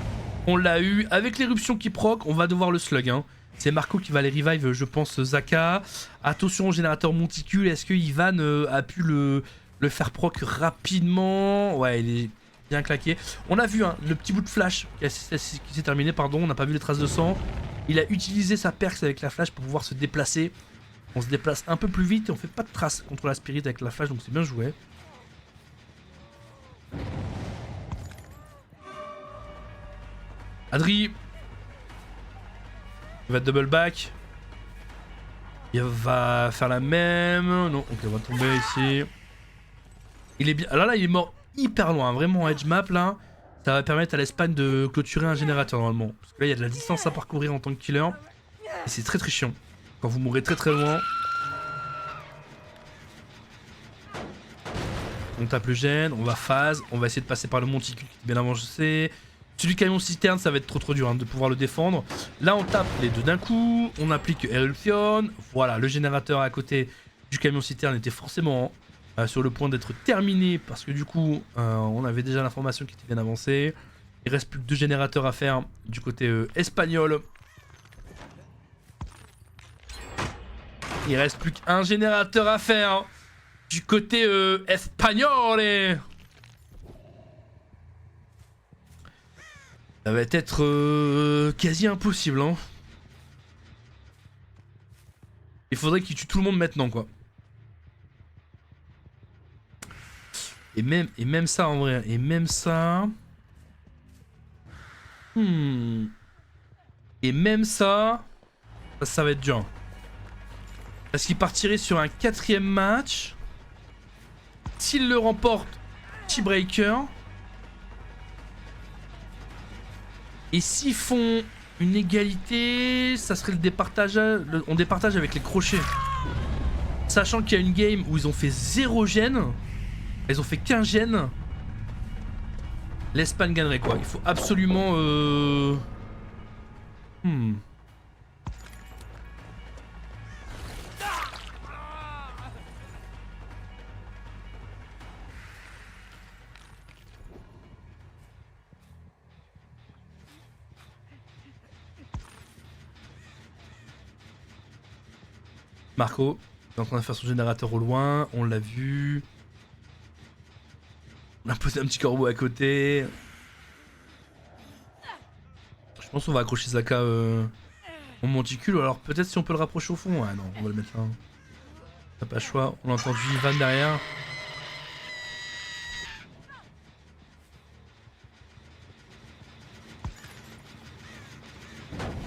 On l'a eu. Avec l'éruption qui proc, on va devoir le slug. Hein. C'est Marco qui va les revive, je pense, Zaka. Attention au générateur monticule. Est-ce que Ivan a pu le faire proc rapidement? Ouais, il est bien claqué. On a vu hein, le petit bout de flash qui s'est terminé, pardon. On n'a pas vu les traces de sang. Il a utilisé sa perks avec la flash pour pouvoir se déplacer. On se déplace un peu plus vite et on fait pas de traces contre la spirit avec la flash, donc c'est bien joué. Adri. Il va double back. Il va faire la même. Non, ok, on va tomber ici. Il est bien. Alors là, il est mort hyper loin, vraiment edge map là. Ça va permettre à l'Espagne de clôturer un générateur normalement. Parce que là, il y a de la distance à parcourir en tant que killer. Et c'est très très chiant. Quand vous mourrez très très loin. On tape le gène, on va phase, on va essayer de passer par le monticule qui est bien avancé. Celui du camion citerne, ça va être trop dur hein, de pouvoir le défendre. Là, on tape les deux d'un coup, on applique Eruption. Voilà, le générateur à côté du camion citerne était forcément sur le point d'être terminé parce que du coup, on avait déjà l'information qui était bien avancée. Il reste plus que 2 générateurs à faire du côté espagnol. Il reste plus qu'un générateur à faire du côté espagnol. Ça va être quasi impossible. Hein. Il faudrait qu'il tue tout le monde maintenant, quoi. Et même ça, en vrai. Et même ça... Et même ça... Ça va être dur. Parce qu'il partirait sur un 4ème match. S'il le remporte, petit breaker. Et s'ils font une égalité, ça serait le départageage. On départage avec les crochets. Sachant qu'il y a une game où ils ont fait 0 gène. Ils ont fait 15 gènes. L'Espagne gagnerait quoi. Il faut absolument... Marco est en train de faire son générateur au loin, on l'a vu. On a posé un petit corbeau à côté. Je pense qu'on va accrocher Zaka au monticule, ou alors peut-être si on peut le rapprocher au fond. Ah non, on va le mettre là. On n'a pas le choix, on a entendu Ivan derrière.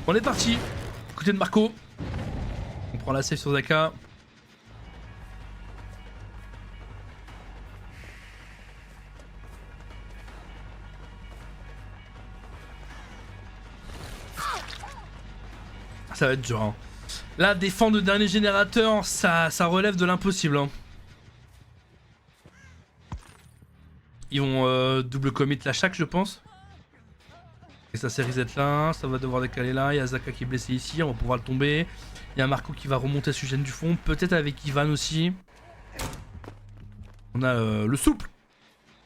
On est parti, côté de Marco. On prend la save sur Zaka. Ça va être dur. Hein. Là, défendre le dernier générateur, ça relève de l'impossible. Hein. Ils vont double commit la chaque, je pense. Et ça c'est reset là, ça va devoir décaler là. Il y a Zaka qui est blessé ici, on va pouvoir le tomber. Il y a Marco qui va remonter sur gène du fond, peut-être avec Ivan aussi. On a le souple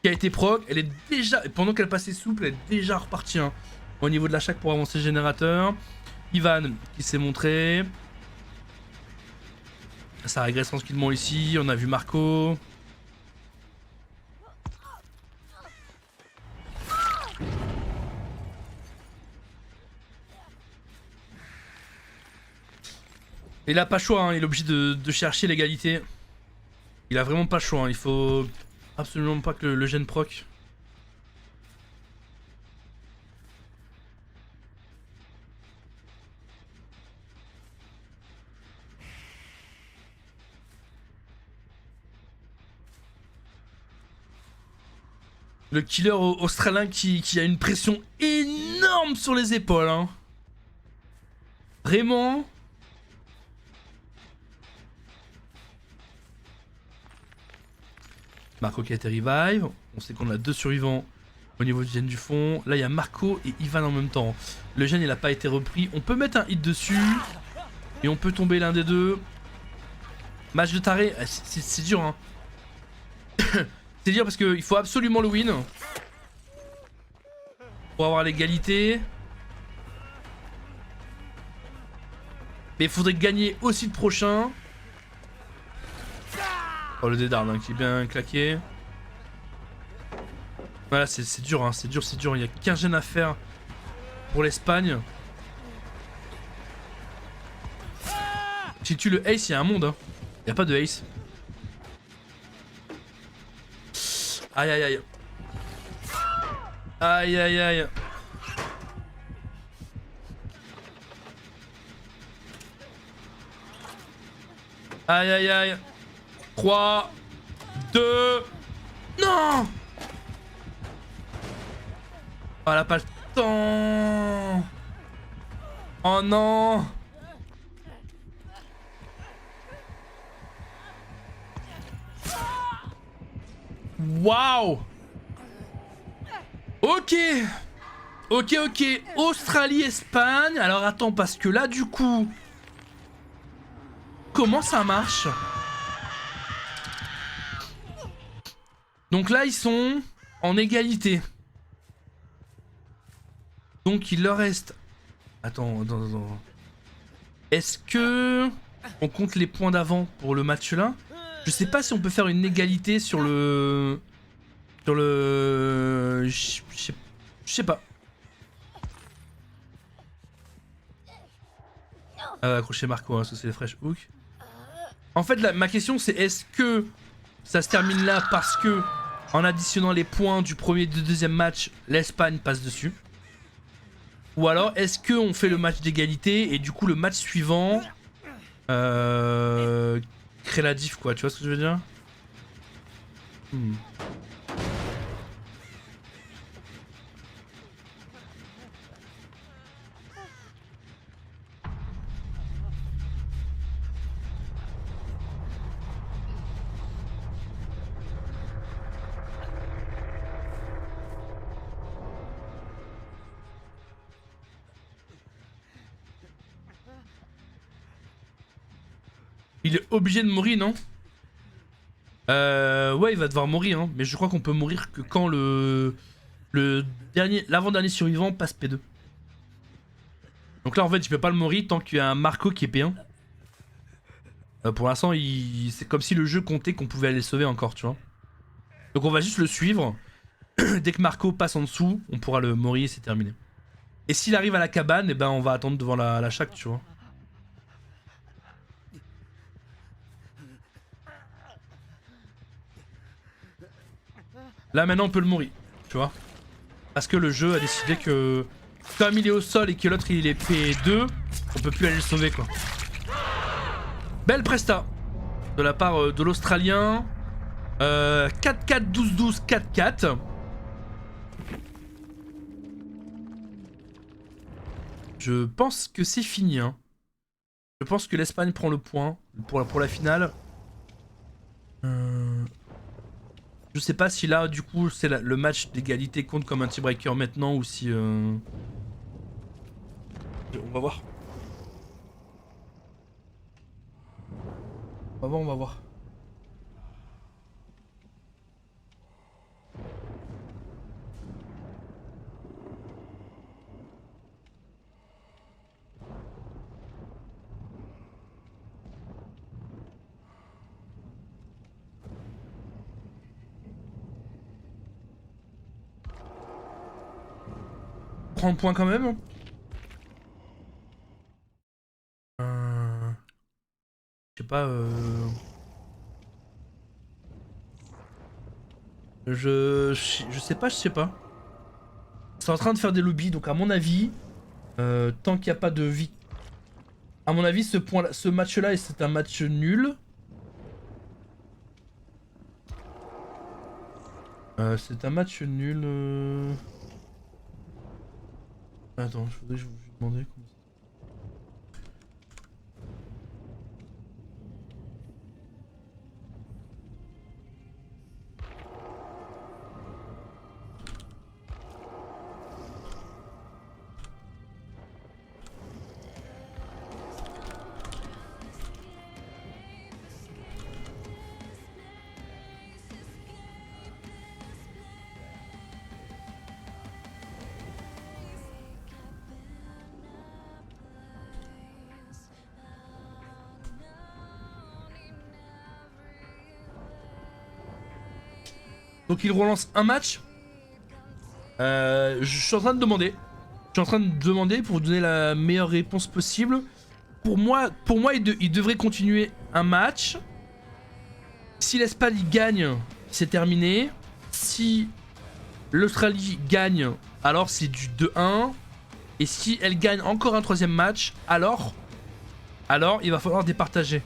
qui a été proc. Elle est déjà, pendant qu'elle passait souple, elle est déjà repartie hein, au niveau de la chaque pour avancer le générateur. Ivan qui s'est montré. Ça régresse tranquillement ici, on a vu Marco. Il a pas le choix, hein, il est obligé de chercher l'égalité. Il a vraiment pas le choix, hein, il faut absolument pas que le gène proc. Le killer australien qui a une pression énorme sur les épaules. Hein. Vraiment. Marco qui a été revive. On sait qu'on a 2 survivants au niveau du gène du fond. Là, il y a Marco et Ivan en même temps. Le gène, il a pas été repris. On peut mettre un hit dessus. Et on peut tomber l'un des deux. Match de taré. C'est dur, hein. C'est dur parce qu'il faut absolument le win. Pour avoir l'égalité. Mais il faudrait gagner aussi le prochain. Oh, le dédard hein, qui est bien claqué. Voilà, c'est dur, hein, c'est dur, c'est dur. Il y a 15 gènes à faire pour l'Espagne. Si tu le ace, il y a un monde. Hein. Il n'y a pas de ace. Aïe aïe aïe. Aïe aïe aïe. Aïe aïe aïe. 3, 2... Non! Oh, elle a pas le temps. Oh non. Waouh. Ok. Ok, ok. Australie, Espagne. Alors attends, parce que là, du coup... Comment ça marche? Donc là, ils sont en égalité. Donc il leur reste... Attends. Est-ce que... On compte les points d'avant pour le match là? Je sais pas si on peut faire une égalité sur le... Je sais pas. Accrocher Marco, hein, parce que c'est les fresh hook. En fait, là, ma question c'est est-ce que ça se termine là parce que en additionnant les points du premier et du deuxième match, l'Espagne passe dessus? Ou alors est-ce qu'on fait le match d'égalité et du coup le match suivant crée la diff quoi, tu vois ce que je veux dire? Il est obligé de mourir, non? Ouais, il va devoir mourir, hein. Mais je crois qu'on peut mourir que quand l'avant-dernier survivant passe P2. Donc là, en fait, il peut pas le mourir tant qu'il y a un Marco qui est P1. Pour l'instant, c'est comme si le jeu comptait qu'on pouvait aller le sauver encore, tu vois. Donc on va juste le suivre. Dès que Marco passe en dessous, on pourra le mourir et c'est terminé. Et s'il arrive à la cabane, eh ben on va attendre devant la shack, tu vois. Là maintenant on peut le mourir, tu vois. Parce que le jeu a décidé que comme il est au sol et que l'autre il est P2, on peut plus aller le sauver quoi. Belle presta de la part de l'Australien. 4-4, 12-12, 4-4. Je pense que c'est fini. Hein. Je pense que l'Espagne prend le point pour la finale. Je sais pas si là, du coup, c'est le match d'égalité compte comme un tiebreaker maintenant ou si... On va voir. On va voir. 30 points quand même. Je sais pas. Je sais pas, je sais pas. C'est en train de faire des lobbies, donc à mon avis, tant qu'il n'y a pas de vie. À mon avis, ce match-là, c'est un match nul. C'est un match nul. Attends, je voudrais vous demander comment ça. Donc il relance un match. Je suis en train de demander. Je suis en train de demander pour vous donner la meilleure réponse possible. Pour moi il devrait continuer un match. Si l'Espagne gagne, c'est terminé. Si l'Australie gagne, alors c'est du 2-1. Et si elle gagne encore un troisième match, alors il va falloir départager.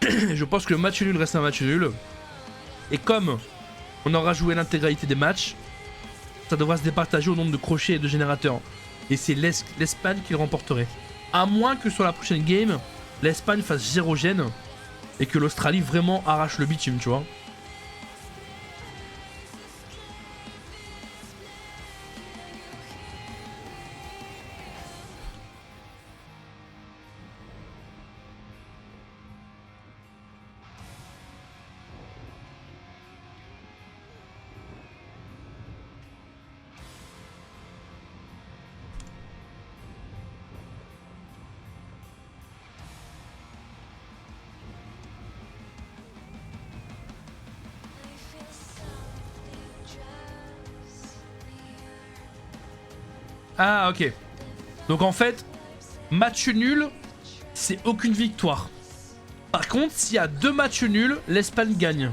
Je pense que le match nul reste un match nul. Et comme on aura joué l'intégralité des matchs, ça devra se départager au nombre de crochets et de générateurs. Et c'est l'Espagne qui le remporterait. À moins que sur la prochaine game, l'Espagne fasse 0 gène et que l'Australie vraiment arrache le bitume, tu vois. Ah ok. Donc en fait, match nul, c'est aucune victoire. Par contre, s'il y a 2 matchs nuls, l'Espagne gagne.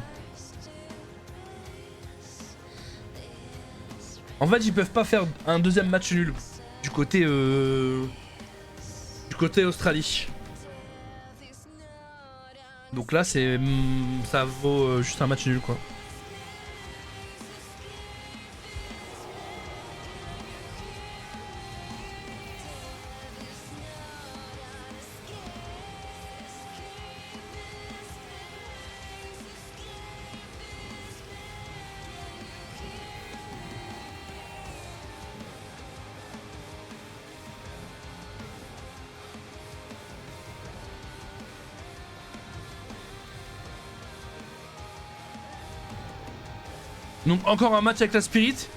En fait, ils peuvent pas faire un deuxième match nul du côté Australie. Donc là, ça vaut juste un match nul quoi. Donc encore un match avec la Spirit.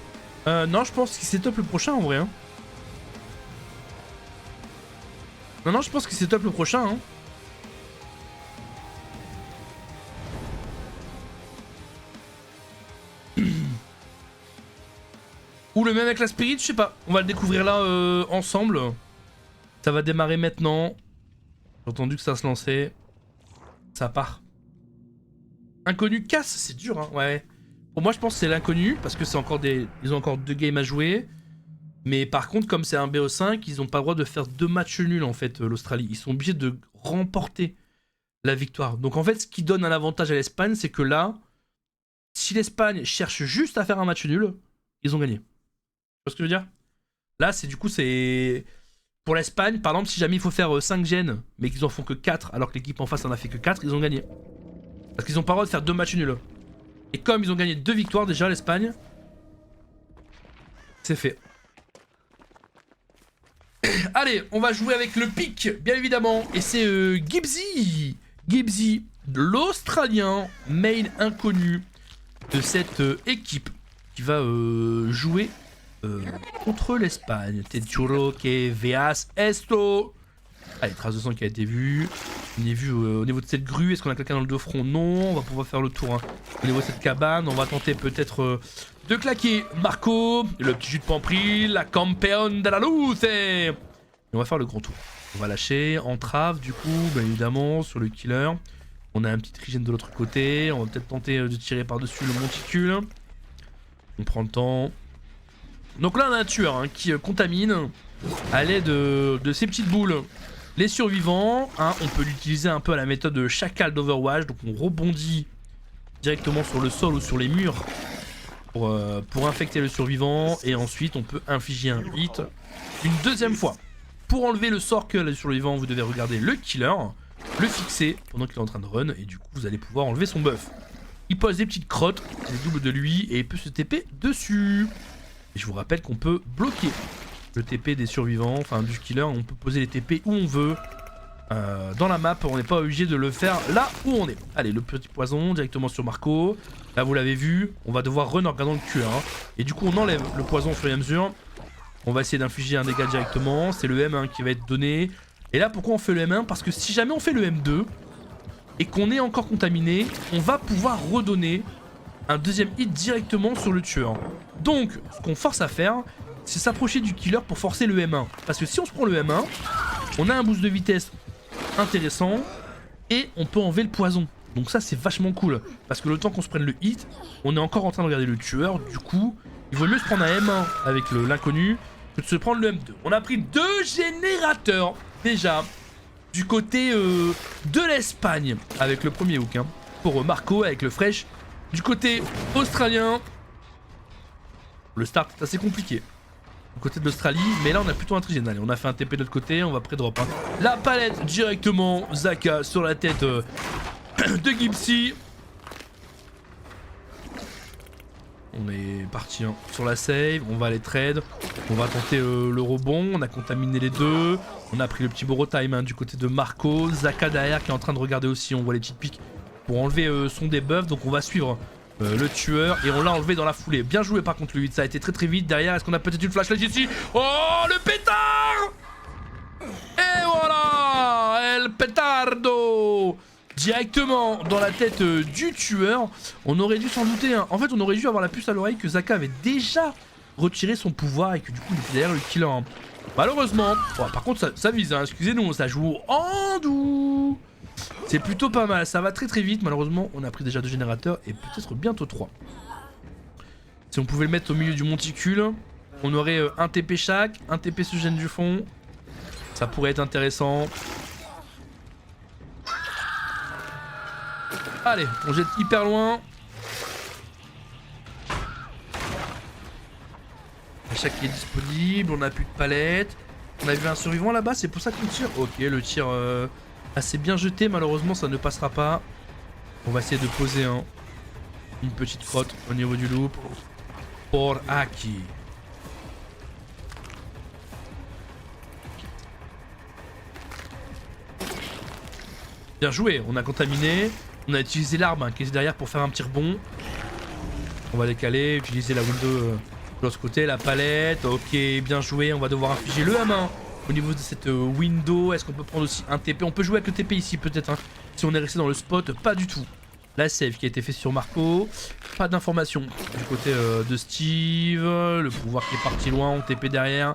Non, je pense que c'est top le prochain en vrai. Hein. Non, je pense que c'est top le prochain. Hein. Ou le même avec la Spirit, je sais pas. On va le découvrir là ensemble. Ça va démarrer maintenant. J'ai entendu que ça se lançait. Ça part. Inconnu casse, c'est dur hein, ouais. Pour moi je pense que c'est l'inconnu parce que c'est encore ils ont encore 2 games à jouer. Mais par contre comme c'est un BO5, ils ont pas le droit de faire 2 matchs nuls en fait l'Australie. Ils sont obligés de remporter la victoire. Donc en fait ce qui donne un avantage à l'Espagne c'est que là, si l'Espagne cherche juste à faire un match nul, ils ont gagné. Tu vois ce que je veux dire? Là c'est du coup c'est... Pour l'Espagne par exemple si jamais il faut faire 5 gènes mais qu'ils en font que 4 alors que l'équipe en face en a fait que 4, ils ont gagné. Parce qu'ils ont pas le droit de faire 2 matchs nuls. Et comme ils ont gagné 2 victoires déjà, l'Espagne, c'est fait. Allez, on va jouer avec le pic, bien évidemment. Et c'est Gibbsy. Gibbsy, l'Australien, main inconnu de cette équipe qui va jouer contre l'Espagne. Teturo que veas esto. Allez, trace de sang qui a été vue. On est vu au niveau de cette grue. Est-ce qu'on a quelqu'un dans le dos front? Non. On va pouvoir faire le tour hein. Au niveau de cette cabane. On va tenter peut-être de claquer Marco, le petit jus de Pampri, la Campeón de la Luz. Et on va faire le grand tour. On va lâcher, entrave du coup, bien évidemment, sur le killer. On a un petit trigène de l'autre côté. On va peut-être tenter de tirer par-dessus le monticule. On prend le temps. Donc là, on a un tueur hein, qui contamine à l'aide de ces petites boules. Les survivants, hein, on peut l'utiliser un peu à la méthode de chacal d'Overwatch. Donc on rebondit directement sur le sol ou sur les murs pour infecter le survivant. Et ensuite, on peut infliger un hit une deuxième fois. Pour enlever le sort que le survivant, vous devez regarder le killer, le fixer pendant qu'il est en train de run. Et du coup, vous allez pouvoir enlever son buff. Il pose des petites crottes, des doubles de lui, et il peut se TP dessus. Et je vous rappelle qu'on peut bloquer le TP des survivants, enfin du killer. On peut poser les TP où on veut. Dans la map, on n'est pas obligé de le faire là où on est. Allez, le petit poison directement sur Marco. Là, vous l'avez vu, on va devoir run en regardant le cul. Hein. Et du coup, on enlève le poison au fur et à mesure. On va essayer d'infliger un dégât directement. C'est le M1 qui va être donné. Et là, pourquoi on fait le M1? Parce que si jamais on fait le M2 et qu'on est encore contaminé, on va pouvoir redonner un deuxième hit directement sur le tueur. Donc, ce qu'on force à faire, c'est s'approcher du killer pour forcer le M1. Parce que si on se prend le M1, on a un boost de vitesse intéressant et on peut enlever le poison. Donc ça, c'est vachement cool. Parce que le temps qu'on se prenne le hit, on est encore en train de regarder le tueur. Du coup, il vaut mieux se prendre un M1 avec l'inconnu que de se prendre le M2. On a pris 2 générateurs déjà du côté de l'Espagne avec le premier hook hein, pour Marco avec le fresh. Du côté australien, le start est assez compliqué du côté de l'Australie, mais là on a plutôt un trigène. Allez, on a fait un TP de l'autre côté, on va pré-drop hein. La palette directement, Zaka sur la tête de Gipsy. On est parti hein, sur la save, on va aller trade, on va tenter le rebond, on a contaminé les deux, on a pris le petit Boro time hein, du côté de Marco, Zaka derrière qui est en train de regarder aussi, on voit les petites piques pour enlever son debuff, donc on va suivre le tueur et on l'a enlevé dans la foulée. Bien joué par contre le 8, ça a été très vite. Derrière, est-ce qu'on a peut-être une flashlight ici? Oh le pétard! Et voilà! El petardo! Directement dans la tête du tueur. On aurait dû s'en douter hein. En fait on aurait dû avoir la puce à l'oreille que Zaka avait déjà retiré son pouvoir et que du coup il était derrière le killer hein. Malheureusement, oh, par contre ça vise hein. Excusez-nous, ça joue en doux. C'est plutôt pas mal, ça va très vite. Malheureusement on a pris déjà 2 générateurs et peut-être bientôt 3. Si on pouvait le mettre au milieu du monticule, on aurait un TP chaque, un TP sous gêne du fond. Ça pourrait être intéressant. Allez, on jette hyper loin. Un chaque qui est disponible, on n'a plus de palette. On a vu un survivant là-bas, c'est pour ça qu'on tire. Ok, le tir assez bien jeté, malheureusement ça ne passera pas. On va essayer de poser une petite crotte au niveau du loop. Pour Aki. Bien joué, on a contaminé. On a utilisé l'arme hein, qui est derrière pour faire un petit rebond. On va décaler, utiliser la window de l'autre côté, la palette. Ok, bien joué, on va devoir infliger le M1 au niveau de cette window. Est-ce qu'on peut prendre aussi un TP? On peut jouer avec le TP ici peut-être hein, si on est resté dans le spot. Pas du tout. La save qui a été fait sur Marco. Pas d'informations du côté de Steve. Le pouvoir qui est parti loin, on TP derrière.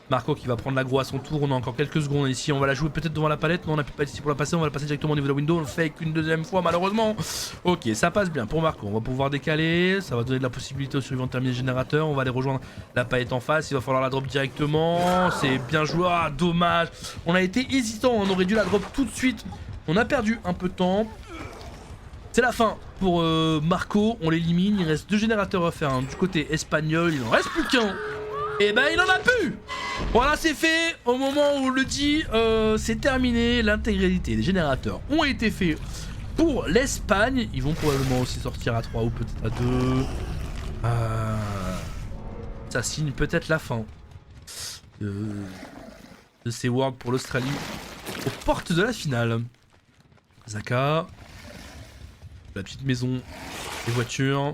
Marco qui va prendre l'aggro à son tour, on a encore quelques secondes ici, on va la jouer peut-être devant la palette, non on n'a plus de palette ici pour la passer, on va la passer directement au niveau de la window, on le fait qu'une deuxième fois malheureusement. Ok, ça passe bien pour Marco, on va pouvoir décaler, ça va donner de la possibilité aux survivants de terminer le générateur, on va aller rejoindre la palette en face, il va falloir la drop directement, c'est bien joué, ah dommage, on a été hésitant, on aurait dû la drop tout de suite, on a perdu un peu de temps. C'est la fin pour Marco, on l'élimine, il reste 2 générateurs à faire, hein. Du côté espagnol, il n'en reste plus qu'un. Et ben il en a plus. Voilà, c'est fait. Au moment où on le dit, c'est terminé. L'intégralité des générateurs ont été faits pour l'Espagne. Ils vont probablement aussi sortir à 3 ou peut-être à 2. Ça signe peut-être la fin de ces Worlds pour l'Australie aux portes de la finale. Zaka, la petite maison, les voitures.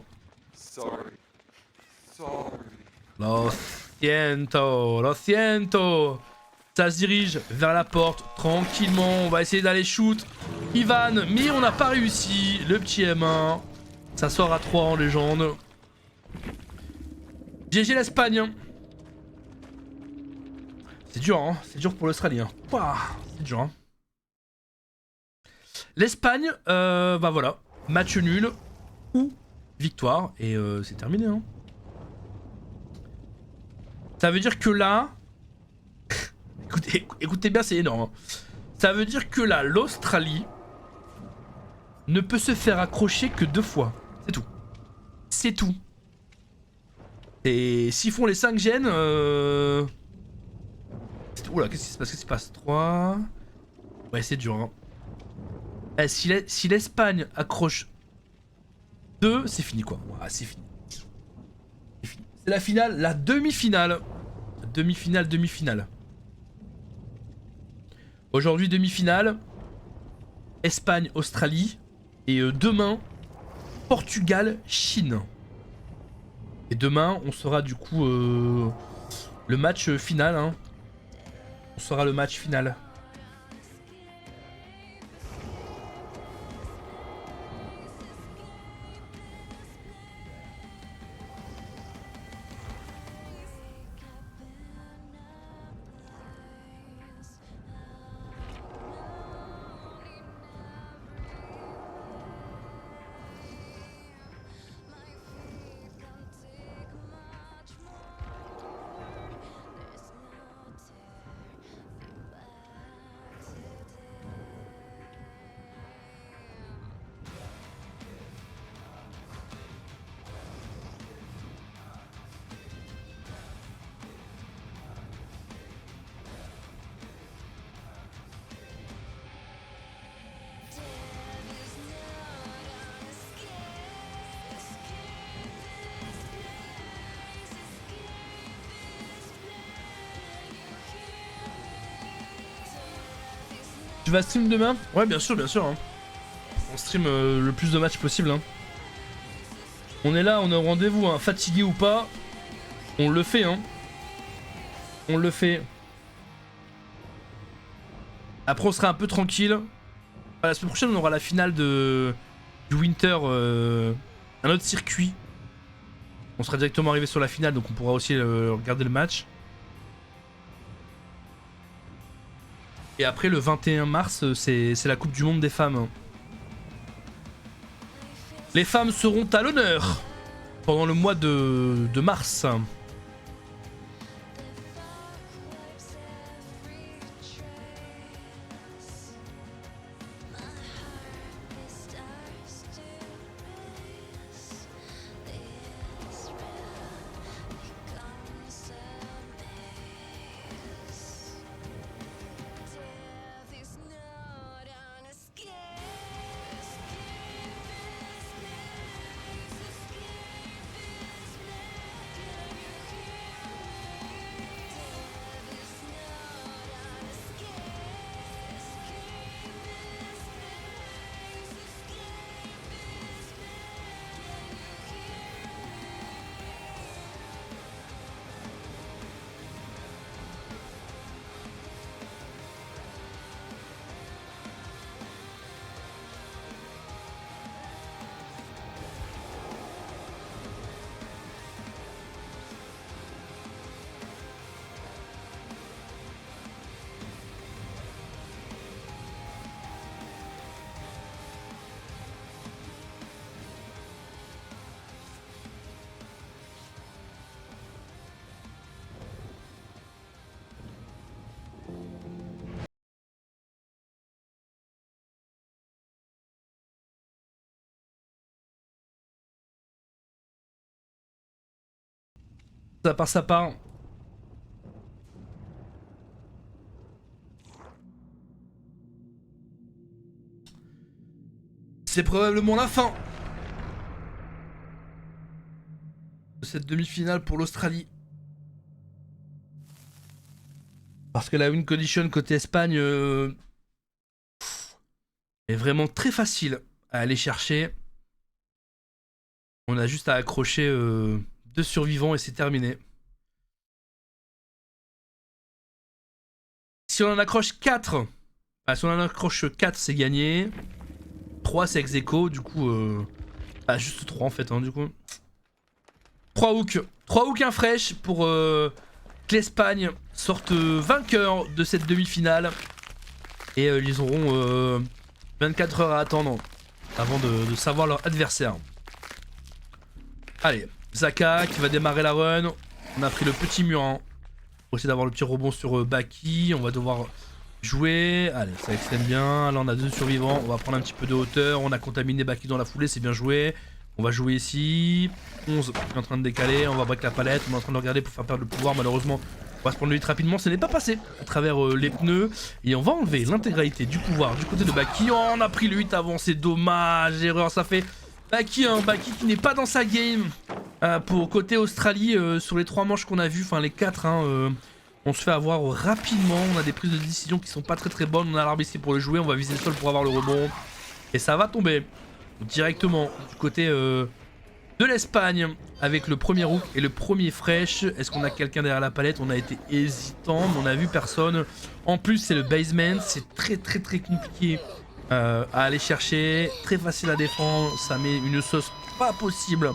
Lo siento. Ça se dirige vers la porte tranquillement. On va essayer d'aller shoot Ivan, mais on n'a pas réussi. Le petit M1. Ça sort à 3 en légende. GG l'Espagne. C'est dur, hein. C'est dur pour l'Australie. Hein. C'est dur, hein. L'Espagne, bah voilà. Match nul ou victoire. Et c'est terminé, hein. Ça veut dire que là... écoutez bien, c'est énorme. Hein. Ça veut dire que là, l'Australie ne peut se faire accrocher que 2 fois. C'est tout. C'est tout. Et s'ils font les 5 gènes... Oula, qu'est-ce qui se passe 3... Ouais, c'est dur. Hein. Eh, si l'Espagne accroche 2, c'est fini quoi. Ouais, c'est fini. C'est fini. C'est la finale, la demi-finale. Demi-finale. Aujourd'hui, demi-finale. Espagne, Australie. Et demain, Portugal, Chine. Et demain, on saura du coup le match final. Hein. On saura le match final. Tu vas stream demain? Ouais, bien sûr, bien sûr. Hein. On stream le plus de matchs possible. Hein. On est là, on est au rendez-vous, hein. Fatigué ou pas, on le fait. Hein. On le fait. Après, on sera un peu tranquille. La semaine prochaine, on aura la finale du Winter, un autre circuit. On sera directement arrivé sur la finale, donc on pourra aussi regarder le match. Et après, le 21 mars, c'est la Coupe du Monde des femmes. Les femmes seront à l'honneur pendant le mois de mars. Ça part. C'est probablement la fin de cette demi-finale pour l'Australie. Parce que la win condition côté Espagne est vraiment très facile à aller chercher. On a juste à accrocher 2 survivants et c'est terminé. Si on en accroche 4, si on en accroche 4, c'est gagné. 3, c'est ex aequo, du coup... juste 3 en fait, hein, du coup. 3 hooks, un fresh pour que l'Espagne sorte vainqueur de cette demi-finale. Et ils auront 24 heures à attendre avant de savoir leur adversaire. Allez, Zaka qui va démarrer la run. On a pris le petit mur hein, pour essayer d'avoir le petit rebond sur Baki. On va devoir jouer. Allez, ça extend bien. Là, on a 2 survivants. On va prendre un petit peu de hauteur. On a contaminé Baki dans la foulée. C'est bien joué. On va jouer ici. 11 qui est en train de décaler. On va break la palette. On est en train de regarder pour faire perdre le pouvoir. Malheureusement, on va se prendre le hit rapidement. Ce n'est pas passé à travers les pneus. Et on va enlever l'intégralité du pouvoir du côté de Baki. Oh, on a pris le hit avant. C'est dommage. Erreur. Ça fait Baki, hein. Baki qui n'est pas dans sa game. Pour côté Australie, sur les 3 manches qu'on a vu, enfin les 4, hein, on se fait avoir rapidement. On a des prises de décision qui sont pas très bonnes. On a l'arbitre ici pour le jouer. On va viser le sol pour avoir le rebond. Et ça va tomber directement du côté de l'Espagne avec le premier hook et le premier fresh. Est-ce qu'on a quelqu'un derrière la palette? On a été hésitant, mais on a vu personne. En plus, c'est le basement. C'est très compliqué à aller chercher. Très facile à défendre. Ça met une sauce pas possible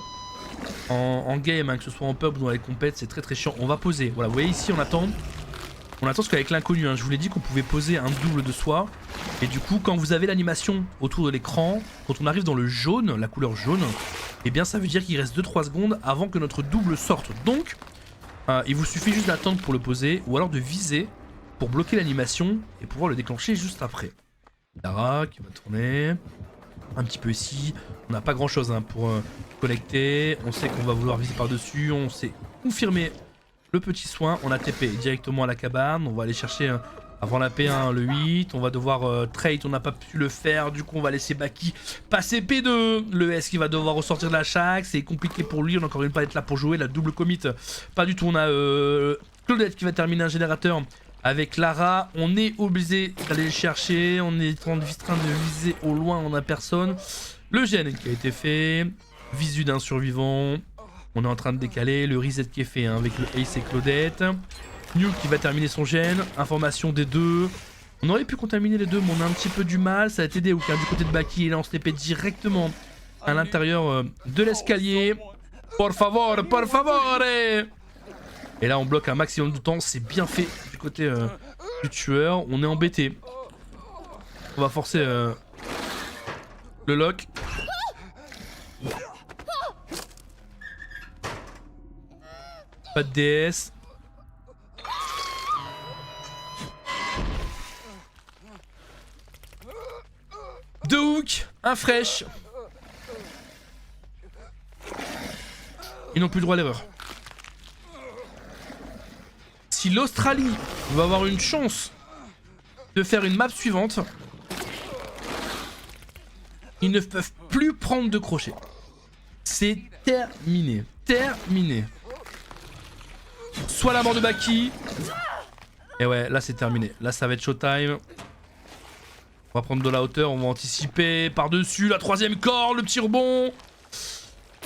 en game, hein, que ce soit en pub ou dans les compètes. C'est très chiant. On va poser. Voilà, vous voyez ici, on attend. On attend parce qu'avec l'inconnu, hein, je vous l'ai dit qu'on pouvait poser un double de soi. Et du coup, quand vous avez l'animation autour de l'écran, quand on arrive dans le jaune, la couleur jaune, eh bien ça veut dire qu'il reste 2-3 secondes avant que notre double sorte. Donc, il vous suffit juste d'attendre pour le poser ou alors de viser pour bloquer l'animation et pouvoir le déclencher juste après. Lara qui va tourner un petit peu ici. On n'a pas grand chose hein, pour connecter. On sait qu'on va vouloir viser par-dessus. On sait confirmer le petit soin. On a TP directement à la cabane. On va aller chercher avant la P1 le 8. On va devoir trade. On n'a pas pu le faire. Du coup, on va laisser Baki passer P2. Le S qui va devoir ressortir de la chaque. C'est compliqué pour lui. On a encore une palette là pour jouer. La double commit. Pas du tout. On a Claudette qui va terminer un générateur avec Lara. On est obligé d'aller le chercher. On est en train de viser au loin. On n'a personne. Le gène qui a été fait. Visu d'un survivant. On est en train de décaler. Le reset qui est fait hein, avec le Ace et Claudette. New qui va terminer son gène. Information des deux. On aurait pu contaminer les deux, mais on a un petit peu du mal. Ça a été des hooks hein, du côté de Baki. Et là, on se TP directement à l'intérieur de l'escalier. Por favor, por favor. Et là, on bloque un maximum de temps. C'est bien fait du côté du tueur. On est embêté. On va forcer le lock. Pas de DS. Deux hooks, un fresh. Ils n'ont plus le droit à l'erreur. Si l'Australie va avoir une chance de faire une map suivante, ils ne peuvent plus prendre de crochet. C'est terminé. Terminé. Soit la mort de Baki. Et ouais, là c'est terminé. Là ça va être showtime. On va prendre de la hauteur, on va anticiper. Par-dessus, la troisième corde, le petit rebond.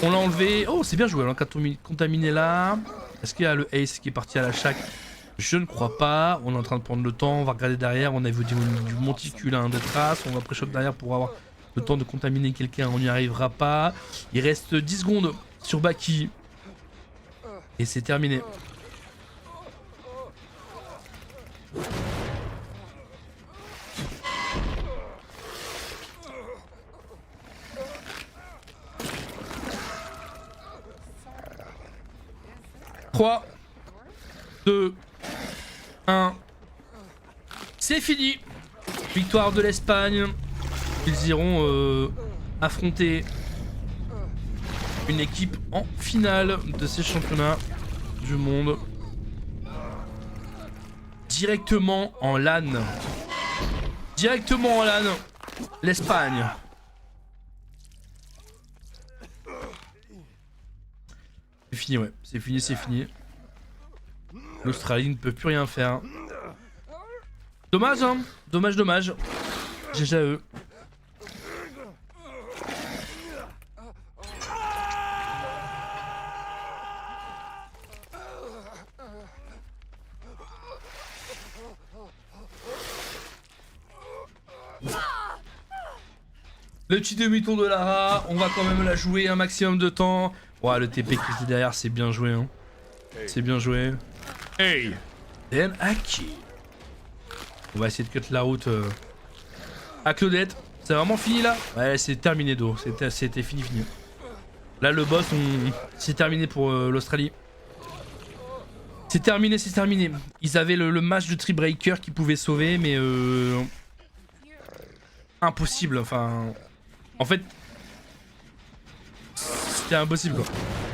On l'a enlevé. Oh, c'est bien joué. On l'a contaminé là. Est-ce qu'il y a le Ace qui est parti à la chaque? Je ne crois pas. On est en train de prendre le temps. On va regarder derrière. On a vu du monticule hein, de traces. On va pré-shot derrière pour avoir le temps de contaminer quelqu'un. On n'y arrivera pas. Il reste 10 secondes sur Baki. Et c'est terminé. Trois, 2, 1. C'est fini. Victoire de l'Espagne. Ils iront affronter une équipe en finale de ces championnats du monde. Directement en LAN. Directement en LAN. L'Espagne. C'est fini, ouais. C'est fini, c'est fini. L'Australie ne peut plus rien faire. Dommage, hein. Dommage, dommage. GG à eux. Le petit demi-tour de Lara, on va quand même la jouer un maximum de temps. Ouais, le TP qui était derrière, c'est bien joué. Hein. C'est bien joué. Hey! Then Aki. On va essayer de cut la route à Claudette. C'est vraiment fini là? Ouais, c'est terminé d'eau. C'était fini. Là, le boss, c'est terminé pour l'Australie. C'est terminé. Ils avaient le match de Treebreaker qui pouvait sauver, mais impossible. Enfin, en fait, c'était impossible quoi.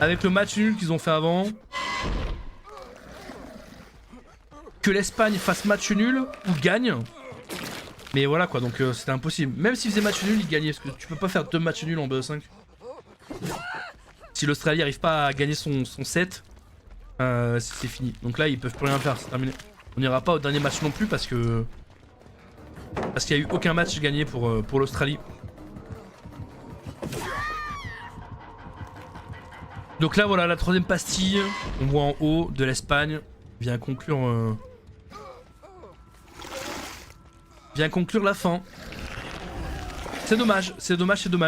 Avec le match nul qu'ils ont fait avant, que l'Espagne fasse match nul ou gagne. Mais voilà quoi, donc c'était impossible. Même s'ils faisaient match nul, ils gagnaient. Parce que tu peux pas faire 2 matchs nuls en BE5. Si l'Australie arrive pas à gagner son set, c'est fini. Donc là, ils peuvent plus rien faire, c'est terminé. On n'ira pas au dernier match non plus parce que. Parce qu'il n'y a eu aucun match gagné pour l'Australie. Donc là, voilà, la troisième pastille. On voit en haut de l'Espagne. Vient conclure la fin. C'est dommage qu'ils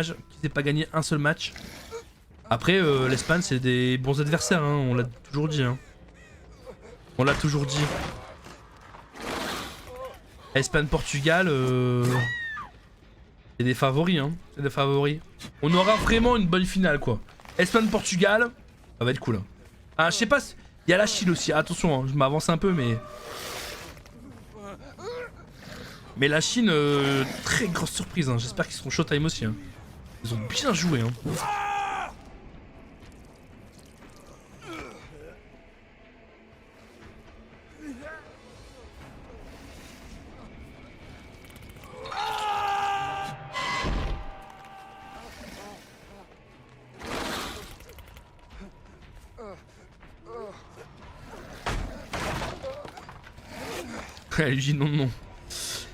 n'aient pas gagné un seul match. Après, l'Espagne, c'est des bons adversaires, hein, on l'a toujours dit. Hein. On l'a toujours dit. Espagne-Portugal, c'est des favoris, hein. C'est des favoris. On aura vraiment une bonne finale, quoi. Espagne-Portugal, ça va être cool. Hein. Ah, je sais pas, il y a la Chine aussi. Attention, hein, je m'avance un peu, mais... Mais la Chine, très grosse surprise. Hein. J'espère qu'ils seront showtime aussi. Hein. Ils ont bien joué. Hein. Elle dit non.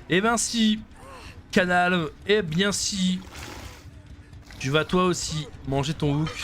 Eh ben si, Canal, eh bien si, tu vas toi aussi manger ton hook.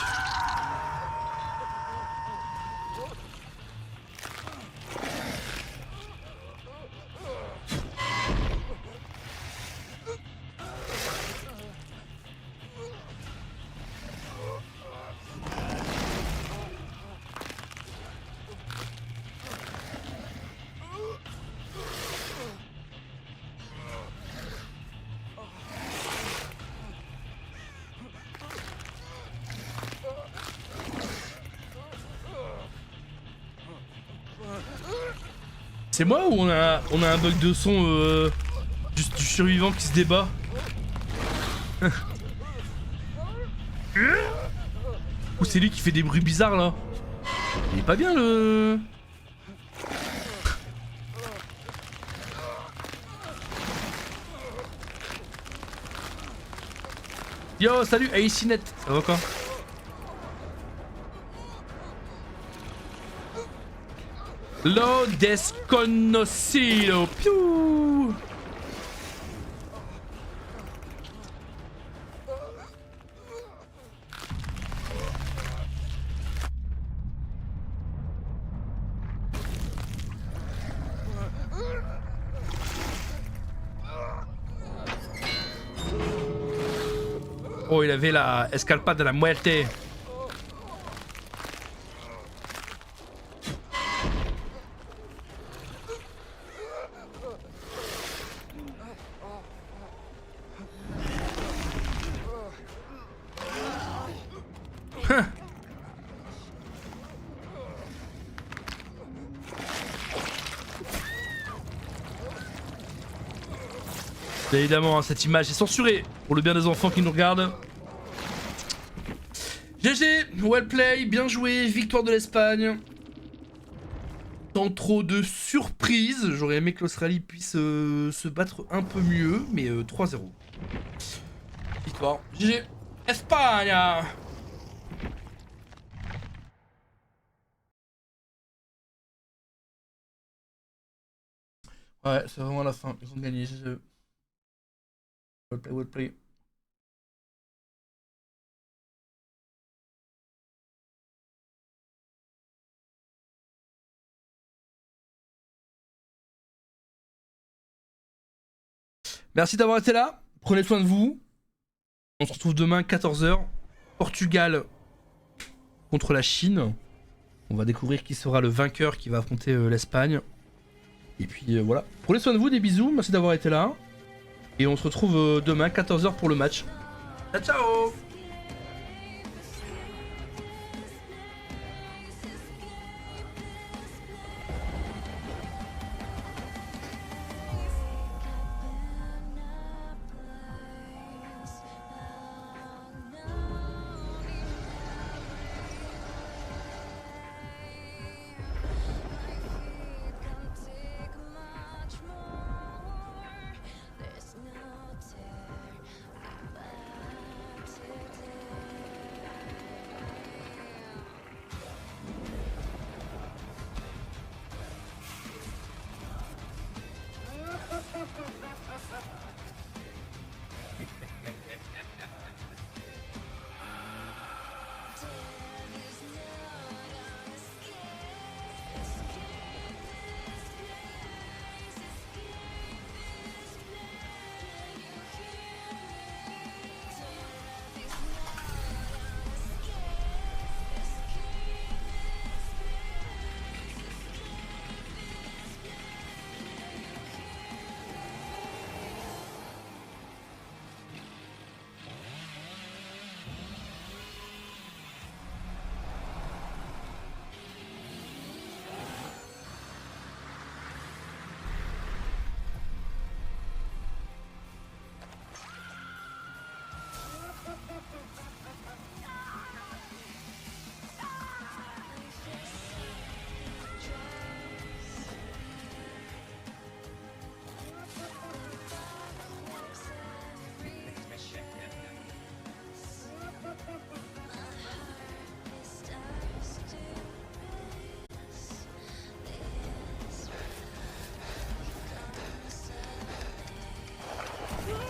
C'est moi ou on a un bug de son du survivant qui se débat? Ou c'est lui qui fait des bruits bizarres là? Il est pas bien le... Yo, salut Aicinet, ça va quoi? Lo desconocido. Piu. Oh, il avait la escalpade de la muerte. Bien évidemment, hein, cette image est censurée pour le bien des enfants qui nous regardent. GG, well play, bien joué, victoire de l'Espagne. Sans trop de surprises, j'aurais aimé que l'Australie puisse se battre un peu mieux, mais 3-0. Victoire. GG, Espagne. Ouais, c'est vraiment la fin, ils ont gagné, GG. Well play. Merci d'avoir été là. Prenez soin de vous. On se retrouve demain 14 h. Portugal contre la Chine. On va découvrir qui sera le vainqueur qui va affronter l'Espagne. Et puis voilà. Prenez soin de vous, des bisous, merci d'avoir été là. Et on se retrouve demain 14h pour le match. Ciao ciao.